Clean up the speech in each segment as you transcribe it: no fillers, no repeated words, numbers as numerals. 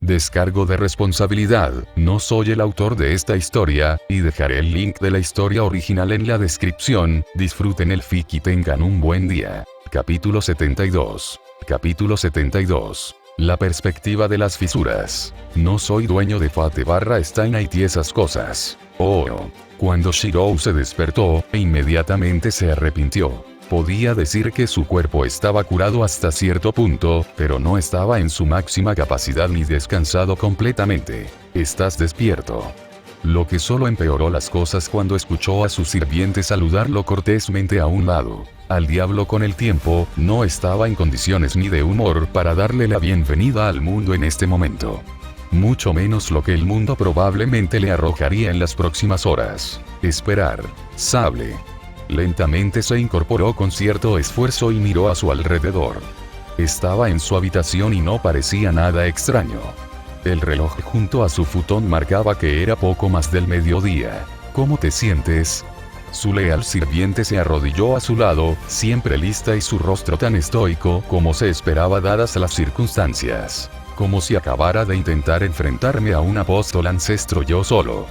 Descargo de responsabilidad, no soy el autor de esta historia, y dejaré el link de la historia original en la descripción. Disfruten el fic y tengan un buen día. Capítulo 72. Capítulo 72. La perspectiva de las fisuras. No soy dueño de Fate/Stein y esas cosas. Oh. Cuando Shirou se despertó, inmediatamente se arrepintió. Podía decir que su cuerpo estaba curado hasta cierto punto, pero no estaba en su máxima capacidad ni descansado completamente. Estás despierto. Lo que solo empeoró las cosas cuando escuchó a su sirviente saludarlo cortésmente a un lado. Al diablo con el tiempo, no estaba en condiciones ni de humor para darle la bienvenida al mundo en este momento. Mucho menos lo que el mundo probablemente le arrojaría en las próximas horas. Esperar. Sable. Lentamente se incorporó con cierto esfuerzo y miró a su alrededor. Estaba en su habitación y no parecía nada extraño. El reloj junto a su futón marcaba que era poco más del mediodía. ¿Cómo te sientes? Su leal sirviente se arrodilló a su lado, siempre lista y su rostro tan estoico como se esperaba dadas las circunstancias. Como si acabara de intentar enfrentarme a un apóstol ancestro yo solo.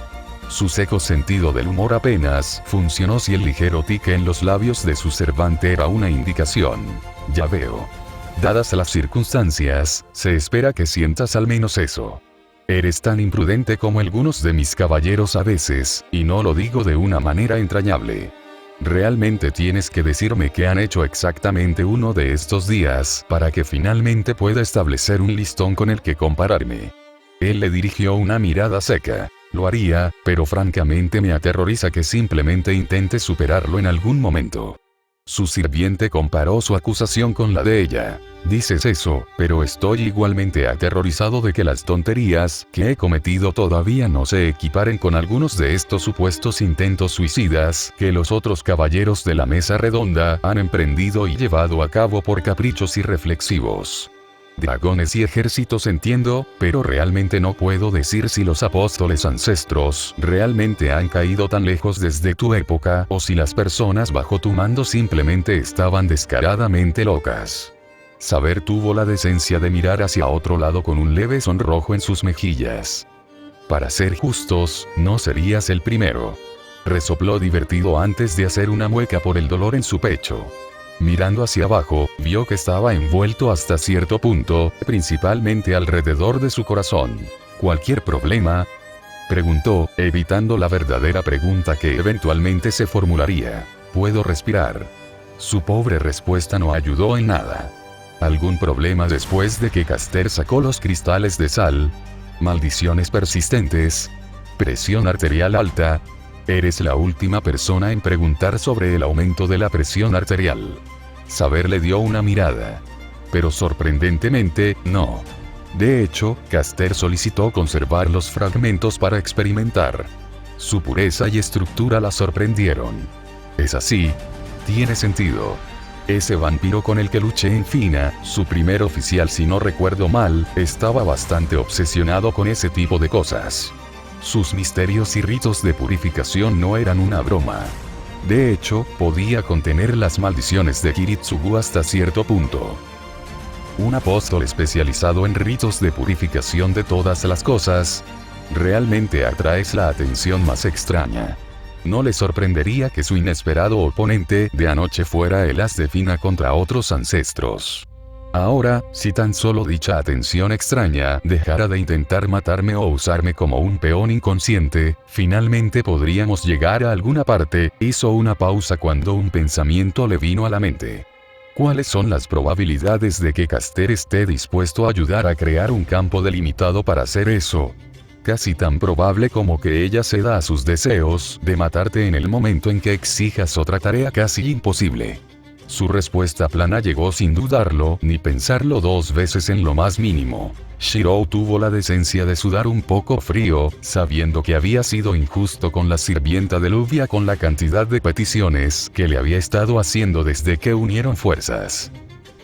Su seco sentido del humor apenas funcionó si el ligero tique en los labios de su servante era una indicación. Ya veo. Dadas las circunstancias, se espera que sientas al menos eso. Eres tan imprudente como algunos de mis caballeros a veces, y no lo digo de una manera entrañable. Realmente tienes que decirme qué han hecho exactamente uno de estos días para que finalmente pueda establecer un listón con el que compararme. Él le dirigió una mirada seca. Lo haría, pero francamente me aterroriza que simplemente intente superarlo en algún momento. Su sirviente comparó su acusación con la de ella. Dices eso, pero estoy igualmente aterrorizado de que las tonterías que he cometido todavía no se equiparen con algunos de estos supuestos intentos suicidas que los otros caballeros de la mesa redonda han emprendido y llevado a cabo por caprichos irreflexivos. Dragones y ejércitos entiendo, pero realmente no puedo decir si los apóstoles ancestros realmente han caído tan lejos desde tu época o si las personas bajo tu mando simplemente estaban descaradamente locas. Saber tuvo la decencia de mirar hacia otro lado con un leve sonrojo en sus mejillas. Para ser justos, no serías el primero. Resopló divertido antes de hacer una mueca por el dolor en su pecho. Mirando hacia abajo, vio que estaba envuelto hasta cierto punto, principalmente alrededor de su corazón. ¿Cualquier problema? Preguntó, evitando la verdadera pregunta que eventualmente se formularía. ¿Puedo respirar? Su pobre respuesta no ayudó en nada. ¿Algún problema después de que Caster sacó los cristales de sal? ¿Maldiciones persistentes? ¿Presión arterial alta? Eres la última persona en preguntar sobre el aumento de la presión arterial. Saber le dio una mirada. Pero sorprendentemente, no. De hecho, Caster solicitó conservar los fragmentos para experimentar. Su pureza y estructura la sorprendieron. Es así. Tiene sentido. Ese vampiro con el que luché en Fina, su primer oficial si no recuerdo mal, estaba bastante obsesionado con ese tipo de cosas. Sus misterios y ritos de purificación no eran una broma. De hecho, podía contener las maldiciones de Kiritsugu hasta cierto punto. Un apóstol especializado en ritos de purificación de todas las cosas. Realmente atraes la atención más extraña. No le sorprendería que su inesperado oponente de anoche fuera el as de Fina contra otros ancestros. Ahora, si tan solo dicha atención extraña dejara de intentar matarme o usarme como un peón inconsciente, finalmente podríamos llegar a alguna parte. Hizo una pausa cuando un pensamiento le vino a la mente. ¿Cuáles son las probabilidades de que Caster esté dispuesto a ayudar a crear un campo delimitado para hacer eso? Casi tan probable como que ella ceda a sus deseos de matarte en el momento en que exijas otra tarea casi imposible. Su respuesta plana llegó sin dudarlo, ni pensarlo dos veces en lo más mínimo. Shirou tuvo la decencia de sudar un poco frío, sabiendo que había sido injusto con la sirvienta de Luvia con la cantidad de peticiones que le había estado haciendo desde que unieron fuerzas.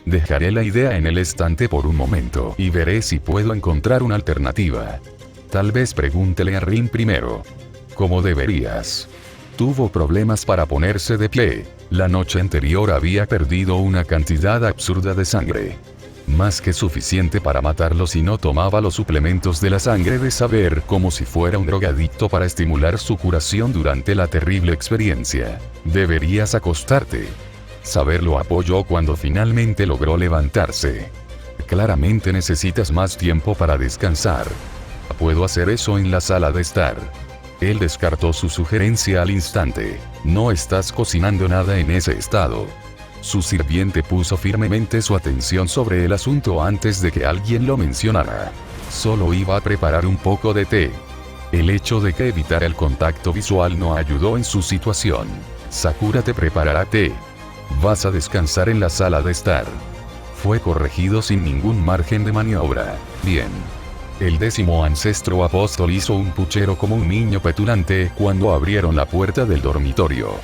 Dejaré la idea en el estante por un momento y veré si puedo encontrar una alternativa. Tal vez pregúntele a Rin primero. ¿Cómo deberías? Tuvo problemas para ponerse de pie. La noche anterior había perdido una cantidad absurda de sangre. más que suficiente para matarlo si no tomaba los suplementos de la sangre de saber, como si fuera un drogadicto para estimular su curación durante la terrible experiencia. Deberías acostarte. Saber lo apoyó cuando finalmente logró levantarse. Claramente necesitas más tiempo para descansar. Puedo hacer eso en la sala de estar. Él descartó su sugerencia al instante. No estás cocinando nada en ese estado. Su sirviente puso firmemente su atención sobre el asunto antes de que alguien lo mencionara. Solo iba a preparar un poco de té. El hecho de que evitara el contacto visual no ayudó en su situación. Sakura te preparará té. Vas a descansar en la sala de estar. Fue corregido sin ningún margen de maniobra. Bien. El 10º ancestro apóstol hizo un puchero como un niño petulante cuando abrieron la puerta del dormitorio.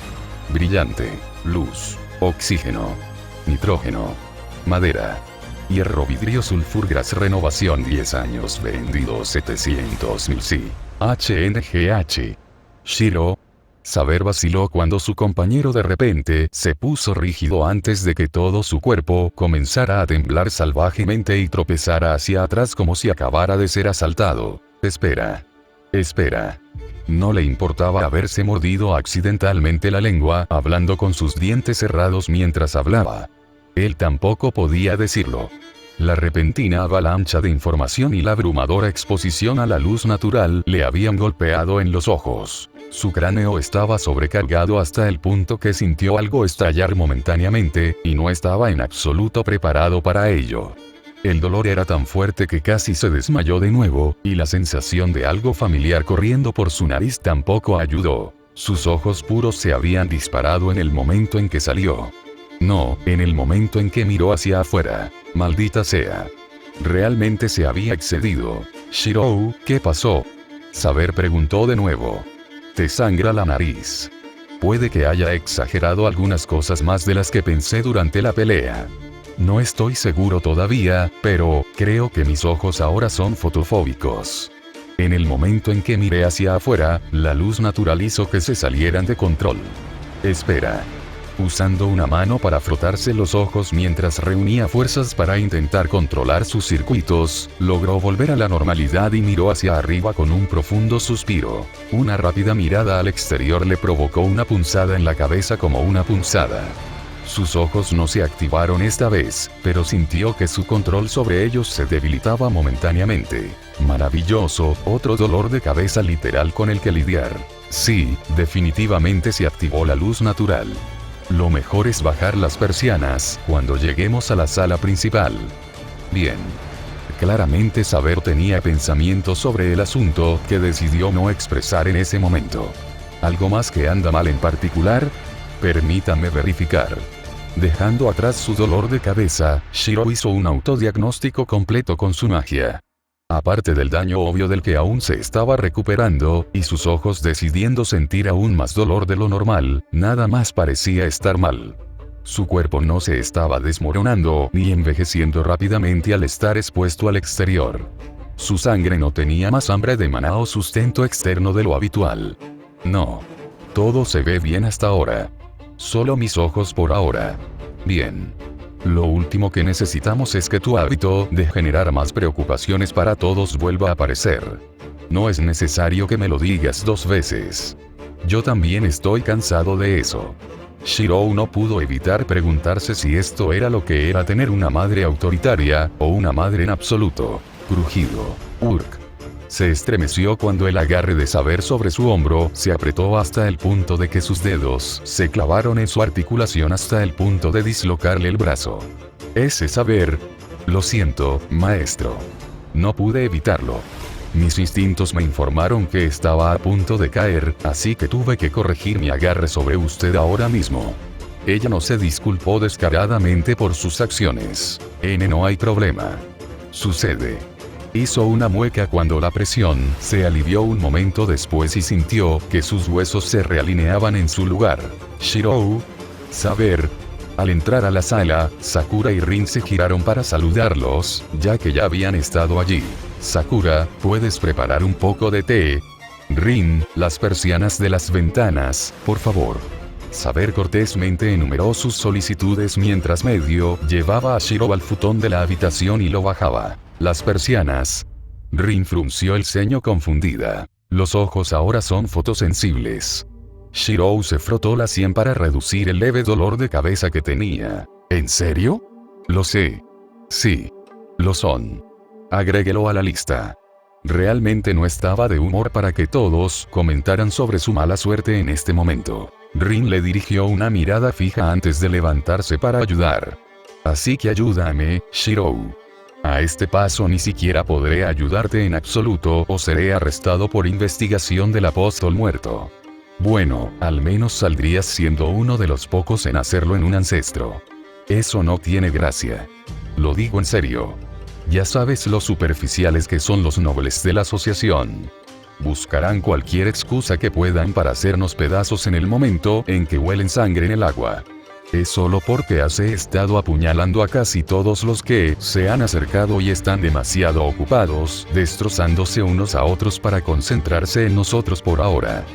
Brillante. Luz. Oxígeno. Nitrógeno. Madera. Hierro, vidrio, sulfur, gas, renovación, 10 años vendidos, 700.000 sí. HNGH. Shiro. Saber vaciló cuando su compañero de repente se puso rígido antes de que todo su cuerpo comenzara a temblar salvajemente y tropezara hacia atrás como si acabara de ser asaltado. Espera. Espera. No le importaba haberse mordido accidentalmente la lengua hablando con sus dientes cerrados mientras hablaba. Él tampoco podía decirlo. La repentina avalancha de información y la abrumadora exposición a la luz natural le habían golpeado en los ojos. Su cráneo estaba sobrecargado hasta el punto que sintió algo estallar momentáneamente, y no estaba en absoluto preparado para ello. El dolor era tan fuerte que casi se desmayó de nuevo, y la sensación de algo familiar corriendo por su nariz tampoco ayudó. Sus ojos puros se habían disparado en el momento en que salió. No, en el momento en que miró hacia afuera. Maldita sea. Realmente se había excedido. Shirou, ¿qué pasó? Saber preguntó de nuevo. Te sangra la nariz. Puede que haya exagerado algunas cosas más de las que pensé durante la pelea. No estoy seguro todavía, pero creo que mis ojos ahora son fotofóbicos. En el momento en que miré hacia afuera, la luz natural hizo que se salieran de control. Espera. Usando una mano para frotarse los ojos mientras reunía fuerzas para intentar controlar sus circuitos, logró volver a la normalidad y miró hacia arriba con un profundo suspiro. Una rápida mirada al exterior le provocó una punzada en la cabeza como una punzada. Sus ojos no se activaron esta vez, pero sintió que su control sobre ellos se debilitaba momentáneamente. Maravilloso, otro dolor de cabeza literal con el que lidiar. Sí, definitivamente se activó la luz natural. Lo mejor es bajar las persianas cuando lleguemos a la sala principal. Bien. Claramente Saber tenía pensamientos sobre el asunto que decidió no expresar en ese momento. ¿Algo más que anda mal en particular? Permítame verificar. Dejando atrás su dolor de cabeza, Shiro hizo un autodiagnóstico completo con su magia. Aparte del daño obvio del que aún se estaba recuperando, y sus ojos decidiendo sentir aún más dolor de lo normal, nada más parecía estar mal. Su cuerpo no se estaba desmoronando ni envejeciendo rápidamente al estar expuesto al exterior. Su sangre no tenía más hambre de maná o sustento externo de lo habitual. No. Todo se ve bien hasta ahora. Solo mis ojos por ahora. Bien. Lo último que necesitamos es que tu hábito de generar más preocupaciones para todos vuelva a aparecer. No es necesario que me lo digas 2 veces. Yo también estoy cansado de eso. Shirou no pudo evitar preguntarse si esto era lo que era tener una madre autoritaria, o una madre en absoluto. Crujido. Urk. Se estremeció cuando el agarre de Saber sobre su hombro se apretó hasta el punto de que sus dedos se clavaron en su articulación hasta el punto de dislocarle el brazo. Ese Saber. Lo siento, maestro. No pude evitarlo. Mis instintos me informaron que estaba a punto de caer, así que tuve que corregir mi agarre sobre usted ahora mismo. Ella no se disculpó descaradamente por sus acciones. No hay problema. Sucede. Hizo una mueca cuando la presión se alivió un momento después y sintió que sus huesos se realineaban en su lugar. Shirou. Saber. Al entrar a la sala, Sakura y Rin se giraron para saludarlos, ya que ya habían estado allí. Sakura, ¿puedes preparar un poco de té? Rin, las persianas de las ventanas, por favor. Saber cortésmente enumeró sus solicitudes mientras medio llevaba a Shiro al futón de la habitación y lo bajaba. Las persianas. Rin frunció el ceño confundida. Los ojos ahora son fotosensibles. Shiro se frotó la sien para reducir el leve dolor de cabeza que tenía. ¿En serio? Lo sé. Sí. Lo son. Agréguelo a la lista. Realmente no estaba de humor para que todos comentaran sobre su mala suerte en este momento. Rin le dirigió una mirada fija antes de levantarse para ayudar. Así que ayúdame, Shiro. A este paso ni siquiera podré ayudarte en absoluto o seré arrestado por investigación del apóstol muerto. Bueno, al menos saldrías siendo uno de los pocos en hacerlo en un ancestro. Eso no tiene gracia. Lo digo en serio. Ya sabes lo superficiales que son los nobles de la asociación. Buscarán cualquier excusa que puedan para hacernos pedazos en el momento en que huelen sangre en el agua. Es solo porque has estado apuñalando a casi todos los que se han acercado y están demasiado ocupados, destrozándose unos a otros para concentrarse en nosotros por ahora.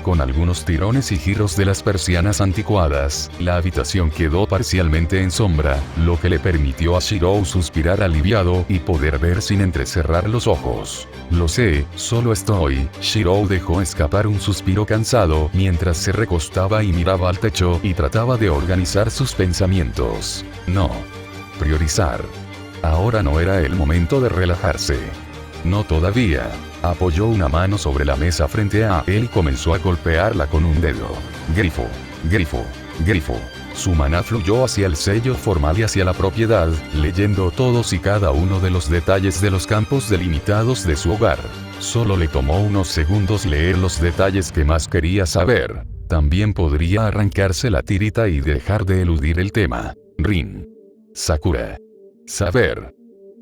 Con algunos tirones y giros de las persianas anticuadas, la habitación quedó parcialmente en sombra, lo que le permitió a Shiro suspirar aliviado y poder ver sin entrecerrar los ojos. Lo sé, solo estoy. Shiro dejó escapar un suspiro cansado mientras se recostaba y miraba al techo y trataba de organizar sus pensamientos. No. Priorizar. Ahora no era el momento de relajarse. No todavía. Apoyó una mano sobre la mesa frente a él y comenzó a golpearla con un dedo. Grifo, grifo, grifo. Su maná fluyó hacia el sello formal y hacia la propiedad, leyendo todos y cada uno de los detalles de los campos delimitados de su hogar. Solo le tomó unos segundos leer los detalles que más quería saber. También podría arrancarse la tirita y dejar de eludir el tema. Rin. Sakura. Saber.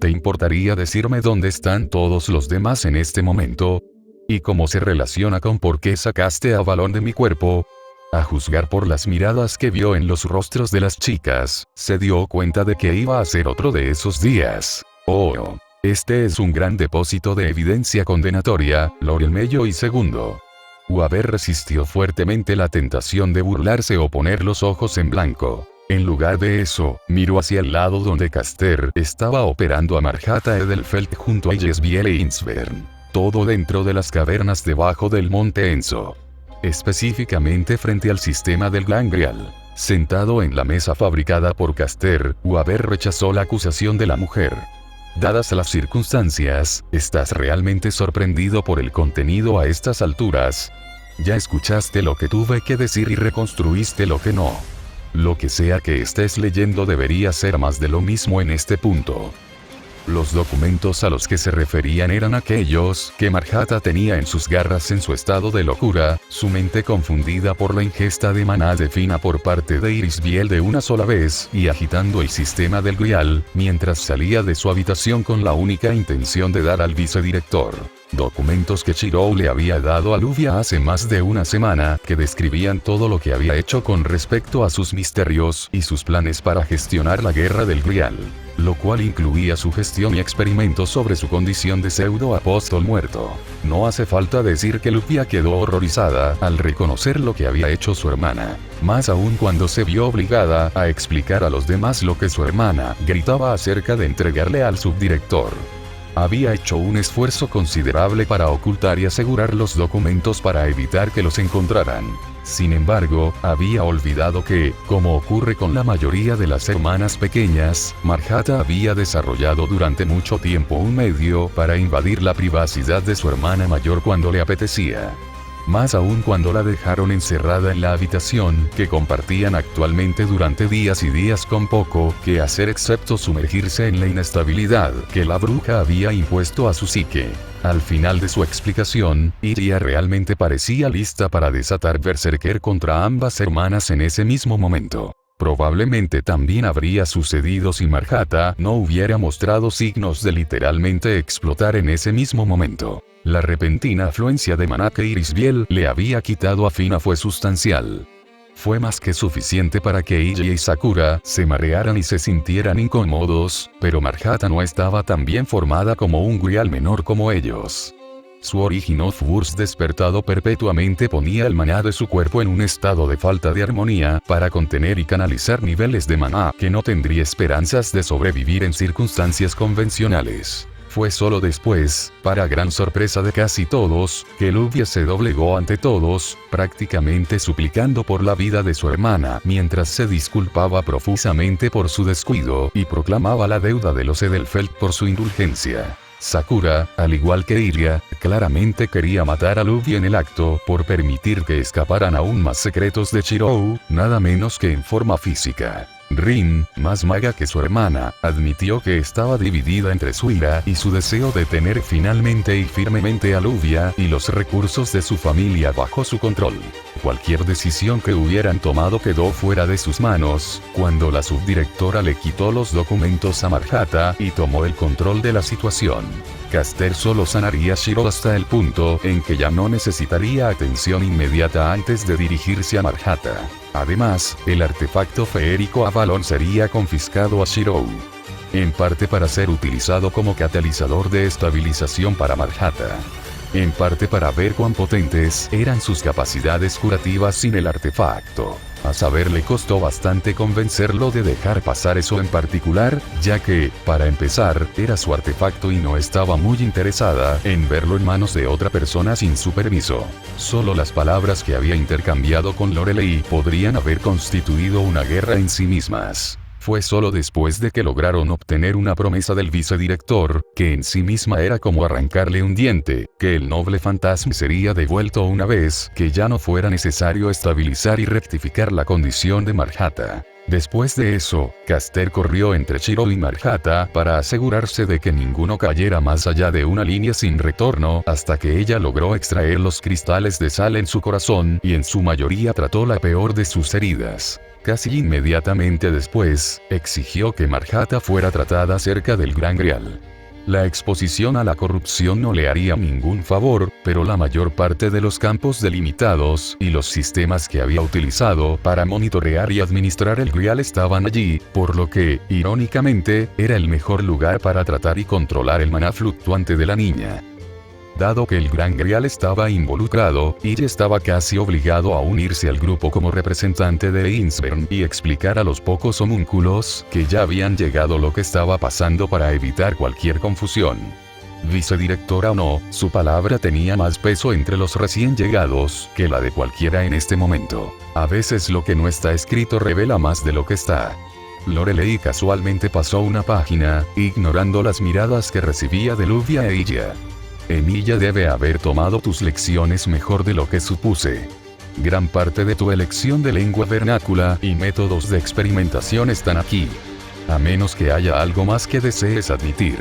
¿Te importaría decirme dónde están todos los demás en este momento? ¿Y cómo se relaciona con por qué sacaste a Balón de mi cuerpo? A juzgar por las miradas que vio en los rostros de las chicas, se dio cuenta de que iba a ser otro de esos días. Oh, este es un gran depósito de evidencia condenatoria, Laurel Mello y segundo. Uaber resistió fuertemente la tentación de burlarse o poner los ojos en blanco. En lugar de eso, miró hacia el lado donde Caster estaba operando a Marjata Edelfelt junto a Yesbiel e Insvern. Todo dentro de las cavernas debajo del monte Enzo. Específicamente frente al sistema del Glangreal. Sentado en la mesa fabricada por Caster, Uaber rechazó la acusación de la mujer. Dadas las circunstancias, ¿estás realmente sorprendido por el contenido a estas alturas? Ya escuchaste lo que tuve que decir y reconstruiste lo que no. Lo que sea que estés leyendo debería ser más de lo mismo en este punto. Los documentos a los que se referían eran aquellos que Marjata tenía en sus garras en su estado de locura, su mente confundida por la ingesta de maná de Fina por parte de Irisbiel de una sola vez y agitando el sistema del Grial, mientras salía de su habitación con la única intención de dar al vicedirector. Documentos que Shiro le había dado a Luvia hace más de una semana, que describían todo lo que había hecho con respecto a sus misterios y sus planes para gestionar la guerra del Grial. Lo cual incluía su gestión y experimentos sobre su condición de pseudo-apóstol muerto. No hace falta decir que Luvia quedó horrorizada al reconocer lo que había hecho su hermana. Más aún cuando se vio obligada a explicar a los demás lo que su hermana gritaba acerca de entregarle al subdirector. Había hecho un esfuerzo considerable para ocultar y asegurar los documentos para evitar que los encontraran. Sin embargo, había olvidado que, como ocurre con la mayoría de las hermanas pequeñas, Marjata había desarrollado durante mucho tiempo un medio para invadir la privacidad de su hermana mayor cuando le apetecía. Más aún cuando la dejaron encerrada en la habitación que compartían actualmente durante días y días con poco que hacer excepto sumergirse en la inestabilidad que la bruja había impuesto a su psique. Al final de su explicación, Iria realmente parecía lista para desatar Berserker contra ambas hermanas en ese mismo momento. Probablemente también habría sucedido si Marjata no hubiera mostrado signos de literalmente explotar en ese mismo momento. La repentina afluencia de maná que Irisbiel le había quitado a Fina fue sustancial. Fue más que suficiente para que Iji y Sakura se marearan y se sintieran incómodos, pero Marjata no estaba tan bien formada como un Grial menor como ellos. Su Origin of Force despertado perpetuamente ponía el maná de su cuerpo en un estado de falta de armonía, para contener y canalizar niveles de maná que no tendría esperanzas de sobrevivir en circunstancias convencionales. Fue solo después, para gran sorpresa de casi todos, que Luvia se doblegó ante todos, prácticamente suplicando por la vida de su hermana, mientras se disculpaba profusamente por su descuido, y proclamaba la deuda de los Edelfelt por su indulgencia. Sakura, al igual que Iria, claramente quería matar a Luvia en el acto, por permitir que escaparan aún más secretos de Chirou, nada menos que en forma física. Rin, más maga que su hermana, admitió que estaba dividida entre su ira y su deseo de tener finalmente y firmemente a Luvia y los recursos de su familia bajo su control. Cualquier decisión que hubieran tomado quedó fuera de sus manos, cuando la subdirectora le quitó los documentos a Marjata y tomó el control de la situación. Caster solo sanaría a Shiro hasta el punto en que ya no necesitaría atención inmediata antes de dirigirse a Marjata. Además, el artefacto feérico Avalon sería confiscado a Shirou. En parte para ser utilizado como catalizador de estabilización para Marjata. En parte para ver cuán potentes eran sus capacidades curativas sin el artefacto. A saber, le costó bastante convencerlo de dejar pasar eso en particular, ya que, para empezar, era su artefacto y no estaba muy interesada en verlo en manos de otra persona sin su permiso. Solo las palabras que había intercambiado con Lorelei podrían haber constituido una guerra en sí mismas. Fue solo después de que lograron obtener una promesa del vicedirector, que en sí misma era como arrancarle un diente, que el noble fantasma sería devuelto una vez que ya no fuera necesario estabilizar y rectificar la condición de Marjata. Después de eso, Caster corrió entre Shirou y Marjata para asegurarse de que ninguno cayera más allá de una línea sin retorno, hasta que ella logró extraer los cristales de sal en su corazón y en su mayoría trató la peor de sus heridas. Casi inmediatamente después, exigió que Marjata fuera tratada cerca del Gran Grial. La exposición a la corrupción no le haría ningún favor, pero la mayor parte de los campos delimitados y los sistemas que había utilizado para monitorear y administrar el Grial estaban allí, por lo que, irónicamente, era el mejor lugar para tratar y controlar el maná fluctuante de la niña. Dado que el Gran Grial estaba involucrado, Illa estaba casi obligado a unirse al grupo como representante de Insbern y explicar a los pocos homúnculos que ya habían llegado lo que estaba pasando para evitar cualquier confusión. Vicedirectora o no, su palabra tenía más peso entre los recién llegados que la de cualquiera en este momento. A veces lo que no está escrito revela más de lo que está. Lorelei casualmente pasó una página, ignorando las miradas que recibía de Luvia e Illa. Emilia debe haber tomado tus lecciones mejor de lo que supuse. Gran parte de tu elección de lengua vernácula y métodos de experimentación están aquí. A menos que haya algo más que desees admitir.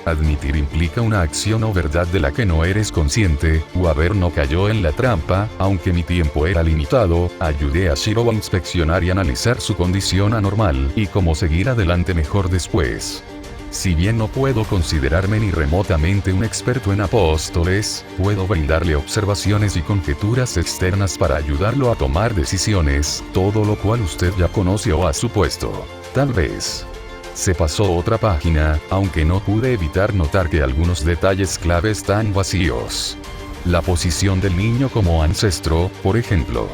Admitir implica una acción o verdad de la que no eres consciente, Waver no cayó en la trampa, aunque mi tiempo era limitado, ayudé a Shiro a inspeccionar y analizar su condición anormal y cómo seguir adelante mejor después. Si bien no puedo considerarme ni remotamente un experto en apóstoles, puedo brindarle observaciones y conjeturas externas para ayudarlo a tomar decisiones, todo lo cual usted ya conoce o ha supuesto. Tal vez. Se pasó otra página, aunque no pude evitar notar que algunos detalles clave están vacíos. La posición del niño como ancestro, por ejemplo.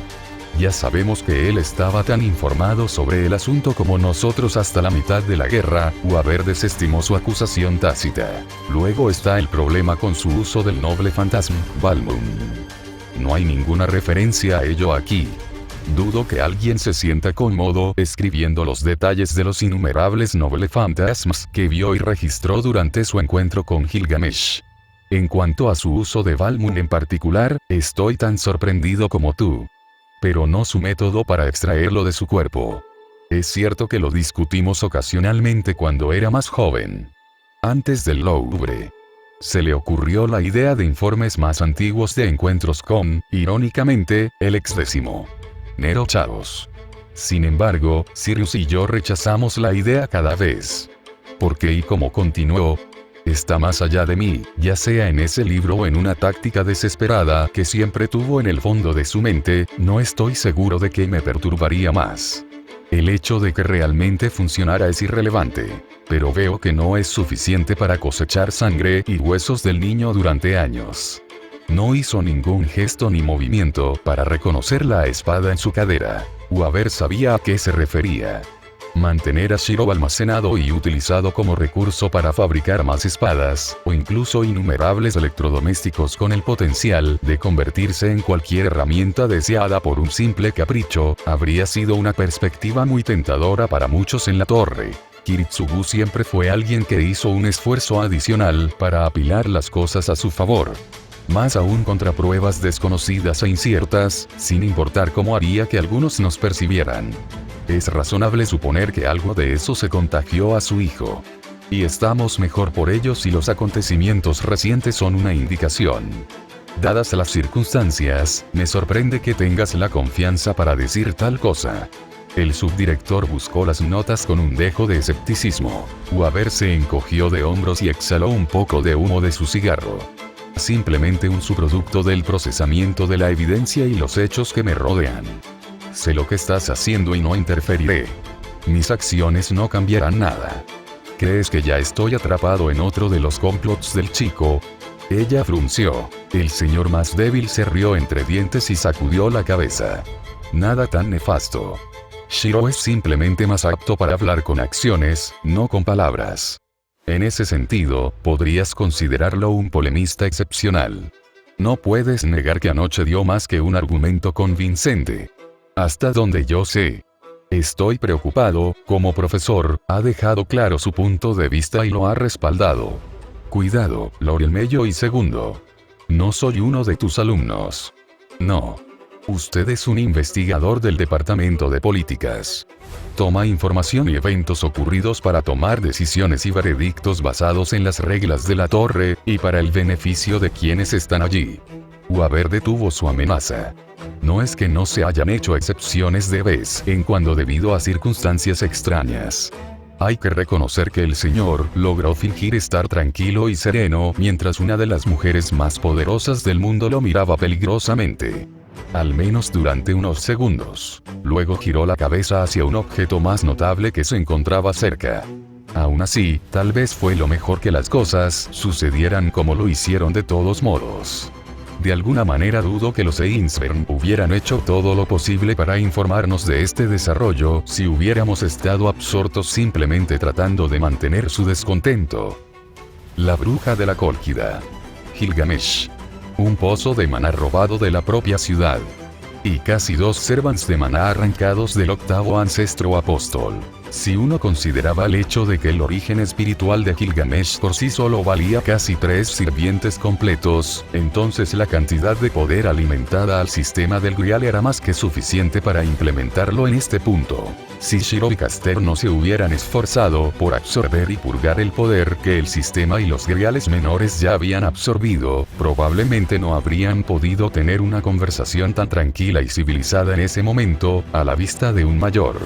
Ya sabemos que él estaba tan informado sobre el asunto como nosotros hasta la mitad de la guerra, Waver desestimó su acusación tácita. Luego está el problema con su uso del noble fantasma, Balmung. No hay ninguna referencia a ello aquí. Dudo que alguien se sienta cómodo escribiendo los detalles de los innumerables noble fantasmas que vio y registró durante su encuentro con Gilgamesh. En cuanto a su uso de Balmung en particular, estoy tan sorprendido como tú. Pero no su método para extraerlo de su cuerpo. Es cierto que lo discutimos ocasionalmente cuando era más joven. Antes del Louvre. Se le ocurrió la idea de informes más antiguos de encuentros con, irónicamente, el ex-décimo Nero Chavos. Sin embargo, Sirius y yo rechazamos la idea cada vez. ¿Por qué y cómo continuó? Está más allá de mí, ya sea en ese libro o en una táctica desesperada que siempre tuvo en el fondo de su mente, no estoy seguro de que me perturbaría más. El hecho de que realmente funcionara es irrelevante. Pero veo que no es suficiente para cosechar sangre y huesos del niño durante años. No hizo ningún gesto ni movimiento para reconocer la espada en su cadera. Weaver sabía a qué se refería. Mantener a Shiro almacenado y utilizado como recurso para fabricar más espadas, o incluso innumerables electrodomésticos con el potencial de convertirse en cualquier herramienta deseada por un simple capricho, habría sido una perspectiva muy tentadora para muchos en la torre. Kiritsugu siempre fue alguien que hizo un esfuerzo adicional para apilar las cosas a su favor. Más aún contra pruebas desconocidas e inciertas, sin importar cómo haría que algunos nos percibieran. Es razonable suponer que algo de eso se contagió a su hijo. Y estamos mejor por ello si los acontecimientos recientes son una indicación. Dadas las circunstancias, me sorprende que tengas la confianza para decir tal cosa. El subdirector buscó las notas con un dejo de escepticismo. Weaver se encogió de hombros y exhaló un poco de humo de su cigarro. Simplemente un subproducto del procesamiento de la evidencia y los hechos que me rodean. Sé lo que estás haciendo y no interferiré. Mis acciones no cambiarán nada. ¿Crees que ya estoy atrapado en otro de los complots del chico? Ella frunció. El señor más débil se rió entre dientes y sacudió la cabeza. Nada tan nefasto. Shiro es simplemente más apto para hablar con acciones, no con palabras. En ese sentido, podrías considerarlo un polemista excepcional. No puedes negar que anoche dio más que un argumento convincente. Hasta donde yo sé. Estoy preocupado, como profesor, ha dejado claro su punto de vista y lo ha respaldado. Cuidado, Lord Mello y segundo. No soy uno de tus alumnos. No. Usted es un investigador del Departamento de Políticas. Toma información y eventos ocurridos para tomar decisiones y veredictos basados en las reglas de la torre, y para el beneficio de quienes están allí. Weaver detuvo su amenaza. No es que no se hayan hecho excepciones de vez en cuando debido a circunstancias extrañas. Hay que reconocer que el señor logró fingir estar tranquilo y sereno mientras una de las mujeres más poderosas del mundo lo miraba peligrosamente. Al menos durante unos segundos. Luego giró la cabeza hacia un objeto más notable que se encontraba cerca. Aún así, tal vez fue lo mejor que las cosas sucedieran como lo hicieron de todos modos. De alguna manera dudo que los Einsberg hubieran hecho todo lo posible para informarnos de este desarrollo si hubiéramos estado absortos simplemente tratando de mantener su descontento. La bruja de la Cólquida. Gilgamesh. Un pozo de maná robado de la propia ciudad. Y casi 2 servants de maná arrancados del octavo ancestro apóstol. Si uno consideraba el hecho de que el origen espiritual de Gilgamesh por sí solo valía casi 3 sirvientes completos, entonces la cantidad de poder alimentada al sistema del Grial era más que suficiente para implementarlo en este punto. Si Shiro y Caster no se hubieran esforzado por absorber y purgar el poder que el sistema y los Griales menores ya habían absorbido, probablemente no habrían podido tener una conversación tan tranquila y civilizada en ese momento, a la vista de un mayor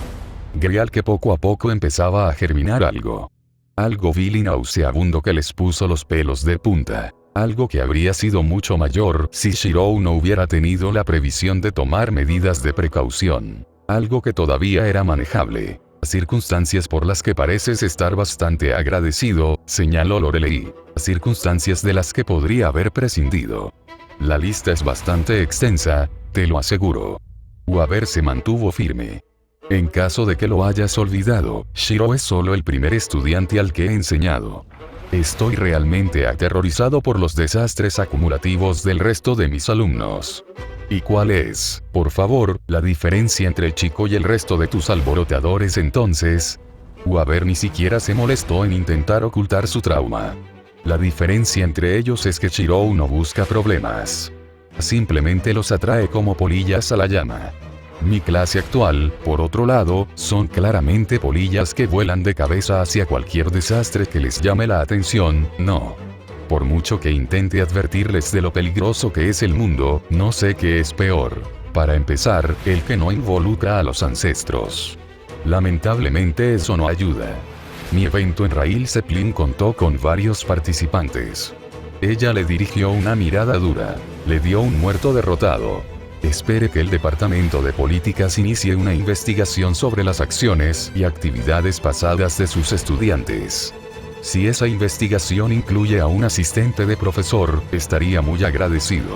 Grial que poco a poco empezaba a germinar algo. Algo vil y nauseabundo que les puso los pelos de punta. Algo que habría sido mucho mayor si Shirou no hubiera tenido la previsión de tomar medidas de precaución. Algo que todavía era manejable. Circunstancias por las que pareces estar bastante agradecido, señaló Lorelei. Circunstancias de las que podría haber prescindido. La lista es bastante extensa, te lo aseguro. Weaver se mantuvo firme. En caso de que lo hayas olvidado, Shiro es solo el primer estudiante al que he enseñado. Estoy realmente aterrorizado por los desastres acumulativos del resto de mis alumnos. ¿Y cuál es, por favor, la diferencia entre el chico y el resto de tus alboroteadores entonces? Weaver ni siquiera se molestó en intentar ocultar su trauma. La diferencia entre ellos es que Shirou no busca problemas. Simplemente los atrae como polillas a la llama. Mi clase actual, por otro lado, son claramente polillas que vuelan de cabeza hacia cualquier desastre que les llame la atención, no. Por mucho que intente advertirles de lo peligroso que es el mundo, no sé qué es peor. Para empezar, el que no involucra a los ancestros. Lamentablemente eso no ayuda. Mi evento en Rail Zeppelin contó con varios participantes. Ella le dirigió una mirada dura. Le dio un muerto derrotado. Espere que el Departamento de Políticas inicie una investigación sobre las acciones y actividades pasadas de sus estudiantes. Si esa investigación incluye a un asistente de profesor, estaría muy agradecido.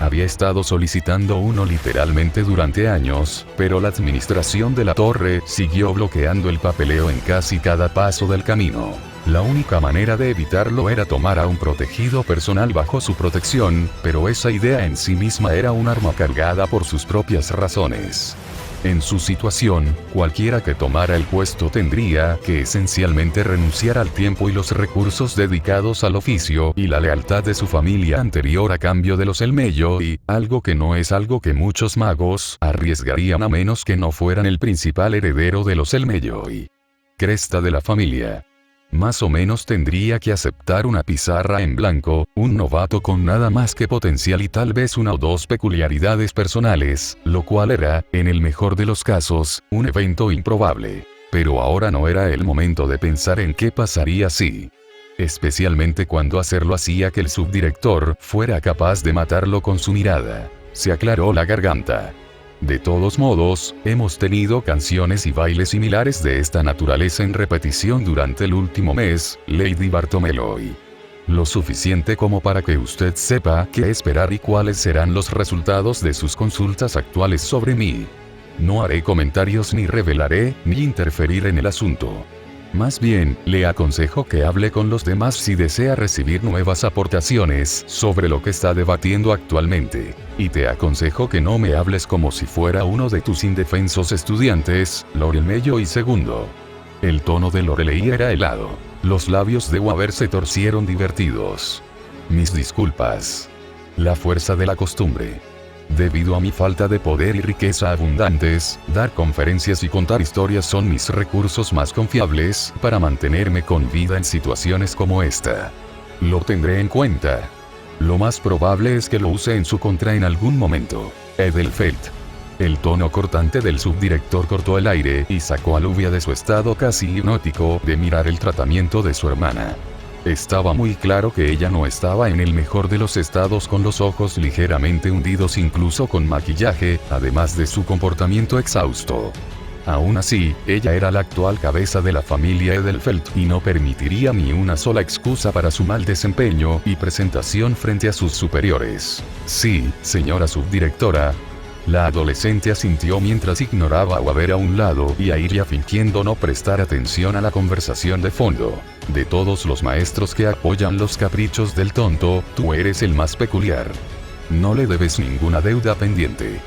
Había estado solicitando uno literalmente durante años, pero la administración de la torre siguió bloqueando el papeleo en casi cada paso del camino. La única manera de evitarlo era tomar a un protegido personal bajo su protección, pero esa idea en sí misma era un arma cargada por sus propias razones. En su situación, cualquiera que tomara el puesto tendría que esencialmente renunciar al tiempo y los recursos dedicados al oficio y la lealtad de su familia anterior a cambio de los Elmello y, algo que no es algo que muchos magos arriesgarían a menos que no fueran el principal heredero de los Elmello y cresta de la familia. Más o menos tendría que aceptar una pizarra en blanco, un novato con nada más que potencial y tal vez una o dos peculiaridades personales, lo cual era, en el mejor de los casos, un evento improbable. Pero ahora no era el momento de pensar en qué pasaría si. Especialmente cuando hacerlo hacía que el subdirector fuera capaz de matarlo con su mirada. Se aclaró la garganta. De todos modos, hemos tenido canciones y bailes similares de esta naturaleza en repetición durante el último mes, Lady Bartomeloy. Lo suficiente como para que usted sepa qué esperar y cuáles serán los resultados de sus consultas actuales sobre mí. No haré comentarios ni revelaré, ni interferir en el asunto. Más bien, le aconsejo que hable con los demás si desea recibir nuevas aportaciones sobre lo que está debatiendo actualmente. Y te aconsejo que no me hables como si fuera uno de tus indefensos estudiantes, Lorelmello y segundo. El tono de Lorelei era helado. Los labios de Weaver se torcieron divertidos. Mis disculpas. La fuerza de la costumbre. Debido a mi falta de poder y riqueza abundantes, dar conferencias y contar historias son mis recursos más confiables para mantenerme con vida en situaciones como esta. Lo tendré en cuenta. Lo más probable es que lo use en su contra en algún momento. Edelfelt. El tono cortante del subdirector cortó el aire y sacó a Luvia de su estado casi hipnótico de mirar el tratamiento de su hermana. Estaba muy claro que ella no estaba en el mejor de los estados con los ojos ligeramente hundidos incluso con maquillaje, además de su comportamiento exhausto. Aún así, ella era la actual cabeza de la familia Edelfelt y no permitiría ni una sola excusa para su mal desempeño y presentación frente a sus superiores. Sí, señora subdirectora. La adolescente asintió mientras ignoraba a Weaver a un lado y a Iria fingiendo no prestar atención a la conversación de fondo. De todos los maestros que apoyan los caprichos del tonto, tú eres el más peculiar. No le debes ninguna deuda pendiente.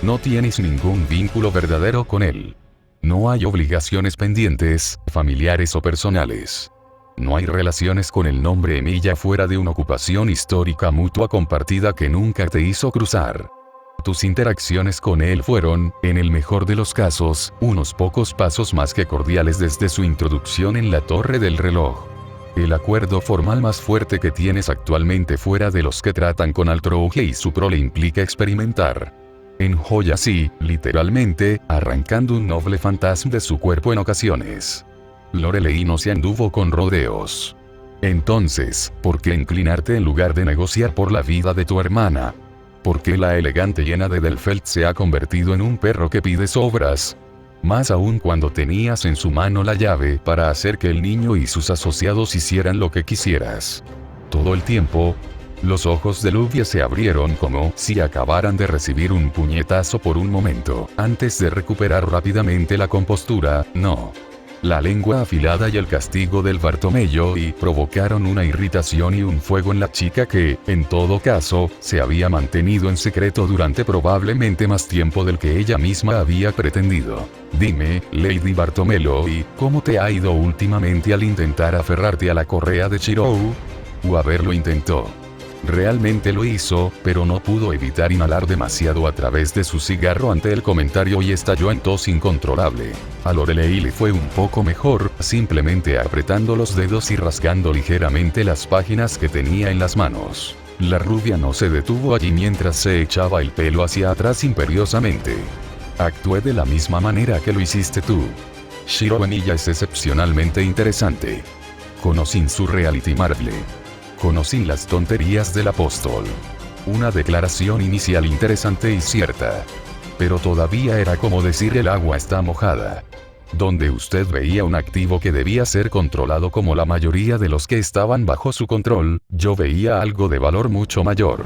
No tienes ningún vínculo verdadero con él. No hay obligaciones pendientes, familiares o personales. No hay relaciones con el nombre Emilia fuera de una ocupación histórica mutua compartida que nunca te hizo cruzar. Tus interacciones con él fueron, en el mejor de los casos, unos pocos pasos más que cordiales desde su introducción en la Torre del Reloj. El acuerdo formal más fuerte que tienes actualmente fuera de los que tratan con Altrouge y su prole implica experimentar. En Joya sí, literalmente, arrancando un noble fantasma de su cuerpo en ocasiones. Lorelei no se anduvo con rodeos. Entonces, ¿por qué inclinarte en lugar de negociar por la vida de tu hermana? ¿Por qué la elegante llena de Edelfelt se ha convertido en un perro que pide sobras? Más aún cuando tenías en su mano la llave para hacer que el niño y sus asociados hicieran lo que quisieras. Todo el tiempo, los ojos de Luvia se abrieron como si acabaran de recibir un puñetazo por un momento, antes de recuperar rápidamente la compostura. No. La lengua afilada y el castigo del Bartomeyo y provocaron una irritación y un fuego en la chica que, en todo caso, se había mantenido en secreto durante probablemente más tiempo del que ella misma había pretendido. Dime, Lady Bartomeloy, ¿cómo te ha ido últimamente al intentar aferrarte a la correa de Chirou? Weaver lo intentó. Realmente lo hizo, pero no pudo evitar inhalar demasiado a través de su cigarro ante el comentario y estalló en tos incontrolable. A Lorelei le fue un poco mejor, simplemente apretando los dedos y rasgando ligeramente las páginas que tenía en las manos. La rubia no se detuvo allí mientras se echaba el pelo hacia atrás imperiosamente. Actué de la misma manera que lo hiciste tú. Shiro Emilia es excepcionalmente interesante. Conocí su reality marble. Conocí las tonterías del apóstol. Una declaración inicial interesante y cierta. Pero todavía era como decir el agua está mojada. Donde usted veía un activo que debía ser controlado como la mayoría de los que estaban bajo su control, yo veía algo de valor mucho mayor.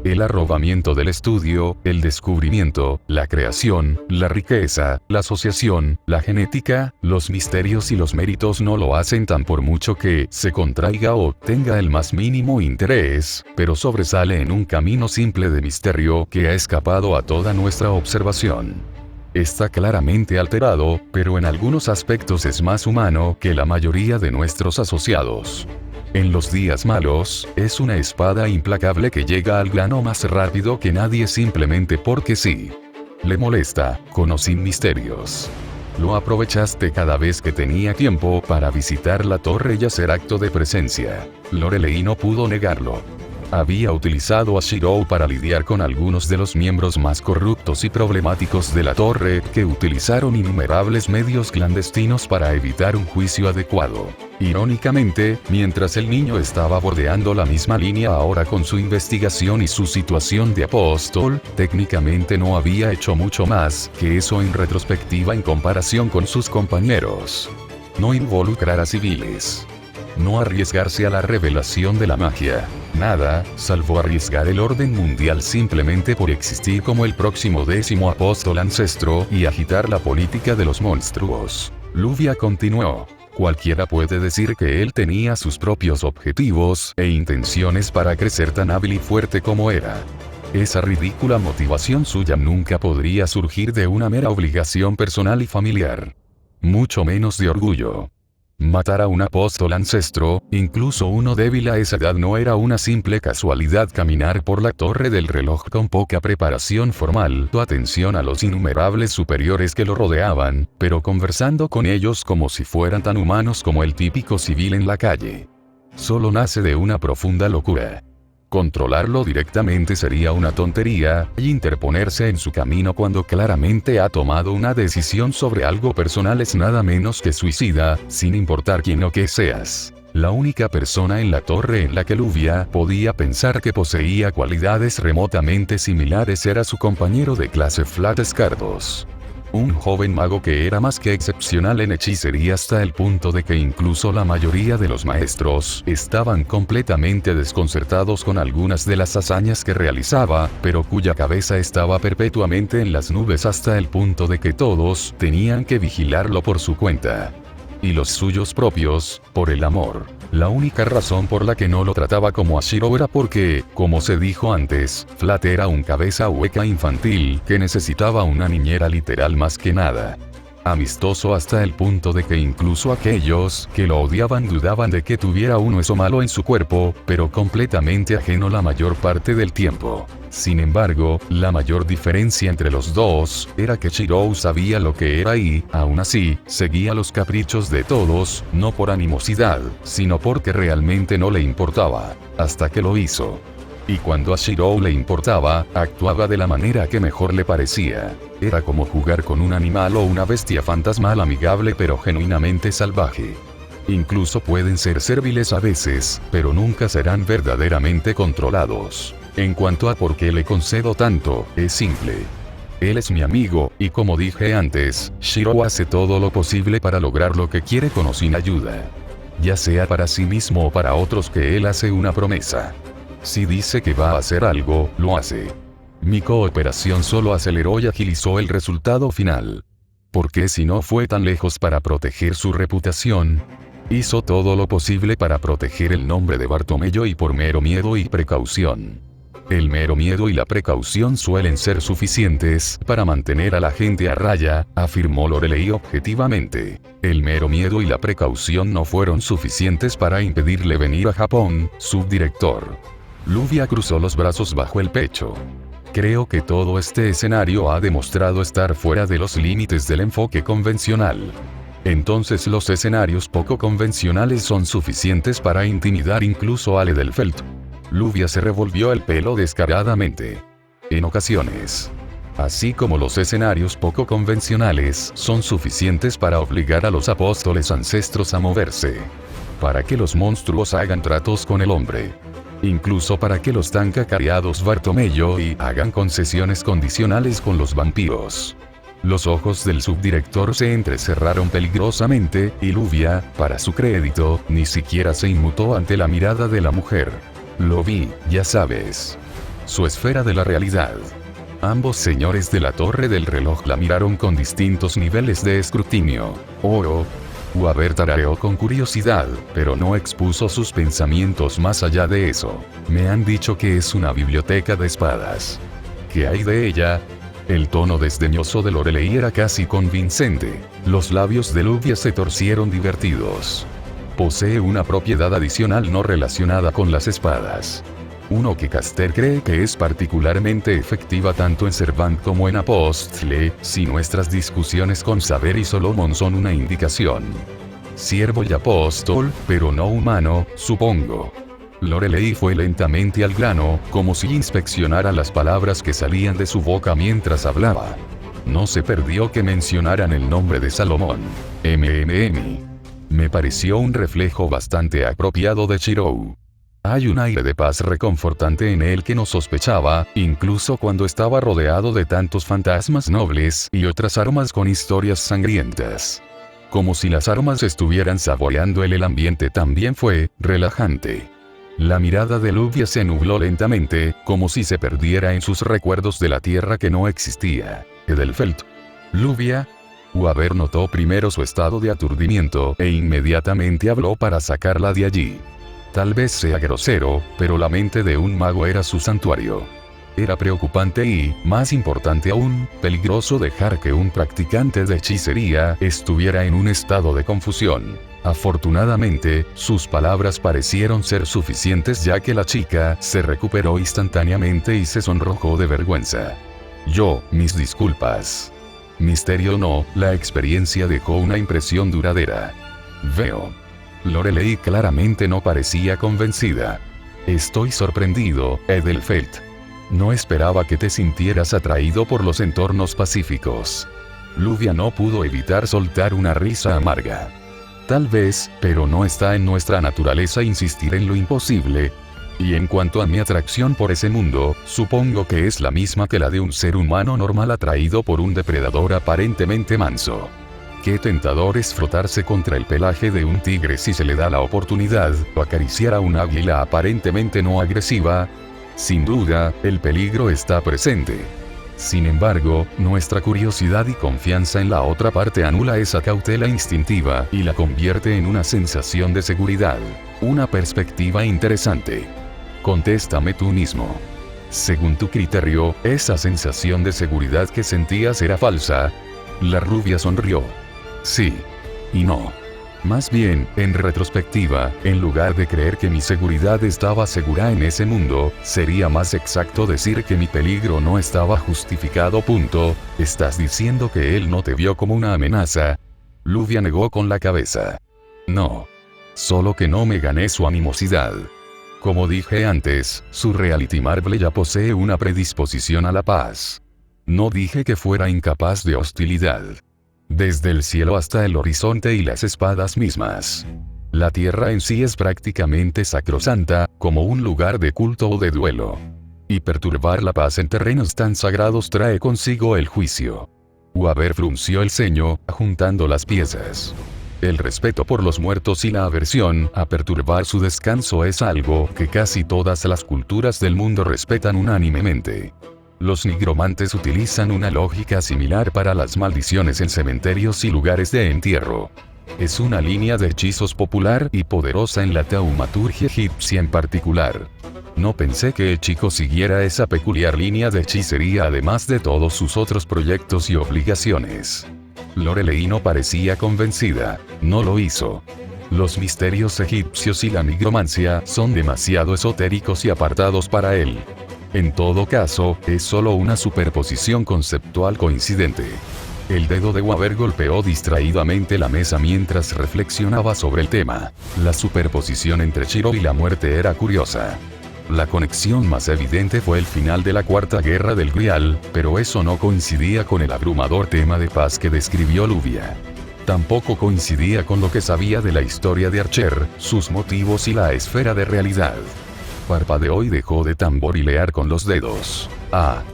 El arrobamiento del estudio, el descubrimiento, la creación, la riqueza, la asociación, la genética, los misterios y los méritos no lo hacen tan por mucho que se contraiga o tenga el más mínimo interés, pero sobresale en un camino simple de misterio que ha escapado a toda nuestra observación. Está claramente alterado, pero en algunos aspectos es más humano que la mayoría de nuestros asociados. En los días malos, es una espada implacable que llega al grano más rápido que nadie simplemente porque sí. Le molesta, con o sin misterios. Lo aprovechaste cada vez que tenía tiempo para visitar la torre y hacer acto de presencia. Lorelei no pudo negarlo. Había utilizado a Shirou para lidiar con algunos de los miembros más corruptos y problemáticos de la torre, que utilizaron innumerables medios clandestinos para evitar un juicio adecuado. Irónicamente, mientras el niño estaba bordeando la misma línea ahora con su investigación y su situación de apóstol, técnicamente no había hecho mucho más que eso en retrospectiva en comparación con sus compañeros. No involucrar a civiles. No arriesgarse a la revelación de la magia. Nada, salvo arriesgar el orden mundial simplemente por existir como el próximo 10º apóstol ancestro y agitar la política de los monstruos. Luvia continuó. Cualquiera puede decir que él tenía sus propios objetivos e intenciones para crecer tan hábil y fuerte como era. Esa ridícula motivación suya nunca podría surgir de una mera obligación personal y familiar. Mucho menos de orgullo. Matar a un apóstol ancestro, incluso uno débil a esa edad, no era una simple casualidad. Caminar por la torre del reloj con poca preparación formal, tu atención a los innumerables superiores que lo rodeaban, pero conversando con ellos como si fueran tan humanos como el típico civil en la calle. Solo nace de una profunda locura. Controlarlo directamente sería una tontería, y interponerse en su camino cuando claramente ha tomado una decisión sobre algo personal es nada menos que suicida, sin importar quién o qué seas. La única persona en la torre en la que Luvia podía pensar que poseía cualidades remotamente similares era su compañero de clase Flat Scardos. Un joven mago que era más que excepcional en hechicería hasta el punto de que incluso la mayoría de los maestros estaban completamente desconcertados con algunas de las hazañas que realizaba, pero cuya cabeza estaba perpetuamente en las nubes hasta el punto de que todos tenían que vigilarlo por su cuenta. Y los suyos propios, por el amor. La única razón por la que no lo trataba como a Shirou era porque, como se dijo antes, Flat era un cabeza hueca infantil que necesitaba una niñera literal más que nada. Amistoso hasta el punto de que incluso aquellos que lo odiaban dudaban de que tuviera uno eso malo en su cuerpo, pero completamente ajeno la mayor parte del tiempo. Sin embargo, la mayor diferencia entre los dos era que Shirou sabía lo que era y, aún así, seguía los caprichos de todos, no por animosidad, sino porque realmente no le importaba, hasta que lo hizo. Y cuando a Shirou le importaba, actuaba de la manera que mejor le parecía. Era como jugar con un animal o una bestia fantasmal amigable pero genuinamente salvaje. Incluso pueden ser serviles a veces, pero nunca serán verdaderamente controlados. En cuanto a por qué le concedo tanto, es simple. Él es mi amigo, y como dije antes, Shirou hace todo lo posible para lograr lo que quiere con o sin ayuda. Ya sea para sí mismo o para otros que él hace una promesa. Si dice que va a hacer algo, lo hace. Mi cooperación solo aceleró y agilizó el resultado final. Porque si no fue tan lejos para proteger su reputación, hizo todo lo posible para proteger el nombre de Bartomeu y por mero miedo y precaución. El mero miedo y la precaución suelen ser suficientes para mantener a la gente a raya, afirmó Lorelei objetivamente. El mero miedo y la precaución no fueron suficientes para impedirle venir a Japón, subdirector. Luvia cruzó los brazos bajo el pecho. Creo que todo este escenario ha demostrado estar fuera de los límites del enfoque convencional. Entonces los escenarios poco convencionales son suficientes para intimidar incluso a Ledelfeld. Luvia se revolvió el pelo descaradamente. En ocasiones. Así como los escenarios poco convencionales son suficientes para obligar a los apóstoles ancestros a moverse. Para que los monstruos hagan tratos con el hombre. incluso para que los tan cacareados Bartomeu y hagan concesiones condicionales con los vampiros. Los ojos del subdirector se entrecerraron peligrosamente, y Lluvia, para su crédito, ni siquiera se inmutó ante la mirada de la mujer. Lo vi, ya sabes. Su esfera de la realidad. Ambos señores de la torre del reloj la miraron con distintos niveles de escrutinio. Weaver tarareó con curiosidad, pero no expuso sus pensamientos más allá de eso. Me han dicho que es una biblioteca de espadas. ¿Qué hay de ella? El tono desdeñoso de Lorelei era casi convincente. Los labios de Lluvia se torcieron divertidos. Posee una propiedad adicional no relacionada con las espadas. Uno que Caster cree que es particularmente efectiva tanto en Servant como en Apostle, si nuestras discusiones con Saber y Solomon son una indicación. Siervo y apóstol, pero no humano, supongo. Lorelei fue lentamente al grano, como si inspeccionara las palabras que salían de su boca mientras hablaba. No se perdió que mencionaran el nombre de Salomón. Me pareció un reflejo bastante apropiado de Shirou. Hay un aire de paz reconfortante en él que no sospechaba, incluso cuando estaba rodeado de tantos fantasmas nobles y otras armas con historias sangrientas. Como si las armas estuvieran saboreando el ambiente, también fue relajante. La mirada de Lluvia se nubló lentamente, como si se perdiera en sus recuerdos de la tierra que no existía. Edelfelt. Lluvia. Weaver notó primero su estado de aturdimiento e inmediatamente habló para sacarla de allí. Tal vez sea grosero, pero la mente de un mago era su santuario. Era preocupante y, más importante aún, peligroso dejar que un practicante de hechicería estuviera en un estado de confusión. Afortunadamente, sus palabras parecieron ser suficientes ya que la chica se recuperó instantáneamente y se sonrojó de vergüenza. Mis disculpas. Misterio no, la experiencia dejó una impresión duradera. Veo. Lorelei claramente no parecía convencida. Estoy sorprendido, Edelfelt. No esperaba que te sintieras atraído por los entornos pacíficos. Lluvia no pudo evitar soltar una risa amarga. Tal vez, pero no está en nuestra naturaleza insistir en lo imposible. Y en cuanto a mi atracción por ese mundo, supongo que es la misma que la de un ser humano normal atraído por un depredador aparentemente manso. Qué tentador es frotarse contra el pelaje de un tigre si se le da la oportunidad, o acariciar a un águila aparentemente no agresiva. Sin duda, el peligro está presente. Sin embargo, nuestra curiosidad y confianza en la otra parte anula esa cautela instintiva y la convierte en una sensación de seguridad. Una perspectiva interesante. Contéstame tú mismo. Según tu criterio, ¿esa sensación de seguridad que sentías era falsa? La rubia sonrió. Sí. Y no. Más bien, en retrospectiva, en lugar de creer que mi seguridad estaba segura en ese mundo, sería más exacto decir que mi peligro no estaba justificado. ¿Estás diciendo que él no te vio como una amenaza? Lluvia negó con la cabeza. No. Solo que no me gané su animosidad. Como dije antes, su Reality Marble ya posee una predisposición a la paz. No dije que fuera incapaz de hostilidad. Desde el cielo hasta el horizonte y las espadas mismas. La tierra en sí es prácticamente sacrosanta, como un lugar de culto o de duelo. Y perturbar la paz en terrenos tan sagrados trae consigo el juicio. Weaver frunció el ceño, juntando las piezas. El respeto por los muertos y la aversión a perturbar su descanso es algo que casi todas las culturas del mundo respetan unánimemente. Los nigromantes utilizan una lógica similar para las maldiciones en cementerios y lugares de entierro. Es una línea de hechizos popular y poderosa en la taumaturgia egipcia en particular. No pensé que el chico siguiera esa peculiar línea de hechicería además de todos sus otros proyectos y obligaciones. Lorelei no parecía convencida. No lo hizo. Los misterios egipcios y la nigromancia son demasiado esotéricos y apartados para él. En todo caso, es solo una superposición conceptual coincidente. El dedo de Weaver golpeó distraídamente la mesa mientras reflexionaba sobre el tema. La superposición entre Shirou y la muerte era curiosa. La conexión más evidente fue el final de la Cuarta Guerra del Grial, pero eso no coincidía con el abrumador tema de paz que describió Lluvia. Tampoco coincidía con lo que sabía de la historia de Archer, sus motivos y la esfera de realidad. Parpadeó y dejó de tamborilear con los dedos. Ah.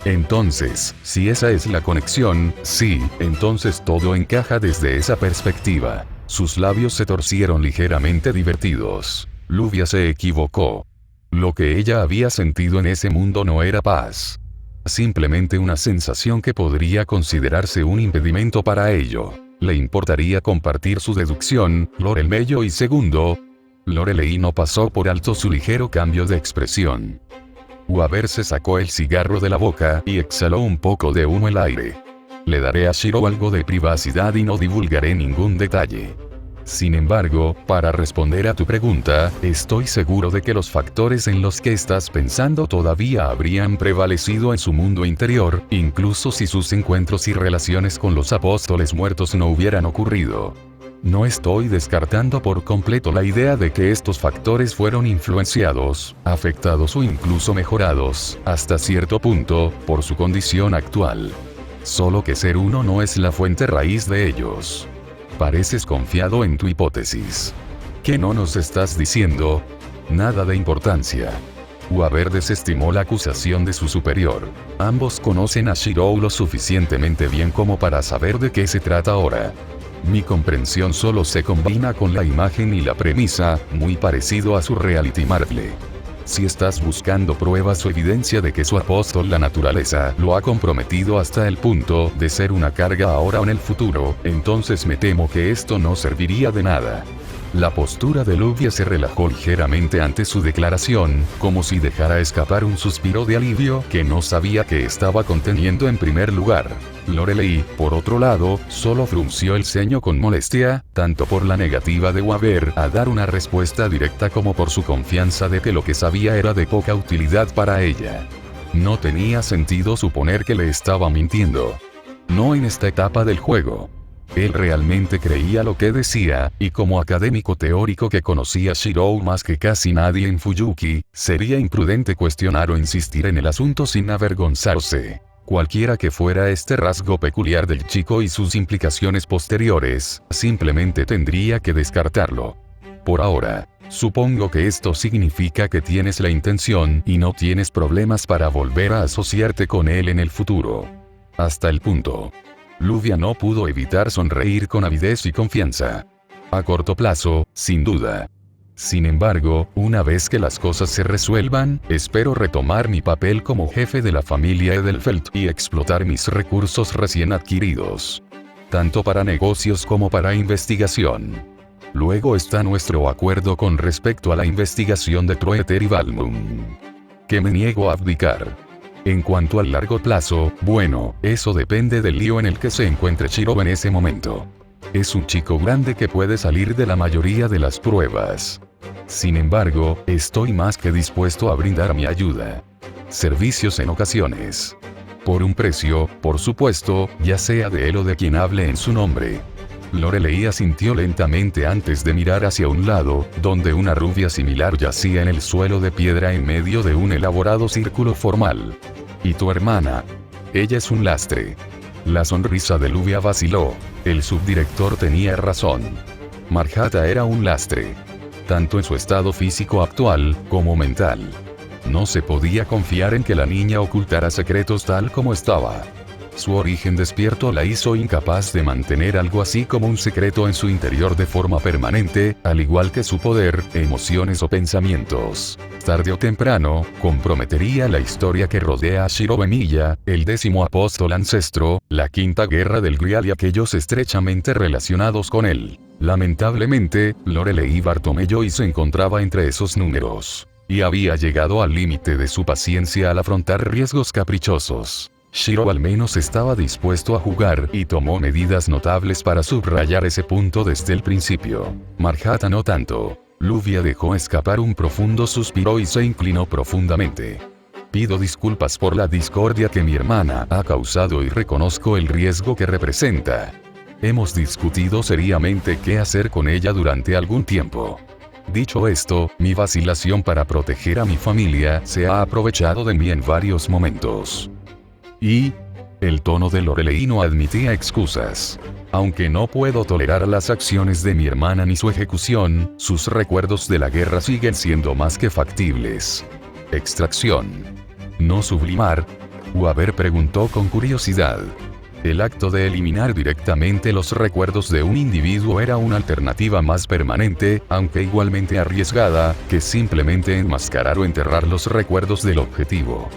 Entonces, si esa es la conexión, sí, entonces todo encaja desde esa perspectiva. Sus labios se torcieron ligeramente divertidos. Luvia se equivocó. Lo que ella había sentido en ese mundo no era paz. Simplemente una sensación que podría considerarse un impedimento para ello. ¿Le importaría compartir su deducción, Lorelmeyo y segundo? Lorelei no pasó por alto su ligero cambio de expresión. Weaver se sacó el cigarro de la boca y exhaló un poco de humo al aire. Le daré a Shiro algo de privacidad y no divulgaré ningún detalle. Sin embargo, para responder a tu pregunta, estoy seguro de que los factores en los que estás pensando todavía habrían prevalecido en su mundo interior, incluso si sus encuentros y relaciones con los apóstoles muertos no hubieran ocurrido. No estoy descartando por completo la idea de que estos factores fueron influenciados, afectados o incluso mejorados, hasta cierto punto, por su condición actual. Solo que ser uno no es la fuente raíz de ellos. Pareces confiado en tu hipótesis. ¿Qué no nos estás diciendo? Nada de importancia. Weaver desestimó la acusación de su superior. Ambos conocen a Shiro lo suficientemente bien como para saber de qué se trata ahora. Mi comprensión solo se combina con la imagen y la premisa, muy parecido a su reality Marvel. Si estás buscando pruebas o evidencia de que su apóstol la naturaleza lo ha comprometido hasta el punto de ser una carga ahora o en el futuro, entonces me temo que esto no serviría de nada. La postura de Luvia se relajó ligeramente ante su declaración, como si dejara escapar un suspiro de alivio que no sabía que estaba conteniendo en primer lugar. Lorelei, por otro lado, solo frunció el ceño con molestia, tanto por la negativa de Weaver a dar una respuesta directa como por su confianza de que lo que sabía era de poca utilidad para ella. No tenía sentido suponer que le estaba mintiendo. No en esta etapa del juego. Él realmente creía lo que decía, y como académico teórico que conocía a Shiro más que casi nadie en Fuyuki, sería imprudente cuestionar o insistir en el asunto sin avergonzarse. Cualquiera que fuera este rasgo peculiar del chico y sus implicaciones posteriores, simplemente tendría que descartarlo. Por ahora, supongo que esto significa que tienes la intención y no tienes problemas para volver a asociarte con él en el futuro. Hasta el punto. Luvia no pudo evitar sonreír con avidez y confianza. A corto plazo, sin duda. Sin embargo, una vez que las cosas se resuelvan, espero retomar mi papel como jefe de la familia Edelfelt y explotar mis recursos recién adquiridos. Tanto para negocios como para investigación. Luego está nuestro acuerdo con respecto a la investigación de Troeter y Balmung. Que me niego a abdicar. En cuanto al largo plazo, bueno, eso depende del lío en el que se encuentre Shiro en ese momento. Es un chico grande que puede salir de la mayoría de las pruebas. Sin embargo, estoy más que dispuesto a brindar mi ayuda. Servicios en ocasiones. Por un precio, por supuesto, ya sea de él o de quien hable en su nombre. Lorelei asintió lentamente antes de mirar hacia un lado, donde una rubia similar yacía en el suelo de piedra en medio de un elaborado círculo formal. ¿Y tu hermana? Ella es un lastre. La sonrisa de Luvia vaciló. El subdirector tenía razón. Marjata era un lastre. Tanto en su estado físico actual, como mental. No se podía confiar en que la niña ocultara secretos tal como estaba. Su origen despierto la hizo incapaz de mantener algo así como un secreto en su interior de forma permanente, al igual que su poder, emociones o pensamientos. Tarde o temprano, comprometería la historia que rodea a Shiro Emiya, el 10º apóstol ancestro, la quinta guerra del Grial y aquellos estrechamente relacionados con él. Lamentablemente, Lorelei Bartomeu se encontraba entre esos números. Y había llegado al límite de su paciencia al afrontar riesgos caprichosos. Shiro al menos estaba dispuesto a jugar y tomó medidas notables para subrayar ese punto desde el principio. Marjata no tanto. Luvia dejó escapar un profundo suspiro y se inclinó profundamente. Pido disculpas por la discordia que mi hermana ha causado y reconozco el riesgo que representa. Hemos discutido seriamente qué hacer con ella durante algún tiempo. Dicho esto, mi vacilación para proteger a mi familia se ha aprovechado de mí en varios momentos. Y El tono de Lorelei no admitía excusas. Aunque no puedo tolerar las acciones de mi hermana ni su ejecución, sus recuerdos de la guerra siguen siendo más que factibles. Extracción. ¿No sublimar? Weaver preguntó con curiosidad. El acto de eliminar directamente los recuerdos de un individuo era una alternativa más permanente, aunque igualmente arriesgada, que simplemente enmascarar o enterrar los recuerdos del objetivo.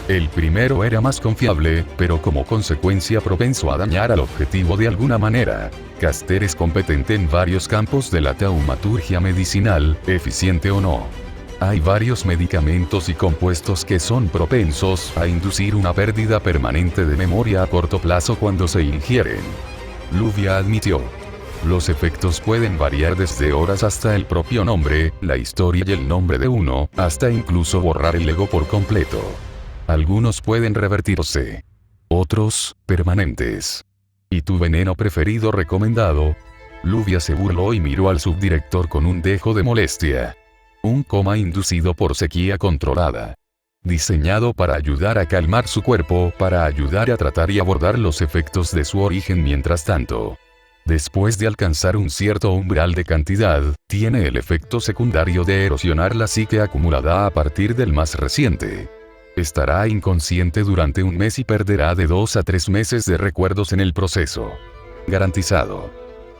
El primero era más confiable, pero como consecuencia propenso a dañar al objetivo de alguna manera. Caster es competente en varios campos de la taumaturgia medicinal, eficiente o no. Hay varios medicamentos y compuestos que son propensos a inducir una pérdida permanente de memoria a corto plazo cuando se ingieren. Luvia admitió. Los efectos pueden variar desde horas hasta el propio nombre, la historia y el nombre de uno, hasta incluso borrar el ego por completo. Algunos pueden revertirse. Otros, permanentes. ¿Y tu veneno preferido recomendado? Luvia se burló y miró al subdirector con un dejo de molestia. Un coma inducido por sequía controlada. Diseñado para ayudar a calmar su cuerpo, para ayudar a tratar y abordar los efectos de su origen mientras tanto. Después de alcanzar un cierto umbral de cantidad, tiene el efecto secundario de erosionar la psique acumulada a partir del más reciente. Estará inconsciente durante un mes y perderá de 2 a 3 meses de recuerdos en el proceso. Garantizado.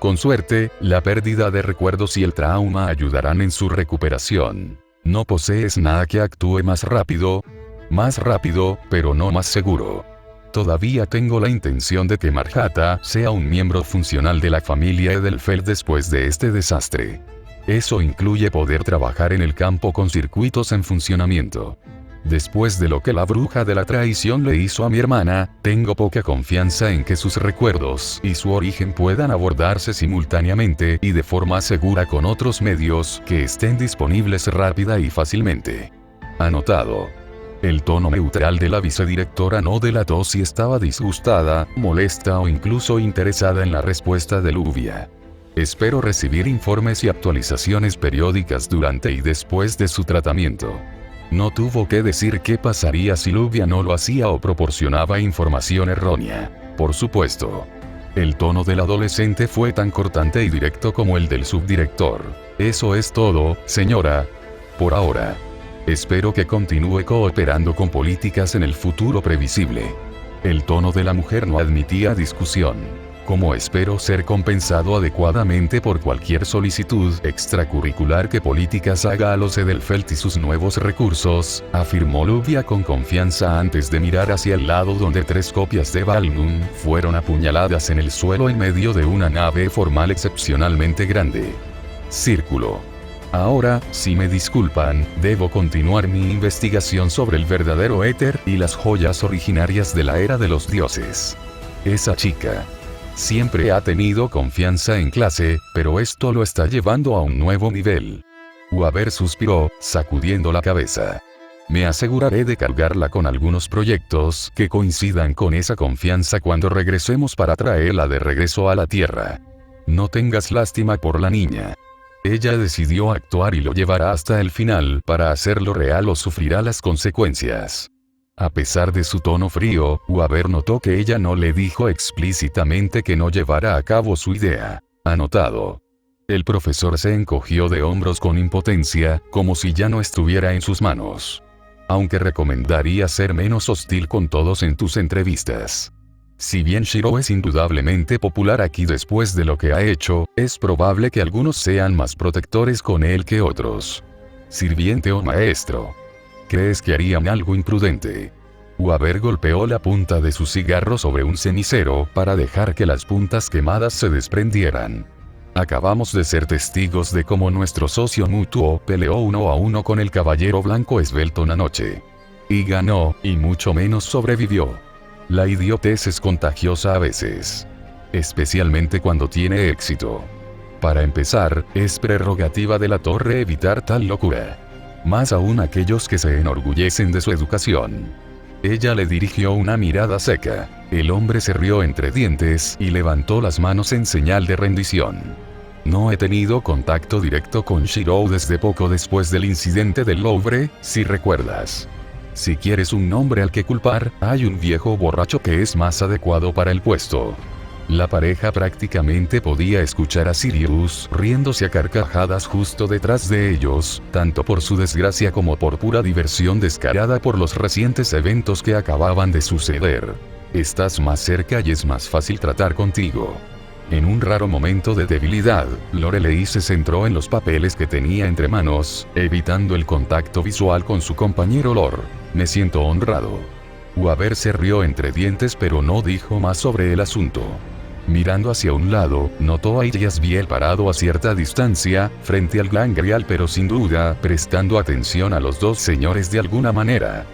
Con suerte, la pérdida de recuerdos y el trauma ayudarán en su recuperación. ¿No posees nada que actúe más rápido? Más rápido, pero no más seguro. Todavía tengo la intención de que Marjata sea un miembro funcional de la familia Edelfelt después de este desastre. Eso incluye poder trabajar en el campo con circuitos en funcionamiento. Después de lo que la bruja de la traición le hizo a mi hermana, tengo poca confianza en que sus recuerdos y su origen puedan abordarse simultáneamente y de forma segura con otros medios que estén disponibles rápida y fácilmente. Anotado. El tono neutral de la vicedirectora no delató si estaba disgustada, molesta o incluso interesada en la respuesta de Luvia. Espero recibir informes y actualizaciones periódicas durante y después de su tratamiento. No tuvo que decir qué pasaría si Luvia no lo hacía o proporcionaba información errónea. Por supuesto. El tono del adolescente fue tan cortante y directo como el del subdirector. Eso es todo, señora. Por ahora. Espero que continúe cooperando con políticas en el futuro previsible. El tono de la mujer no admitía discusión. Como espero ser compensado adecuadamente por cualquier solicitud extracurricular que Políticas haga a los Edelfelt y sus nuevos recursos, afirmó Luvia con confianza antes de mirar hacia el lado donde 3 copias de Balnum fueron apuñaladas en el suelo en medio de una nave formal excepcionalmente grande. Círculo. Ahora, si me disculpan, debo continuar mi investigación sobre el verdadero éter y las joyas originarias de la era de los dioses. Esa chica siempre ha tenido confianza en clase, pero esto lo está llevando a un nuevo nivel. Weaver suspiró, sacudiendo la cabeza. Me aseguraré de cargarla con algunos proyectos que coincidan con esa confianza cuando regresemos para traerla de regreso a la Tierra. No tengas lástima por la niña. Ella decidió actuar y lo llevará hasta el final para hacerlo real o sufrirá las consecuencias. A pesar de su tono frío, Weaver notó que ella no le dijo explícitamente que no llevara a cabo su idea. Anotado. El profesor se encogió de hombros con impotencia, como si ya no estuviera en sus manos. Aunque recomendaría ser menos hostil con todos en tus entrevistas. Si bien Shiro es indudablemente popular aquí después de lo que ha hecho, es probable que algunos sean más protectores con él que otros. Sirviente o maestro. ¿Crees que harían algo imprudente? Weaver golpeó la punta de su cigarro sobre un cenicero para dejar que las puntas quemadas se desprendieran. Acabamos de ser testigos de cómo nuestro socio mutuo peleó 1 a 1 con el caballero blanco esbelto una noche. Y ganó, y mucho menos sobrevivió. La idiotez es contagiosa a veces. Especialmente cuando tiene éxito. Para empezar, es prerrogativa de la torre evitar tal locura. Más aún aquellos que se enorgullecen de su educación. Ella le dirigió una mirada seca. El hombre se rió entre dientes y levantó las manos en señal de rendición. No he tenido contacto directo con Shiro desde poco después del incidente del Louvre, si recuerdas. Si quieres un nombre al que culpar, hay un viejo borracho que es más adecuado para el puesto. La pareja prácticamente podía escuchar a Sirius riéndose a carcajadas justo detrás de ellos, tanto por su desgracia como por pura diversión descarada por los recientes eventos que acababan de suceder. Estás más cerca y es más fácil tratar contigo. En un raro momento de debilidad, Lorelei se centró en los papeles que tenía entre manos, evitando el contacto visual con su compañero Lor. Me siento honrado. Weaver se rió entre dientes pero no dijo más sobre el asunto. Mirando hacia un lado, notó a Jasbiel parado a cierta distancia, frente al Gran Grial pero sin duda, prestando atención a los dos señores de alguna manera.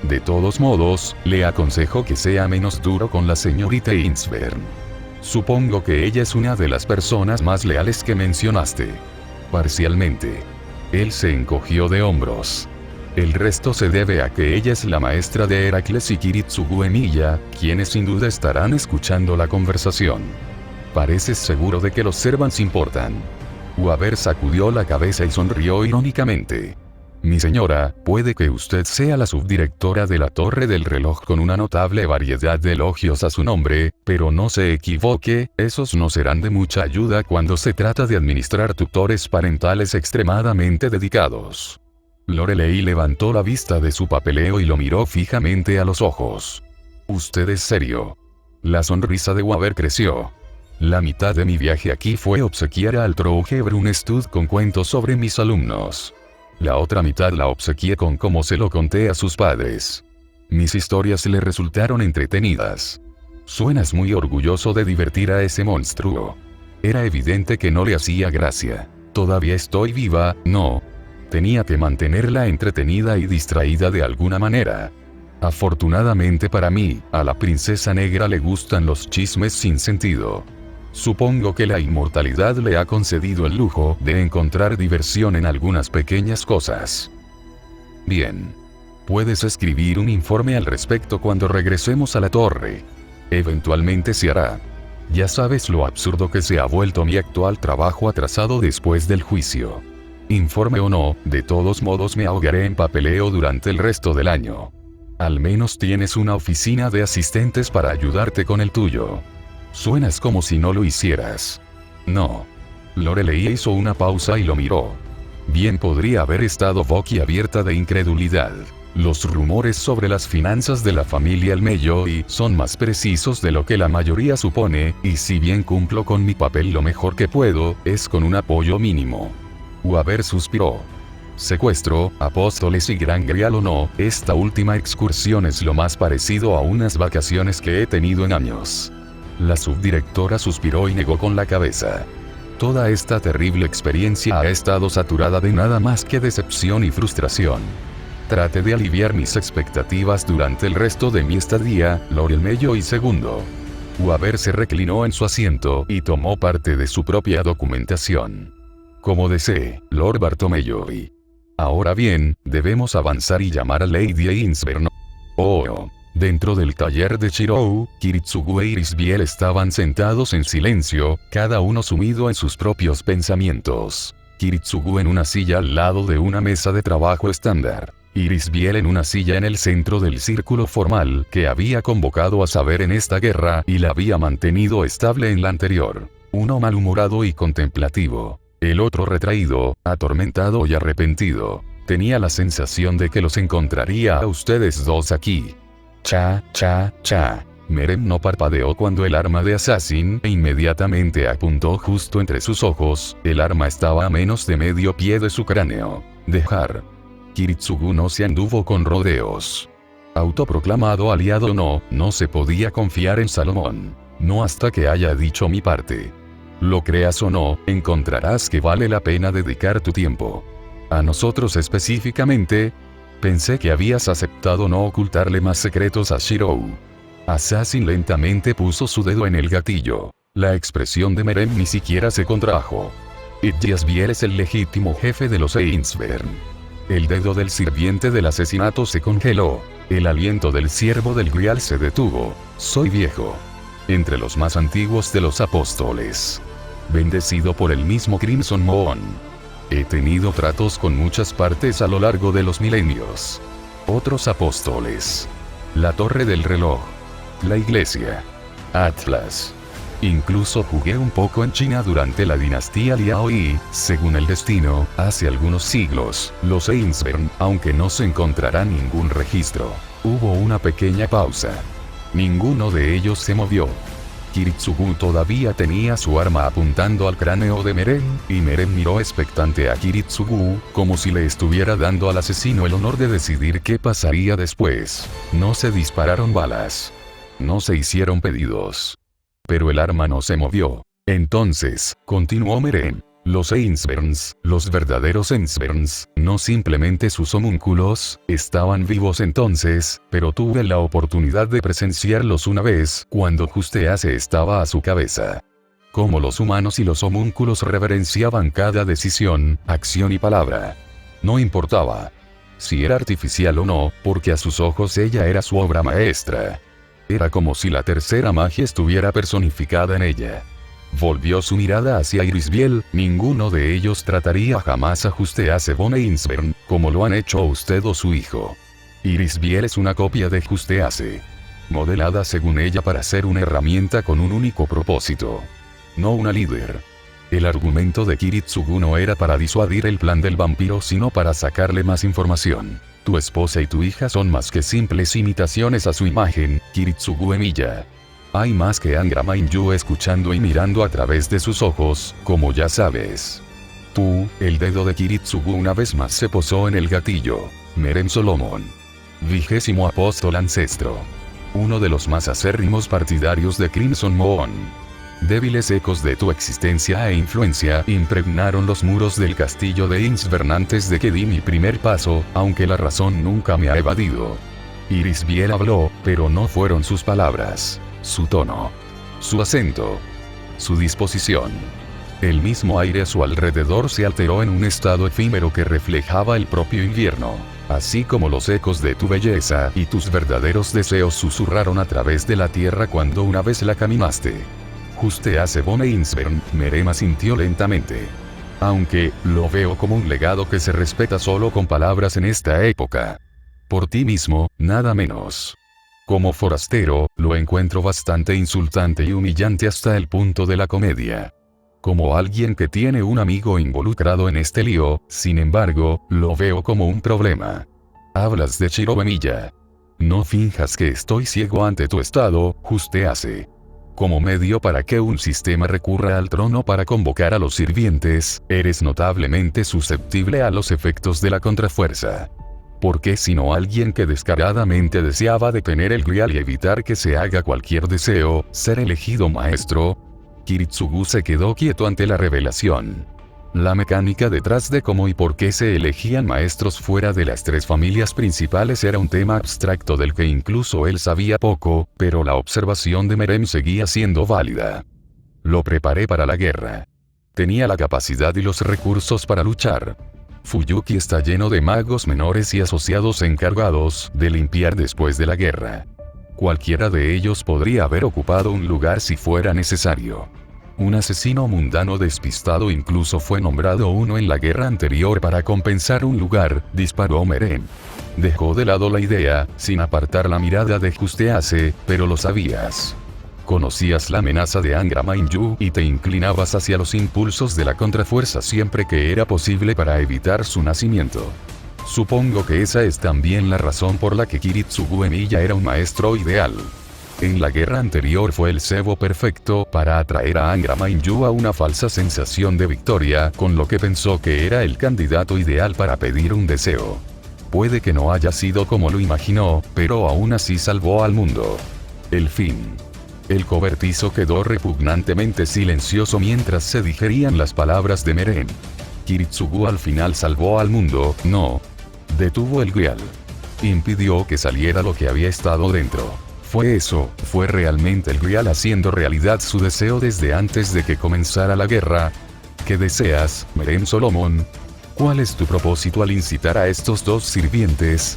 De todos modos, le aconsejó que sea menos duro con la señorita Insvern. Supongo que ella es una de las personas más leales que mencionaste. Parcialmente. Él se encogió de hombros. El resto se debe a que ella es la maestra de Heracles y Kiritsugu Emiya, quienes sin duda estarán escuchando la conversación. ¿Pareces seguro de que los Servants importan? Weaver sacudió la cabeza y sonrió irónicamente. Mi señora, puede que usted sea la subdirectora de la Torre del Reloj con una notable variedad de elogios a su nombre, pero no se equivoque, esos no serán de mucha ayuda cuando se trata de administrar tutores parentales extremadamente dedicados. Lorelei levantó la vista de su papeleo y lo miró fijamente a los ojos. ¿Usted es serio? La sonrisa de Weaver creció. La mitad de mi viaje aquí fue obsequiar a Altrouge un Stud con cuentos sobre mis alumnos. La otra mitad la obsequié con cómo se lo conté a sus padres. Mis historias le resultaron entretenidas. Suenas muy orgulloso de divertir a ese monstruo. Era evidente que no le hacía gracia. Todavía estoy viva, ¿no? Tenía que mantenerla entretenida y distraída de alguna manera. Afortunadamente para mí, a la princesa negra le gustan los chismes sin sentido. Supongo que la inmortalidad le ha concedido el lujo de encontrar diversión en algunas pequeñas cosas. Bien. Puedes escribir un informe al respecto cuando regresemos a la torre. Eventualmente se hará. Ya sabes lo absurdo que se ha vuelto mi actual trabajo atrasado después del juicio. Informe o no, de todos modos me ahogaré en papeleo durante el resto del año. Al menos tienes una oficina de asistentes para ayudarte con el tuyo. Suenas como si no lo hicieras. No. Lorelei hizo una pausa y lo miró. Bien podría haber estado boquiabierta de incredulidad. Los rumores sobre las finanzas de la familia Elmeyoy son más precisos de lo que la mayoría supone, y si bien cumplo con mi papel lo mejor que puedo, es con un apoyo mínimo. Weaver suspiró. Secuestro, Apóstoles y Gran Grial o no, esta última excursión es lo más parecido a unas vacaciones que he tenido en años. La subdirectora suspiró y negó con la cabeza. Toda esta terrible experiencia ha estado saturada de nada más que decepción y frustración. Trate de aliviar mis expectativas durante el resto de mi estadía, Lord Elmeyoy II. Weaver se reclinó en su asiento y tomó parte de su propia documentación. Como desee, Lord Bartomeyoy. Ahora bien, debemos avanzar y llamar a Lady Ainsburn. Oh. Dentro del taller de Shirou, Kiritsugu e Irisbiel estaban sentados en silencio, cada uno sumido en sus propios pensamientos. Kiritsugu en una silla al lado de una mesa de trabajo estándar. Irisbiel en una silla en el centro del círculo formal que había convocado a saber en esta guerra y la había mantenido estable en la anterior. Uno malhumorado y contemplativo. El otro retraído, atormentado y arrepentido. Tenía la sensación de que los encontraría a ustedes dos aquí. Cha, cha, cha. Merem no parpadeó cuando el arma de Assassin inmediatamente apuntó justo entre sus ojos, el arma estaba a menos de medio pie de su cráneo. Dejar. Kiritsugu no se anduvo con rodeos. Autoproclamado aliado no se podía confiar en Salomón. No hasta que haya dicho mi parte. Lo creas o no, encontrarás que vale la pena dedicar tu tiempo. A nosotros específicamente. Pensé que habías aceptado no ocultarle más secretos a Shirou. Assassin lentamente puso su dedo en el gatillo. La expresión de Merem ni siquiera se contrajo. Jasbiel es el legítimo jefe de los Ainsburn. El dedo del sirviente del asesinato se congeló. El aliento del siervo del Grial se detuvo. Soy viejo. Entre los más antiguos de los apóstoles. Bendecido por el mismo Crimson Moon. He tenido tratos con muchas partes a lo largo de los milenios. Otros apóstoles. La torre del reloj. La iglesia. Atlas. Incluso jugué un poco en China durante la dinastía Liao y, según el destino, hace algunos siglos, los Ainsburn, aunque no se encontrará ningún registro. Hubo una pequeña pausa. Ninguno de ellos se movió. Kiritsugu todavía tenía su arma apuntando al cráneo de Meren, y Meren miró expectante a Kiritsugu, como si le estuviera dando al asesino el honor de decidir qué pasaría después. No se dispararon balas. No se hicieron pedidos. Pero el arma no se movió. Entonces, continuó Meren, los Ainsburns, los verdaderos Ainsburns, no simplemente sus homúnculos, estaban vivos entonces, pero tuve la oportunidad de presenciarlos una vez, cuando Justease estaba a su cabeza. Como los humanos y los homúnculos reverenciaban cada decisión, acción y palabra. No importaba si era artificial o no, porque a sus ojos ella era su obra maestra. Era como si la tercera magia estuviera personificada en ella. Volvió su mirada hacia Irisbiel, ninguno de ellos trataría jamás a Justease von Ainsburn, como lo han hecho usted o su hijo. Irisbiel es una copia de Justease. Modelada según ella para ser una herramienta con un único propósito. No una líder. El argumento de Kiritsugu no era para disuadir el plan del vampiro sino para sacarle más información. Tu esposa y tu hija son más que simples imitaciones a su imagen, Kiritsugu Emiya. Hay más que Angra Mainyu escuchando y mirando a través de sus ojos, como ya sabes. Tú, el dedo de Kiritsugu una vez más se posó en el gatillo. Meren Solomon. 20º apóstol ancestro. Uno de los más acérrimos partidarios de Crimson Moon. Débiles ecos de tu existencia e influencia impregnaron los muros del castillo de Ainsburn antes de que di mi primer paso, aunque la razón nunca me ha evadido. Irisbiel habló, pero no fueron sus palabras, su tono, su acento, su disposición. El mismo aire a su alrededor se alteró en un estado efímero que reflejaba el propio invierno, así como los ecos de tu belleza y tus verdaderos deseos susurraron a través de la tierra cuando una vez la caminaste. Justease von Ainsburn, Meren asintió lentamente. Aunque, lo veo como un legado que se respeta solo con palabras en esta época. Por ti mismo, nada menos. Como forastero, lo encuentro bastante insultante y humillante hasta el punto de la comedia. Como alguien que tiene un amigo involucrado en este lío, sin embargo, lo veo como un problema. Hablas de Shiro Emiya. No finjas que estoy ciego ante tu estado, Justease. Como medio para que un sistema recurra al trono para convocar a los sirvientes, eres notablemente susceptible a los efectos de la contrafuerza. ¿Por qué sino alguien que descaradamente deseaba detener el Grial y evitar que se haga cualquier deseo, ser elegido maestro? Kiritsugu se quedó quieto ante la revelación. La mecánica detrás de cómo y por qué se elegían maestros fuera de las tres familias principales era un tema abstracto del que incluso él sabía poco, pero la observación de Meren seguía siendo válida. Lo preparé para la guerra. Tenía la capacidad y los recursos para luchar. Fuyuki está lleno de magos menores y asociados encargados de limpiar después de la guerra. Cualquiera de ellos podría haber ocupado un lugar si fuera necesario. Un asesino mundano despistado incluso fue nombrado uno en la guerra anterior para compensar un lugar, disparó Meren. Dejó de lado la idea, sin apartar la mirada de Justease, pero lo sabías. Conocías la amenaza de Angra Mainyu y te inclinabas hacia los impulsos de la contrafuerza siempre que era posible para evitar su nacimiento. Supongo que esa es también la razón por la que Kiritsugu Emiya era un maestro ideal. En la guerra anterior fue el cebo perfecto para atraer a Angra Mainyu a una falsa sensación de victoria, con lo que pensó que era el candidato ideal para pedir un deseo. Puede que no haya sido como lo imaginó, pero aún así salvó al mundo. El fin. El cobertizo quedó repugnantemente silencioso mientras se digerían las palabras de Meren. Kiritsugu al final salvó al mundo, no. Detuvo el Grial. Impidió que saliera lo que había estado dentro. Fue eso, fue realmente el Grial haciendo realidad su deseo desde antes de que comenzara la guerra. ¿Qué deseas, Meren Solomon? ¿Cuál es tu propósito al incitar a estos dos sirvientes?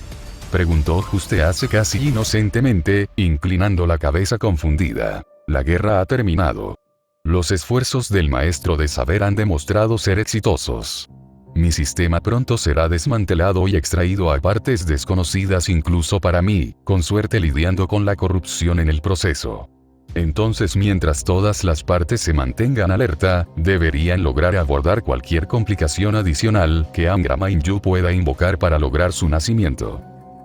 Preguntó Justease casi inocentemente, inclinando la cabeza confundida. La guerra ha terminado. Los esfuerzos del maestro de saber han demostrado ser exitosos. Mi sistema pronto será desmantelado y extraído a partes desconocidas incluso para mí, con suerte lidiando con la corrupción en el proceso. Entonces, mientras todas las partes se mantengan alerta, deberían lograr abordar cualquier complicación adicional que Angra Mainyu pueda invocar para lograr su nacimiento.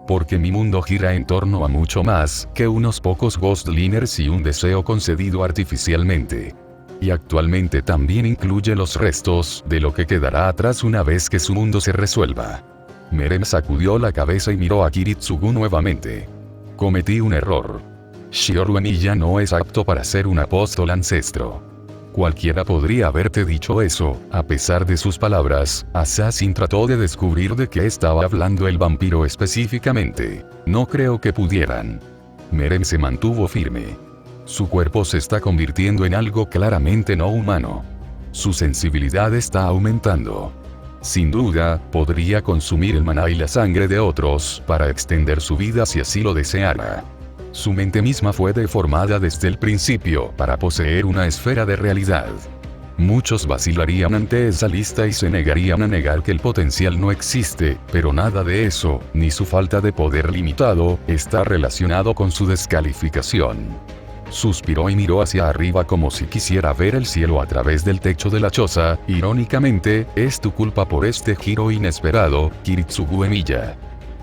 Porque mi mundo gira en torno a mucho más que unos pocos Ghostliners y un deseo concedido artificialmente. Y actualmente también incluye los restos de lo que quedará atrás una vez que su mundo se resuelva. Merem sacudió la cabeza y miró a Kiritsugu nuevamente. Cometí un error. Shioro Emiya no es apto para ser un apóstol ancestro. Cualquiera podría haberte dicho eso. A pesar de sus palabras, Assassin trató de descubrir de qué estaba hablando el vampiro específicamente. No creo que pudieran. Merem se mantuvo firme. Su cuerpo se está convirtiendo en algo claramente no humano. Su sensibilidad está aumentando. Sin duda, podría consumir el maná y la sangre de otros para extender su vida si así lo deseara. Su mente misma fue deformada desde el principio para poseer una esfera de realidad. Muchos vacilarían ante esa lista y se negarían a negar que el potencial no existe, pero nada de eso, ni su falta de poder limitado, está relacionado con su descalificación. Suspiró y miró hacia arriba como si quisiera ver el cielo a través del techo de la choza. Irónicamente, es tu culpa por este giro inesperado, Kiritsugu Emiya.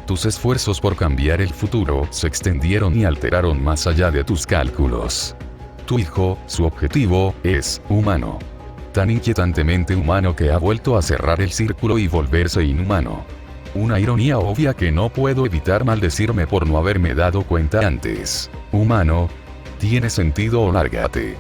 Tus esfuerzos por cambiar el futuro se extendieron y alteraron más allá de tus cálculos. Tu hijo, su objetivo, es humano. Tan inquietantemente humano que ha vuelto a cerrar el círculo y volverse inhumano. Una ironía obvia que no puedo evitar maldecirme por no haberme dado cuenta antes. Humano. Tiene sentido o lárgate.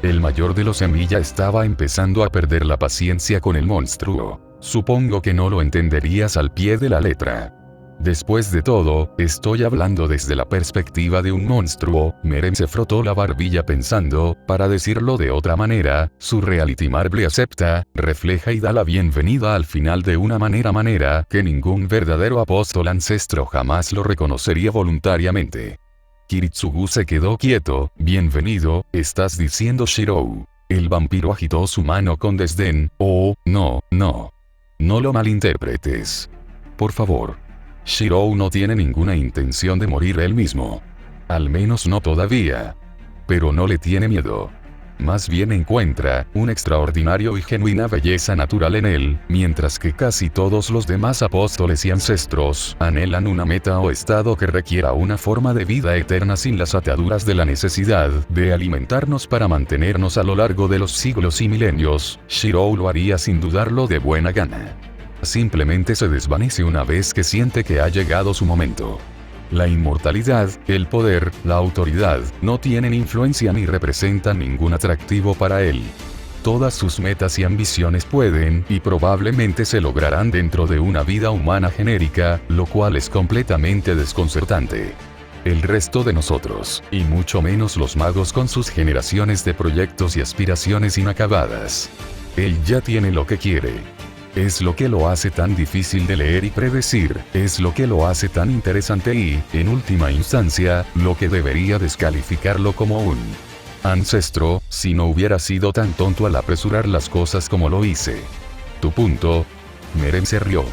El mayor de los Emiya estaba empezando a perder la paciencia con el monstruo. Supongo que no lo entenderías al pie de la letra. Después de todo, estoy hablando desde la perspectiva de un monstruo. Merem se frotó la barbilla pensando, para decirlo de otra manera, su Reality Marble acepta, refleja y da la bienvenida al final de una manera que ningún verdadero apóstol ancestro jamás lo reconocería voluntariamente. Kiritsugu se quedó quieto. Bienvenido, estás diciendo Shirou. El vampiro agitó su mano con desdén. Oh, no. No lo malinterpretes. Por favor. Shirou no tiene ninguna intención de morir él mismo. Al menos no todavía. Pero no le tiene miedo. Más bien encuentra un extraordinario y genuina belleza natural en él, mientras que casi todos los demás apóstoles y ancestros anhelan una meta o estado que requiera una forma de vida eterna sin las ataduras de la necesidad de alimentarnos para mantenernos a lo largo de los siglos y milenios. Shirou lo haría sin dudarlo de buena gana. Simplemente se desvanece una vez que siente que ha llegado su momento. La inmortalidad, el poder, la autoridad, no tienen influencia ni representan ningún atractivo para él. Todas sus metas y ambiciones pueden y probablemente se lograrán dentro de una vida humana genérica, lo cual es completamente desconcertante. El resto de nosotros, y mucho menos los magos con sus generaciones de proyectos y aspiraciones inacabadas. Él ya tiene lo que quiere. Es lo que lo hace tan difícil de leer y predecir, es lo que lo hace tan interesante y, en última instancia, lo que debería descalificarlo como un ancestro, si no hubiera sido tan tonto al apresurar las cosas como lo hice. ¿Tu punto? Merem se rió.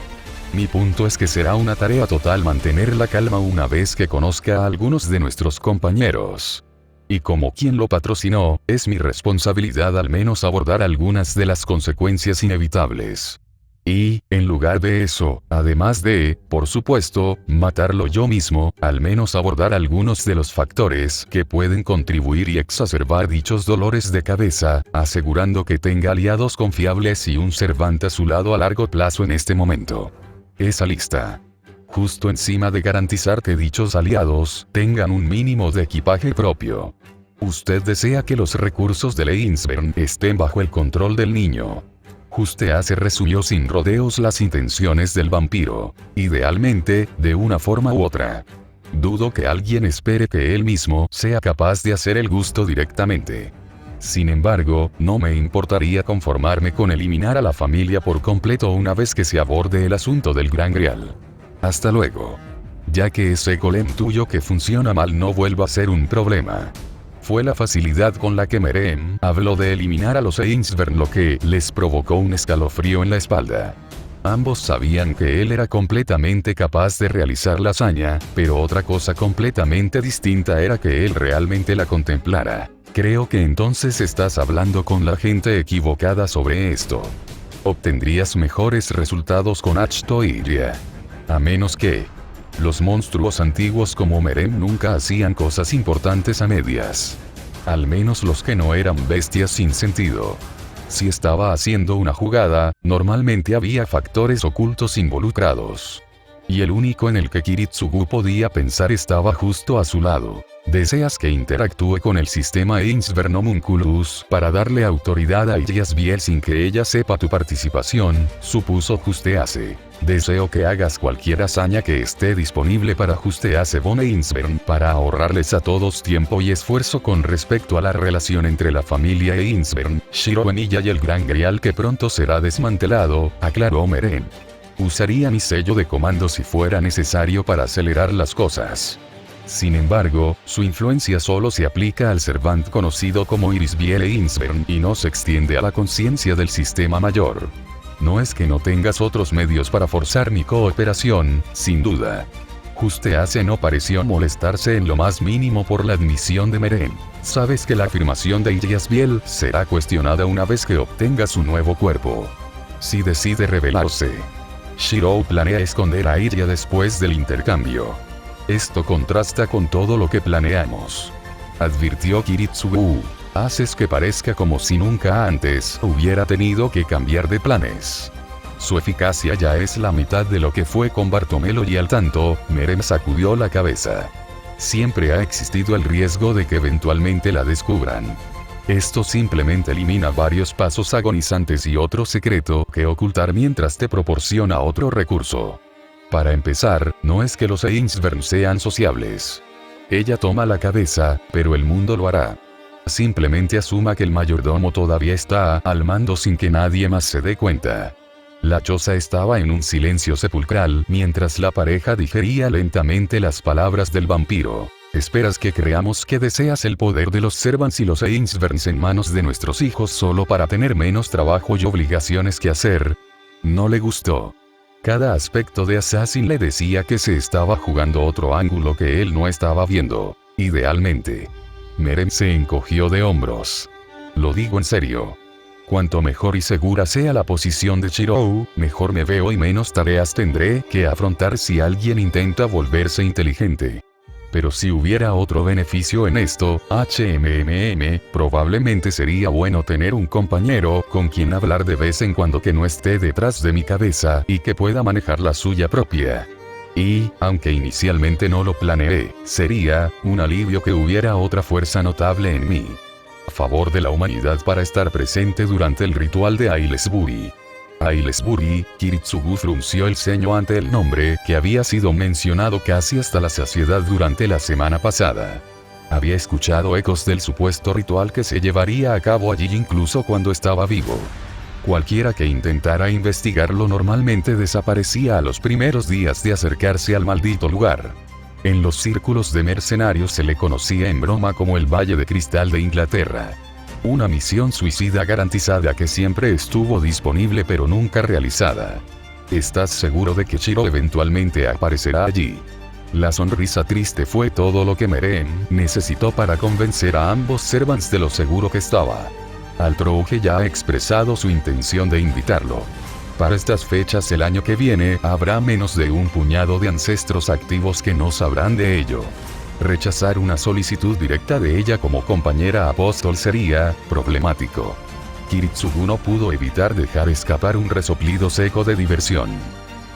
Mi punto es que será una tarea total mantener la calma una vez que conozca a algunos de nuestros compañeros. Y como quien lo patrocinó, es mi responsabilidad al menos abordar algunas de las consecuencias inevitables. Y, en lugar de eso, además de, por supuesto, matarlo yo mismo, al menos abordar algunos de los factores que pueden contribuir y exacerbar dichos dolores de cabeza, asegurando que tenga aliados confiables y un servante a su lado a largo plazo en este momento. Esa lista. Justo encima de garantizar que dichos aliados tengan un mínimo de equipaje propio. Usted desea que los recursos de Leinsburn estén bajo el control del niño. Justease resumió sin rodeos las intenciones del vampiro. Idealmente, de una forma u otra. Dudo que alguien espere que él mismo sea capaz de hacer el gusto directamente. Sin embargo, no me importaría conformarme con eliminar a la familia por completo una vez que se aborde el asunto del Gran Grial. Hasta luego. Ya que ese golem tuyo que funciona mal no vuelva a ser un problema. Fue la facilidad con la que Merem habló de eliminar a los Einsburn lo que les provocó un escalofrío en la espalda. Ambos sabían que él era completamente capaz de realizar la hazaña, pero otra cosa completamente distinta era que él realmente la contemplara. Creo que entonces estás hablando con la gente equivocada sobre esto. Obtendrías mejores resultados con Achto y Iria. A menos que... Los monstruos antiguos como Merem nunca hacían cosas importantes a medias. Al menos los que no eran bestias sin sentido. Si estaba haciendo una jugada, normalmente había factores ocultos involucrados. Y el único en el que Kiritsugu podía pensar estaba justo a su lado. ¿Deseas que interactúe con el sistema Innsvern Homunculus para darle autoridad a Yasbiel sin que ella sepa tu participación? Supuso Justeace. Deseo que hagas cualquier hazaña que esté disponible para Justeace von Innsvern para ahorrarles a todos tiempo y esfuerzo con respecto a la relación entre la familia Innsvern, Shirovenilla y el Gran Grial que pronto será desmantelado, aclaró Meren. Usaría mi sello de comando si fuera necesario para acelerar las cosas. Sin embargo, su influencia solo se aplica al Servant conocido como Irisbiel e Innsvern y no se extiende a la conciencia del sistema mayor. No es que no tengas otros medios para forzar mi cooperación, sin duda. Justeace no pareció molestarse en lo más mínimo por la admisión de Meren. Sabes que la afirmación de Yasbiel será cuestionada una vez que obtenga su nuevo cuerpo. Si decide rebelarse. Shirou planea esconder a Iria después del intercambio. Esto contrasta con todo lo que planeamos. Advirtió Kiritsugu. Haces que parezca como si nunca antes hubiera tenido que cambiar de planes. Su eficacia ya es la mitad de lo que fue con Bartomelo y al tanto, Meren sacudió la cabeza. Siempre ha existido el riesgo de que eventualmente la descubran. Esto simplemente elimina varios pasos agonizantes y otro secreto que ocultar mientras te proporciona otro recurso. Para empezar, no es que los Innsvern sean sociables. Ella toma la cabeza, pero el mundo lo hará. Simplemente asuma que el mayordomo todavía está al mando sin que nadie más se dé cuenta. La choza estaba en un silencio sepulcral mientras la pareja digería lentamente las palabras del vampiro. ¿Esperas que creamos que deseas el poder de los Servants y los Innsverns en manos de nuestros hijos solo para tener menos trabajo y obligaciones que hacer? No le gustó. Cada aspecto de Assassin le decía que se estaba jugando otro ángulo que él no estaba viendo, idealmente. Meren se encogió de hombros. Lo digo en serio. Cuanto mejor y segura sea la posición de Shirou, mejor me veo y menos tareas tendré que afrontar si alguien intenta volverse inteligente. Pero si hubiera otro beneficio en esto, probablemente sería bueno tener un compañero con quien hablar de vez en cuando que no esté detrás de mi cabeza y que pueda manejar la suya propia. Y, aunque inicialmente no lo planeé, sería un alivio que hubiera otra fuerza notable en mí. A favor de la humanidad para estar presente durante el ritual de Ailesbury. Ailesbury, Kiritsugu frunció el ceño ante el nombre que había sido mencionado casi hasta la saciedad durante la semana pasada. Había escuchado ecos del supuesto ritual que se llevaría a cabo allí incluso cuando estaba vivo. Cualquiera que intentara investigarlo normalmente desaparecía a los primeros días de acercarse al maldito lugar. En los círculos de mercenarios se le conocía en broma como el Valle de Cristal de Inglaterra. Una misión suicida garantizada que siempre estuvo disponible pero nunca realizada. ¿Estás seguro de que Shiro eventualmente aparecerá allí? La sonrisa triste fue todo lo que Meren necesitó para convencer a ambos Servants de lo seguro que estaba. Altrouge ya ha expresado su intención de invitarlo. Para estas fechas el año que viene habrá menos de un puñado de ancestros activos que no sabrán de ello. Rechazar una solicitud directa de ella como compañera apóstol sería problemático. Kiritsugu no pudo evitar dejar escapar un resoplido seco de diversión.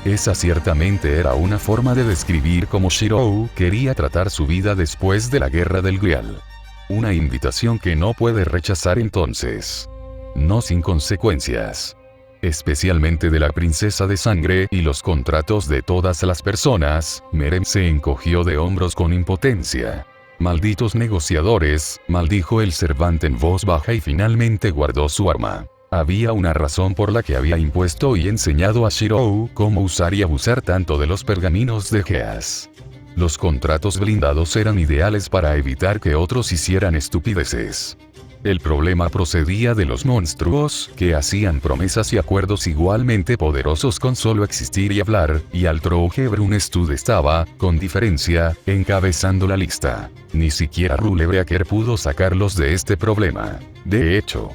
Esa ciertamente era una forma de describir cómo Shirou quería tratar su vida después de la Guerra del Grial. Una invitación que no puede rechazar entonces. No sin consecuencias. Especialmente de la princesa de sangre y los contratos de todas las personas, Meren se encogió de hombros con impotencia. Malditos negociadores, maldijo el Servant en voz baja y finalmente guardó su arma. Había una razón por la que había impuesto y enseñado a Shirou cómo usar y abusar tanto de los pergaminos de Geas. Los contratos blindados eran ideales para evitar que otros hicieran estupideces. El problema procedía de los monstruos, que hacían promesas y acuerdos igualmente poderosos con solo existir y hablar, y Altrouge Brunestud estaba, con diferencia, encabezando la lista. Ni siquiera Rulebreaker pudo sacarlos de este problema. De hecho,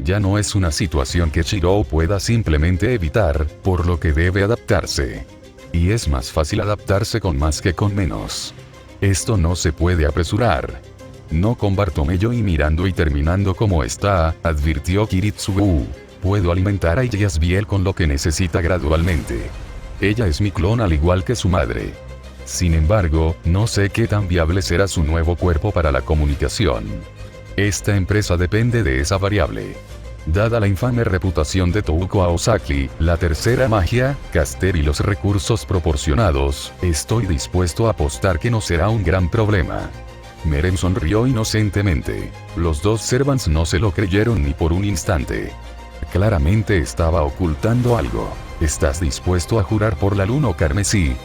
ya no es una situación que Shirou pueda simplemente evitar, por lo que debe adaptarse. Y es más fácil adaptarse con más que con menos. Esto no se puede apresurar. No con Bartomeu y mirando y terminando como está, advirtió Kiritsugu. Puedo alimentar a Yasbiel con lo que necesita gradualmente. Ella es mi clon al igual que su madre. Sin embargo, no sé qué tan viable será su nuevo cuerpo para la comunicación. Esta empresa depende de esa variable. Dada la infame reputación de Touko Aosaki, la tercera magia, Caster y los recursos proporcionados, estoy dispuesto a apostar que no será un gran problema. Meren sonrió inocentemente. Los dos servants no se lo creyeron ni por un instante. Claramente estaba ocultando algo. ¿Estás dispuesto a jurar por la luna carmesí?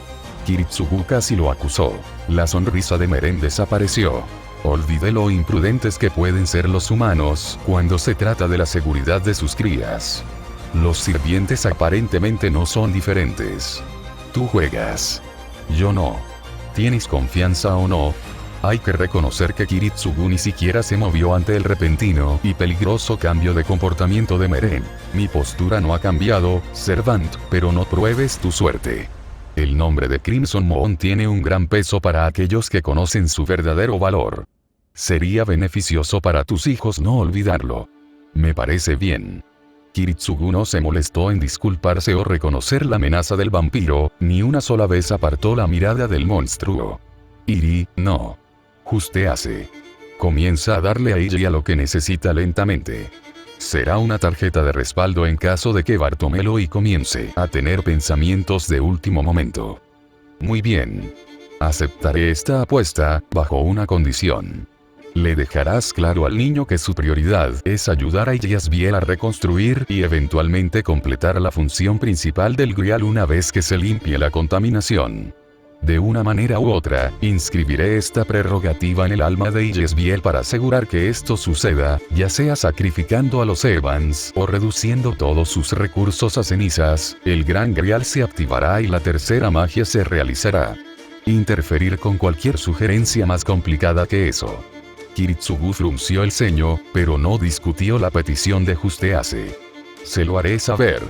Kiritsugu casi lo acusó. La sonrisa de Meren desapareció. Olvidé lo imprudentes que pueden ser los humanos cuando se trata de la seguridad de sus crías. Los sirvientes aparentemente no son diferentes. Tú juegas. Yo no. ¿Tienes confianza o no? Hay que reconocer que Kiritsugu ni siquiera se movió ante el repentino y peligroso cambio de comportamiento de Meren. Mi postura no ha cambiado, Servant, pero no pruebes tu suerte. El nombre de Crimson Moon tiene un gran peso para aquellos que conocen su verdadero valor. Sería beneficioso para tus hijos no olvidarlo. Me parece bien. Kiritsugu no se molestó en disculparse o reconocer la amenaza del vampiro, ni una sola vez apartó la mirada del monstruo. Iri, no. Juste hace. Comienza a darle a ella lo que necesita lentamente. Será una tarjeta de respaldo en caso de que Bartomeu comience a tener pensamientos de último momento. Muy bien. Aceptaré esta apuesta, bajo una condición. Le dejarás claro al niño que su prioridad es ayudar a Yasbiel a reconstruir y eventualmente completar la función principal del Grial una vez que se limpie la contaminación. De una manera u otra, inscribiré esta prerrogativa en el alma de Yasbiel para asegurar que esto suceda, ya sea sacrificando a los Evans o reduciendo todos sus recursos a cenizas, el Gran Grial se activará y la tercera magia se realizará. Interferir con cualquier sugerencia más complicada que eso. Kiritsugu frunció el ceño, pero no discutió la petición de Justease. Se lo haré saber.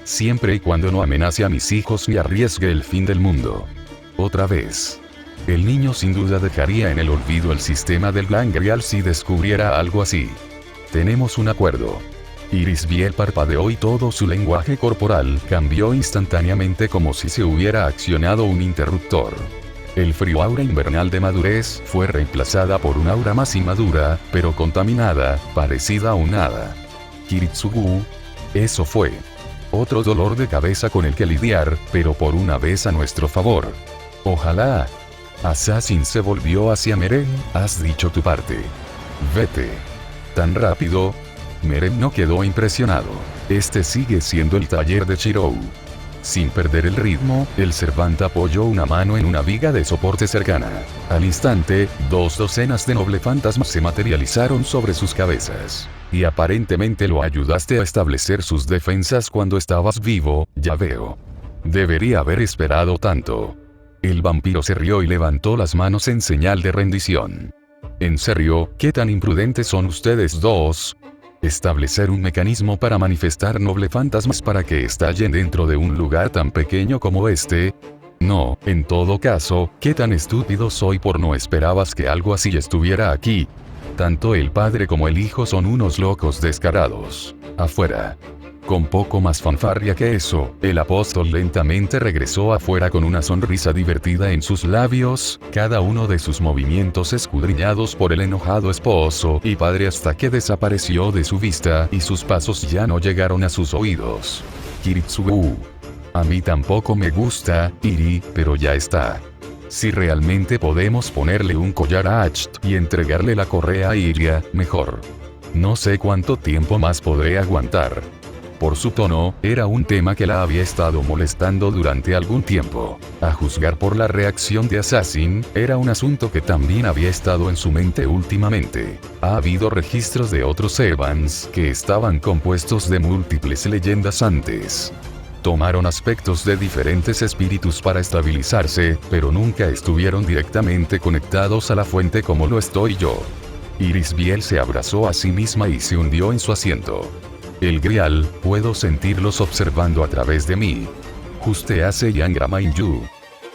Siempre y cuando no amenace a mis hijos ni arriesgue el fin del mundo. Otra vez. El niño sin duda dejaría en el olvido el sistema del Gran Grial si descubriera algo así. Tenemos un acuerdo. Irisbiel parpadeó y todo su lenguaje corporal cambió instantáneamente como si se hubiera accionado un interruptor. El frío aura invernal de madurez fue reemplazada por un aura más inmadura, pero contaminada, parecida a un hada. Kiritsugu. Eso fue. Otro dolor de cabeza con el que lidiar, pero por una vez a nuestro favor. Ojalá. Assassin se volvió hacia Meren. Has dicho tu parte. Vete. ¿Tan rápido? Meren no quedó impresionado. Este sigue siendo el taller de Shirou. Sin perder el ritmo, el Servant apoyó una mano en una viga de soporte cercana. Al instante, 2 docenas de noble fantasmas se materializaron sobre sus cabezas. Y aparentemente lo ayudaste a establecer sus defensas cuando estabas vivo, ya veo. Debería haber esperado tanto. El vampiro se rió y levantó las manos en señal de rendición. ¿En serio, qué tan imprudentes son ustedes dos? Establecer un mecanismo para manifestar noble fantasmas para que estallen dentro de un lugar tan pequeño como este. No, en todo caso, qué tan estúpido soy por no esperabas que algo así estuviera aquí. Tanto el padre como el hijo son unos locos descarados. Afuera. Con poco más fanfarria que eso, el apóstol lentamente regresó afuera con una sonrisa divertida en sus labios, cada uno de sus movimientos escudriñados por el enojado esposo y padre hasta que desapareció de su vista y sus pasos ya no llegaron a sus oídos. Kiritsugu. A mí tampoco me gusta, Iri, pero ya está. Si realmente podemos ponerle un collar a Acht y entregarle la correa a Iria, mejor. No sé cuánto tiempo más podré aguantar. Por su tono, era un tema que la había estado molestando durante algún tiempo. A juzgar por la reacción de Assassin, era un asunto que también había estado en su mente últimamente. Ha habido registros de otros Evans que estaban compuestos de múltiples leyendas antes. Tomaron aspectos de diferentes espíritus para estabilizarse, pero nunca estuvieron directamente conectados a la fuente como lo estoy yo. Irisbiel se abrazó a sí misma y se hundió en su asiento. El Grial, puedo sentirlos observando a través de mí. Juste hace Yangra Mainyu.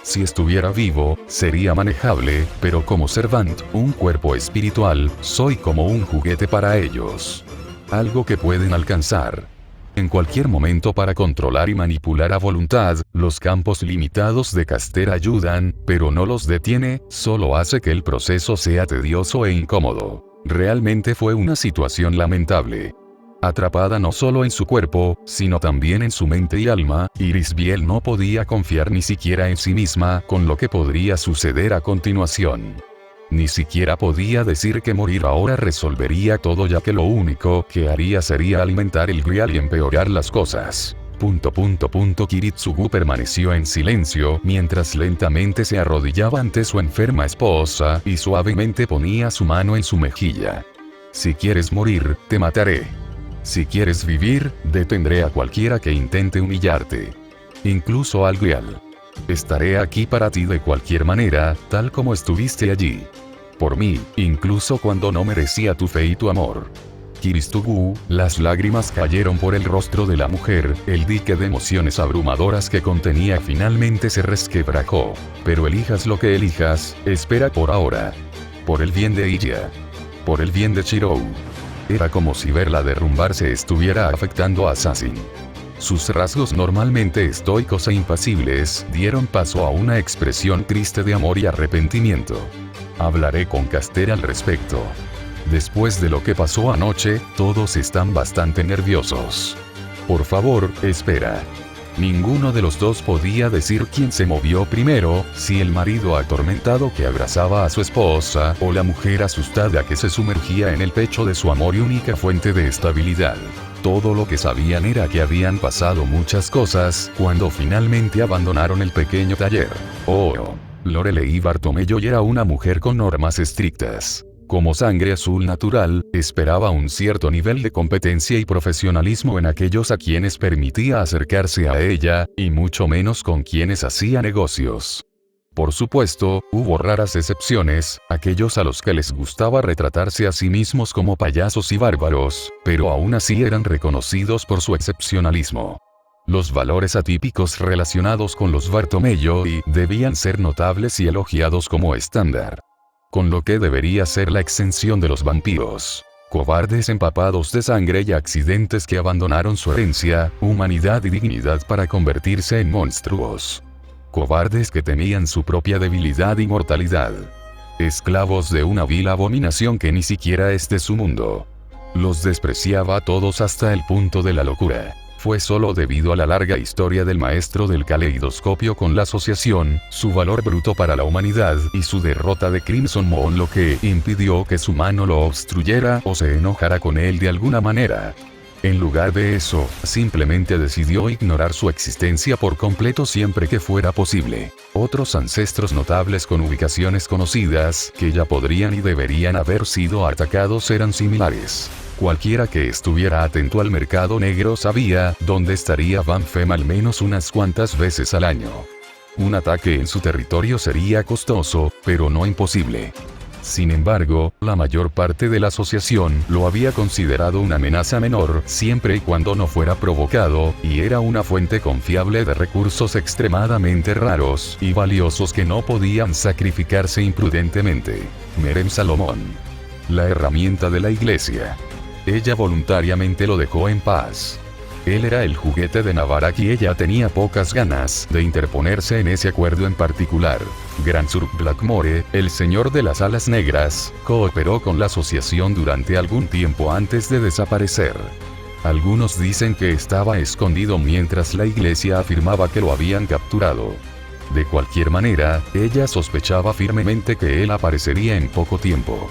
Si estuviera vivo, sería manejable, pero como Servant, un cuerpo espiritual, soy como un juguete para ellos. Algo que pueden alcanzar. En cualquier momento para controlar y manipular a voluntad, los campos limitados de Caster ayudan, pero no los detiene, solo hace que el proceso sea tedioso e incómodo. Realmente fue una situación lamentable. Atrapada no solo en su cuerpo, sino también en su mente y alma, Irisbiel no podía confiar ni siquiera en sí misma con lo que podría suceder a continuación. Ni siquiera podía decir que morir ahora resolvería todo, ya que lo único que haría sería alimentar el Grial y empeorar las cosas. Kiritsugu permaneció en silencio mientras lentamente se arrodillaba ante su enferma esposa y suavemente ponía su mano en su mejilla. Si quieres morir, te mataré. Si quieres vivir, detendré a cualquiera que intente humillarte. Incluso al Grial. Estaré aquí para ti de cualquier manera, tal como estuviste allí. Por mí, incluso cuando no merecía tu fe y tu amor. Kiritsugu, las lágrimas cayeron por el rostro de la mujer, el dique de emociones abrumadoras que contenía finalmente se resquebrajó. Pero elijas lo que elijas, espera por ahora. Por el bien de Iya. Por el bien de Shirou. Era como si verla derrumbarse estuviera afectando a Assassin. Sus rasgos normalmente estoicos e impasibles dieron paso a una expresión triste de amor y arrepentimiento. Hablaré con Caster al respecto. Después de lo que pasó anoche, todos están bastante nerviosos. Por favor, espera. Ninguno de los dos podía decir quién se movió primero, si el marido atormentado que abrazaba a su esposa, o la mujer asustada que se sumergía en el pecho de su amor y única fuente de estabilidad. Todo lo que sabían era que habían pasado muchas cosas cuando finalmente abandonaron el pequeño taller. Lorelei Bartomeu era una mujer con normas estrictas. Como sangre azul natural, esperaba un cierto nivel de competencia y profesionalismo en aquellos a quienes permitía acercarse a ella, y mucho menos con quienes hacía negocios. Por supuesto, hubo raras excepciones, aquellos a los que les gustaba retratarse a sí mismos como payasos y bárbaros, pero aún así eran reconocidos por su excepcionalismo. Los valores atípicos relacionados con los Bartomeu debían ser notables y elogiados como estándar. Con lo que debería ser la exención de los vampiros. Cobardes empapados de sangre y accidentes que abandonaron su herencia, humanidad y dignidad para convertirse en monstruos. Cobardes que temían su propia debilidad y mortalidad. Esclavos de una vil abominación que ni siquiera es de su mundo. Los despreciaba a todos hasta el punto de la locura. Fue solo debido a la larga historia del maestro del caleidoscopio con la asociación, su valor bruto para la humanidad y su derrota de Crimson Moon lo que impidió que su mano lo obstruyera o se enojara con él de alguna manera. En lugar de eso, simplemente decidió ignorar su existencia por completo siempre que fuera posible. Otros ancestros notables con ubicaciones conocidas, que ya podrían y deberían haber sido atacados eran similares. Cualquiera que estuviera atento al mercado negro sabía dónde estaría Van Fem al menos unas cuantas veces al año. Un ataque en su territorio sería costoso, pero no imposible. Sin embargo, la mayor parte de la asociación lo había considerado una amenaza menor siempre y cuando no fuera provocado, y era una fuente confiable de recursos extremadamente raros y valiosos que no podían sacrificarse imprudentemente. Merem Salomón. La herramienta de la iglesia. Ella voluntariamente lo dejó en paz. Él era el juguete de Navarak y ella tenía pocas ganas de interponerse en ese acuerdo en particular. Gransur Blackmore, el señor de las alas negras, cooperó con la asociación durante algún tiempo antes de desaparecer. Algunos dicen que estaba escondido mientras la iglesia afirmaba que lo habían capturado. De cualquier manera, ella sospechaba firmemente que él aparecería en poco tiempo.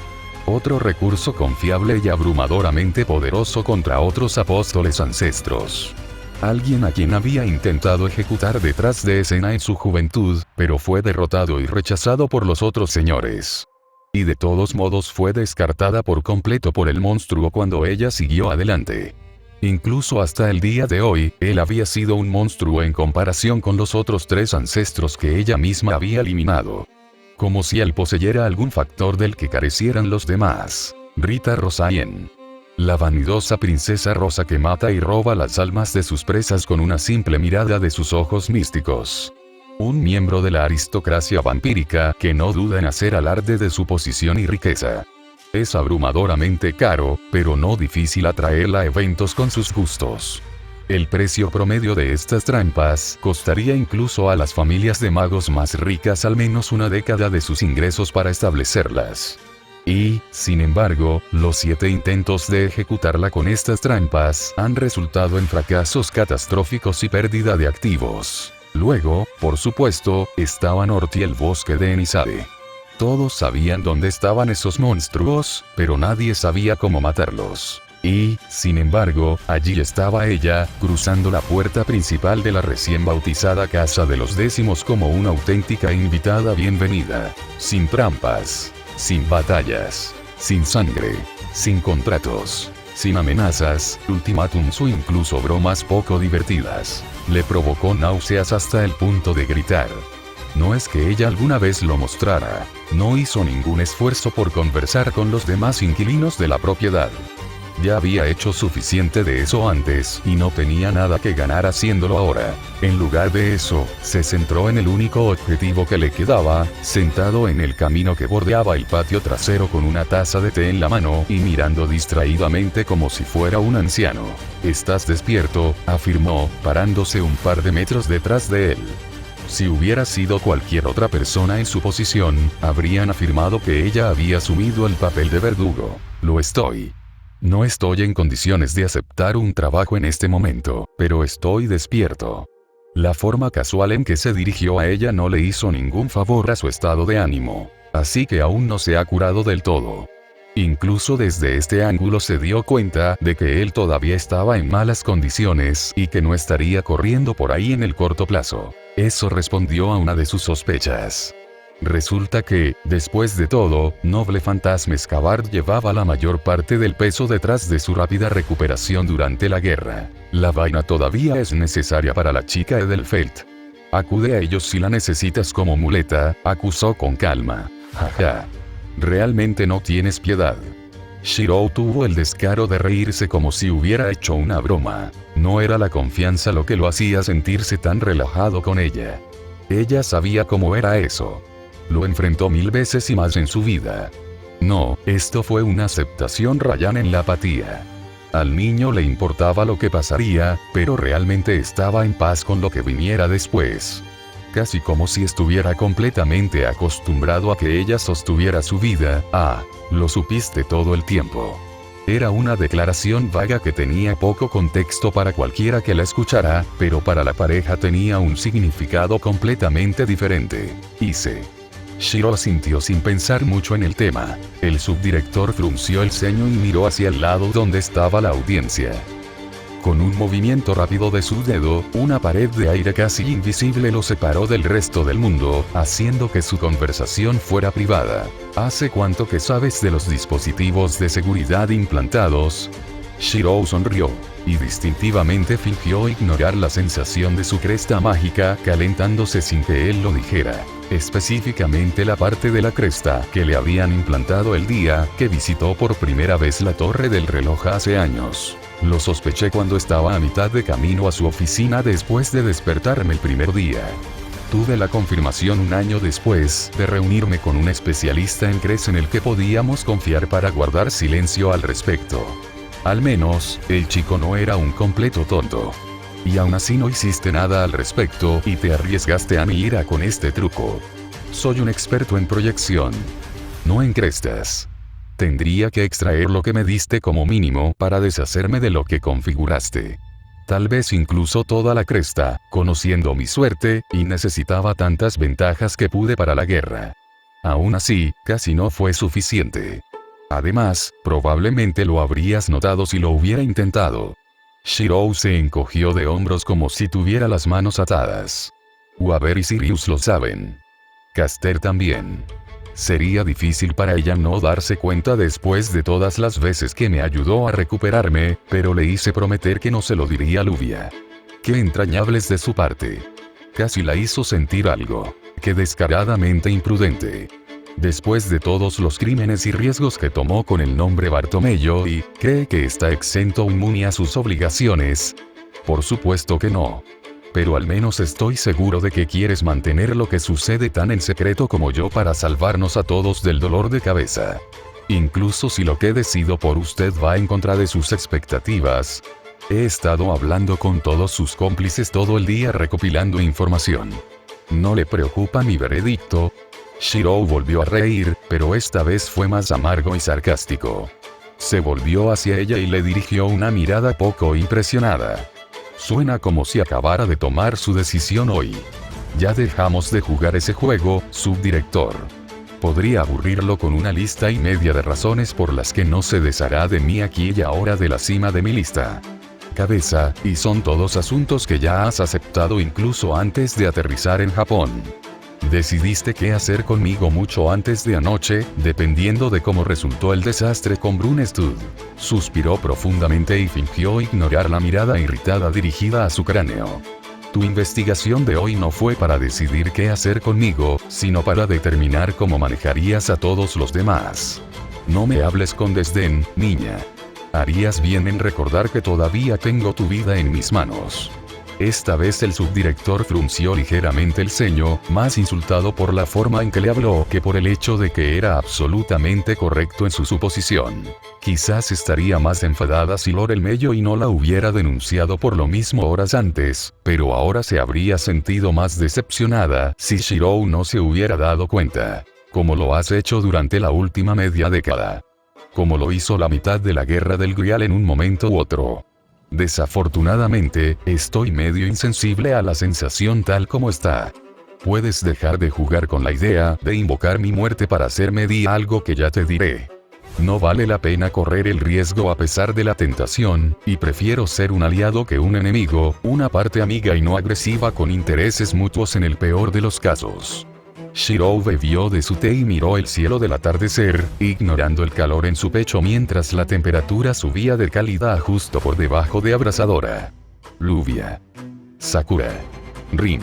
otro recurso confiable y abrumadoramente poderoso contra otros apóstoles ancestros. Alguien a quien había intentado ejecutar detrás de escena en su juventud, pero fue derrotado y rechazado por los otros señores. Y de todos modos fue descartada por completo por el monstruo cuando ella siguió adelante. Incluso hasta el día de hoy, él había sido un monstruo en comparación con los otros 3 ancestros que ella misma había eliminado. Como si él poseyera algún factor del que carecieran los demás. Rita Rosayen. La vanidosa princesa rosa que mata y roba las almas de sus presas con una simple mirada de sus ojos místicos. Un miembro de la aristocracia vampírica que no duda en hacer alarde de su posición y riqueza. Es abrumadoramente caro, pero no difícil atraerla a eventos con sus gustos. El precio promedio de estas trampas costaría incluso a las familias de magos más ricas al menos una década de sus ingresos para establecerlas. Y, sin embargo, los 7 intentos de ejecutarla con estas trampas han resultado en fracasos catastróficos y pérdida de activos. Luego, por supuesto, estaba Norte y el bosque de Enisade. Todos sabían dónde estaban esos monstruos, pero nadie sabía cómo matarlos. Y, sin embargo, allí estaba ella, cruzando la puerta principal de la recién bautizada Casa de los Décimos como una auténtica invitada bienvenida. Sin trampas. Sin batallas. Sin sangre. Sin contratos. Sin amenazas, ultimátums o incluso bromas poco divertidas. Le provocó náuseas hasta el punto de gritar. No es que ella alguna vez lo mostrara. No hizo ningún esfuerzo por conversar con los demás inquilinos de la propiedad. Ya había hecho suficiente de eso antes y no tenía nada que ganar haciéndolo ahora. En lugar de eso, se centró en el único objetivo que le quedaba, sentado en el camino que bordeaba el patio trasero con una taza de té en la mano y mirando distraídamente como si fuera un anciano. «¿Estás despierto?», afirmó, parándose un par de metros detrás de él. Si hubiera sido cualquier otra persona en su posición, habrían afirmado que ella había asumido el papel de verdugo. «Lo estoy. No estoy en condiciones de aceptar un trabajo en este momento, pero estoy despierto». La forma casual en que se dirigió a ella no le hizo ningún favor a su estado de ánimo. Así que aún no se ha curado del todo. Incluso desde este ángulo se dio cuenta de que él todavía estaba en malas condiciones y que no estaría corriendo por ahí en el corto plazo. Eso respondió a una de sus sospechas. Resulta que, después de todo, Noble Fantasma Scavard llevaba la mayor parte del peso detrás de su rápida recuperación durante la guerra. La vaina todavía es necesaria para la chica Edelfelt. Acude a ellos si la necesitas como muleta, acusó con calma. Jaja. Realmente no tienes piedad. Shiro tuvo el descaro de reírse como si hubiera hecho una broma. No era la confianza lo que lo hacía sentirse tan relajado con ella. Ella sabía cómo era eso. Lo enfrentó 1000 veces y más en su vida. No, esto fue una aceptación rayana en la apatía. Al niño le importaba lo que pasaría, pero realmente estaba en paz con lo que viniera después. Casi como si estuviera completamente acostumbrado a que ella sostuviera su vida. Ah, lo supiste todo el tiempo. Era una declaración vaga que tenía poco contexto para cualquiera que la escuchara, pero para la pareja tenía un significado completamente diferente. Shiro asintió sin pensar mucho en el tema. El subdirector frunció el ceño y miró hacia el lado donde estaba la audiencia. Con un movimiento rápido de su dedo, una pared de aire casi invisible lo separó del resto del mundo, haciendo que su conversación fuera privada. ¿Hace cuánto que sabes de los dispositivos de seguridad implantados? Shiro sonrió, y distintivamente fingió ignorar la sensación de su cresta mágica, calentándose sin que él lo dijera. Específicamente la parte de la cresta que le habían implantado el día que visitó por primera vez la torre del reloj hace años. Lo sospeché cuando estaba a mitad de camino a su oficina después de despertarme el primer día. Tuve la confirmación un año después de reunirme con un especialista en CRES en el que podíamos confiar para guardar silencio al respecto. Al menos, el chico no era un completo tonto. Y aún así no hiciste nada al respecto y te arriesgaste a mi ira con este truco. Soy un experto en proyección. No en crestas. Tendría que extraer lo que me diste como mínimo para deshacerme de lo que configuraste. Tal vez incluso toda la cresta, conociendo mi suerte, y necesitaba tantas ventajas que pude para la guerra. Aún así, casi no fue suficiente. Además, probablemente lo habrías notado si lo hubiera intentado. Shirou se encogió de hombros como si tuviera las manos atadas. Waver y Sirius lo saben. Caster también. Sería difícil para ella no darse cuenta después de todas las veces que me ayudó a recuperarme, pero le hice prometer que no se lo diría a Luvia. Qué entrañables de su parte. Casi la hizo sentir algo. Qué descaradamente imprudente. Después de todos los crímenes y riesgos que tomó con el nombre Bartomeu y ¿cree que está exento o inmune a sus obligaciones? Por supuesto que no. Pero al menos estoy seguro de que quieres mantener lo que sucede tan en secreto como yo para salvarnos a todos del dolor de cabeza. Incluso si lo que decido por usted va en contra de sus expectativas. He estado hablando con todos sus cómplices todo el día recopilando información. ¿No le preocupa mi veredicto? Shirou volvió a reír, pero esta vez fue más amargo y sarcástico. Se volvió hacia ella y le dirigió una mirada poco impresionada. Suena como si acabara de tomar su decisión hoy. Ya dejamos de jugar ese juego, subdirector. Podría aburrirlo con una lista y media de razones por las que no se deshará de mí aquí y ahora de la cima de mi lista. Cabeza, y son todos asuntos que ya has aceptado incluso antes de aterrizar en Japón. Decidiste qué hacer conmigo mucho antes de anoche, dependiendo de cómo resultó el desastre con Brunestud. Suspiró profundamente y fingió ignorar la mirada irritada dirigida a su cráneo. Tu investigación de hoy no fue para decidir qué hacer conmigo, sino para determinar cómo manejarías a todos los demás. No me hables con desdén, niña. Harías bien en recordar que todavía tengo tu vida en mis manos. Esta vez el subdirector frunció ligeramente el ceño, más insultado por la forma en que le habló que por el hecho de que era absolutamente correcto en su suposición. Quizás estaría más enfadada si Lorel Mello no la hubiera denunciado por lo mismo horas antes, pero ahora se habría sentido más decepcionada si Shirou no se hubiera dado cuenta. Como lo has hecho durante la última media década. Como lo hizo la mitad de la guerra del Grial en un momento u otro. Desafortunadamente, estoy medio insensible a la sensación tal como está. Puedes dejar de jugar con la idea de invocar mi muerte para hacerme algo que ya te diré. No vale la pena correr el riesgo a pesar de la tentación, y prefiero ser un aliado que un enemigo, una parte amiga y no agresiva con intereses mutuos en el peor de los casos. Shirou bebió de su té y miró el cielo del atardecer, ignorando el calor en su pecho mientras la temperatura subía de cálida a justo por debajo de abrasadora. Luvia. Sakura. Rin.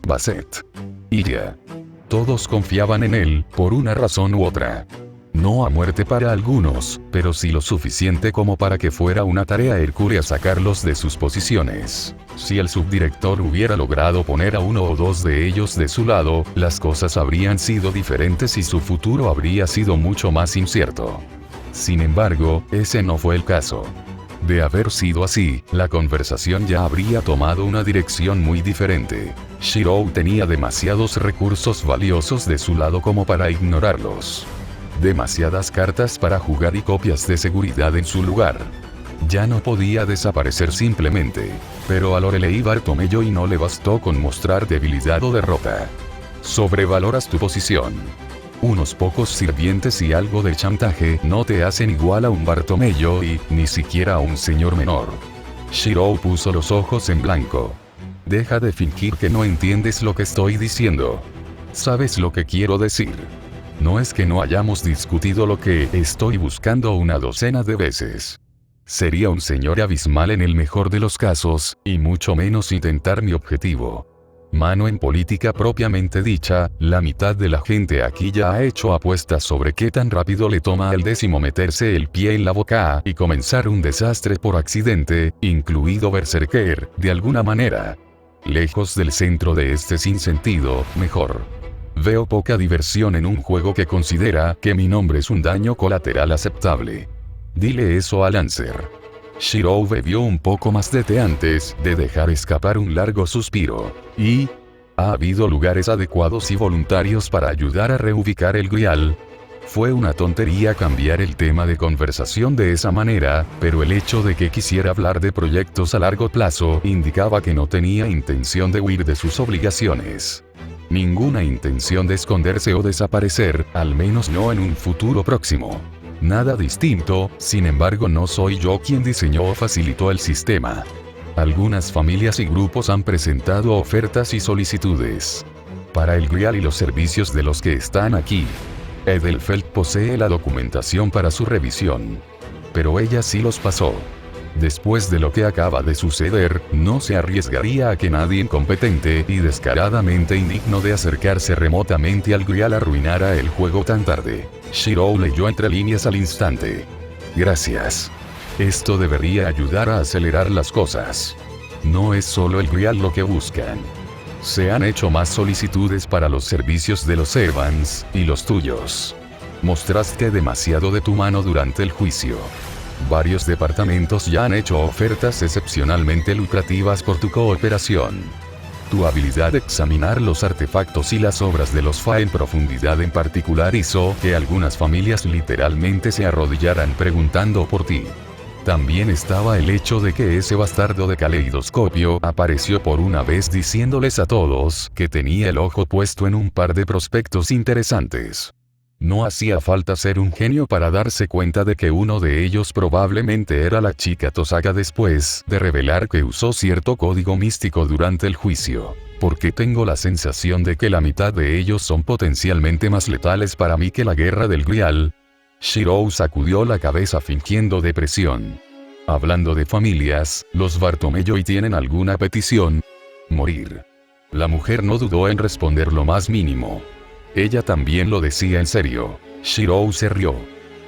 Basset. Iria. Todos confiaban en él, por una razón u otra. No a muerte para algunos, pero sí lo suficiente como para que fuera una tarea hercúlea sacarlos de sus posiciones. Si el subdirector hubiera logrado poner a uno o dos de ellos de su lado, las cosas habrían sido diferentes y su futuro habría sido mucho más incierto. Sin embargo, ese no fue el caso. De haber sido así, la conversación ya habría tomado una dirección muy diferente. Shirou tenía demasiados recursos valiosos de su lado como para ignorarlos. Demasiadas cartas para jugar y copias de seguridad en su lugar. Ya no podía desaparecer simplemente. Pero a Lorelei Bartomeu no le bastó con mostrar debilidad o derrota. Sobrevaloras tu posición. Unos pocos sirvientes y algo de chantaje no te hacen igual a un Bartomeu y ni siquiera a un señor menor. Shirou puso los ojos en blanco. Deja de fingir que no entiendes lo que estoy diciendo. ¿Sabes lo que quiero decir? No es que no hayamos discutido lo que estoy buscando una docena de veces. Sería un señor abismal en el mejor de los casos, y mucho menos intentar mi objetivo. Mano en política propiamente dicha, la mitad de la gente aquí ya ha hecho apuestas sobre qué tan rápido le toma al décimo meterse el pie en la boca y comenzar un desastre por accidente, incluido Berserker, de alguna manera. Lejos del centro de este sinsentido, mejor. Veo poca diversión en un juego que considera que mi nombre es un daño colateral aceptable. Dile eso a Lancer. Shirou bebió un poco más de té antes de dejar escapar un largo suspiro. Y... ¿ha habido lugares adecuados y voluntarios para ayudar a reubicar el Grial? Fue una tontería cambiar el tema de conversación de esa manera, pero el hecho de que quisiera hablar de proyectos a largo plazo indicaba que no tenía intención de huir de sus obligaciones. Ninguna intención de esconderse o desaparecer, al menos no en un futuro próximo. Nada distinto, sin embargo no soy yo quien diseñó o facilitó el sistema. Algunas familias y grupos han presentado ofertas y solicitudes para el Grial y los servicios de los que están aquí. Edelfelt posee la documentación para su revisión. Pero ella sí los pasó. Después de lo que acaba de suceder, no se arriesgaría a que nadie incompetente y descaradamente indigno de acercarse remotamente al Grial arruinara el juego tan tarde. Shirou leyó entre líneas al instante. Gracias. Esto debería ayudar a acelerar las cosas. No es solo el Grial lo que buscan. Se han hecho más solicitudes para los servicios de los Evans, y los tuyos. Mostraste demasiado de tu mano durante el juicio. Varios departamentos ya han hecho ofertas excepcionalmente lucrativas por tu cooperación. Tu habilidad de examinar los artefactos y las obras de los Fa en profundidad en particular hizo que algunas familias literalmente se arrodillaran preguntando por ti. También estaba el hecho de que ese bastardo de caleidoscopio apareció por una vez diciéndoles a todos que tenía el ojo puesto en un par de prospectos interesantes. No hacía falta ser un genio para darse cuenta de que uno de ellos probablemente era la chica Tosaka después de revelar que usó cierto código místico durante el juicio. Porque tengo la sensación de que la mitad de ellos son potencialmente más letales para mí que la guerra del Grial. Shirou sacudió la cabeza fingiendo depresión. Hablando de familias, ¿los Bartomeu tienen alguna petición? Morir. La mujer no dudó en responder lo más mínimo. Ella también lo decía en serio. Shirou se rió.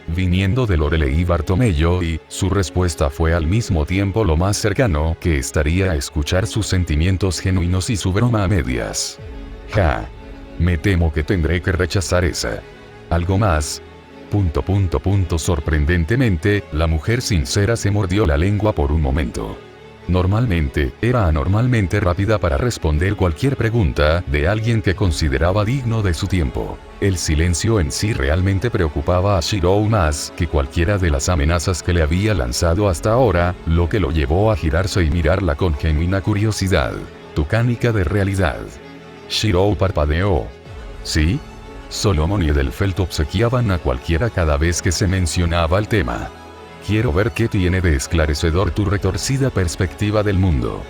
Viniendo de Lorelei Bartomeu y su respuesta fue al mismo tiempo lo más cercano que estaría a escuchar sus sentimientos genuinos y su broma a medias. Ja. Me temo que tendré que rechazar esa. ¿Algo más? Sorprendentemente, la mujer sincera se mordió la lengua por un momento. Normalmente, era anormalmente rápida para responder cualquier pregunta de alguien que consideraba digno de su tiempo. El silencio en sí realmente preocupaba a Shirou más que cualquiera de las amenazas que le había lanzado hasta ahora, lo que lo llevó a girarse y mirarla con genuina curiosidad. Tucánica de realidad. Shirou parpadeó. ¿Sí? Solomon y Edelfelt obsequiaban a cualquiera cada vez que se mencionaba el tema. Quiero ver qué tiene de esclarecedor tu retorcida perspectiva del mundo.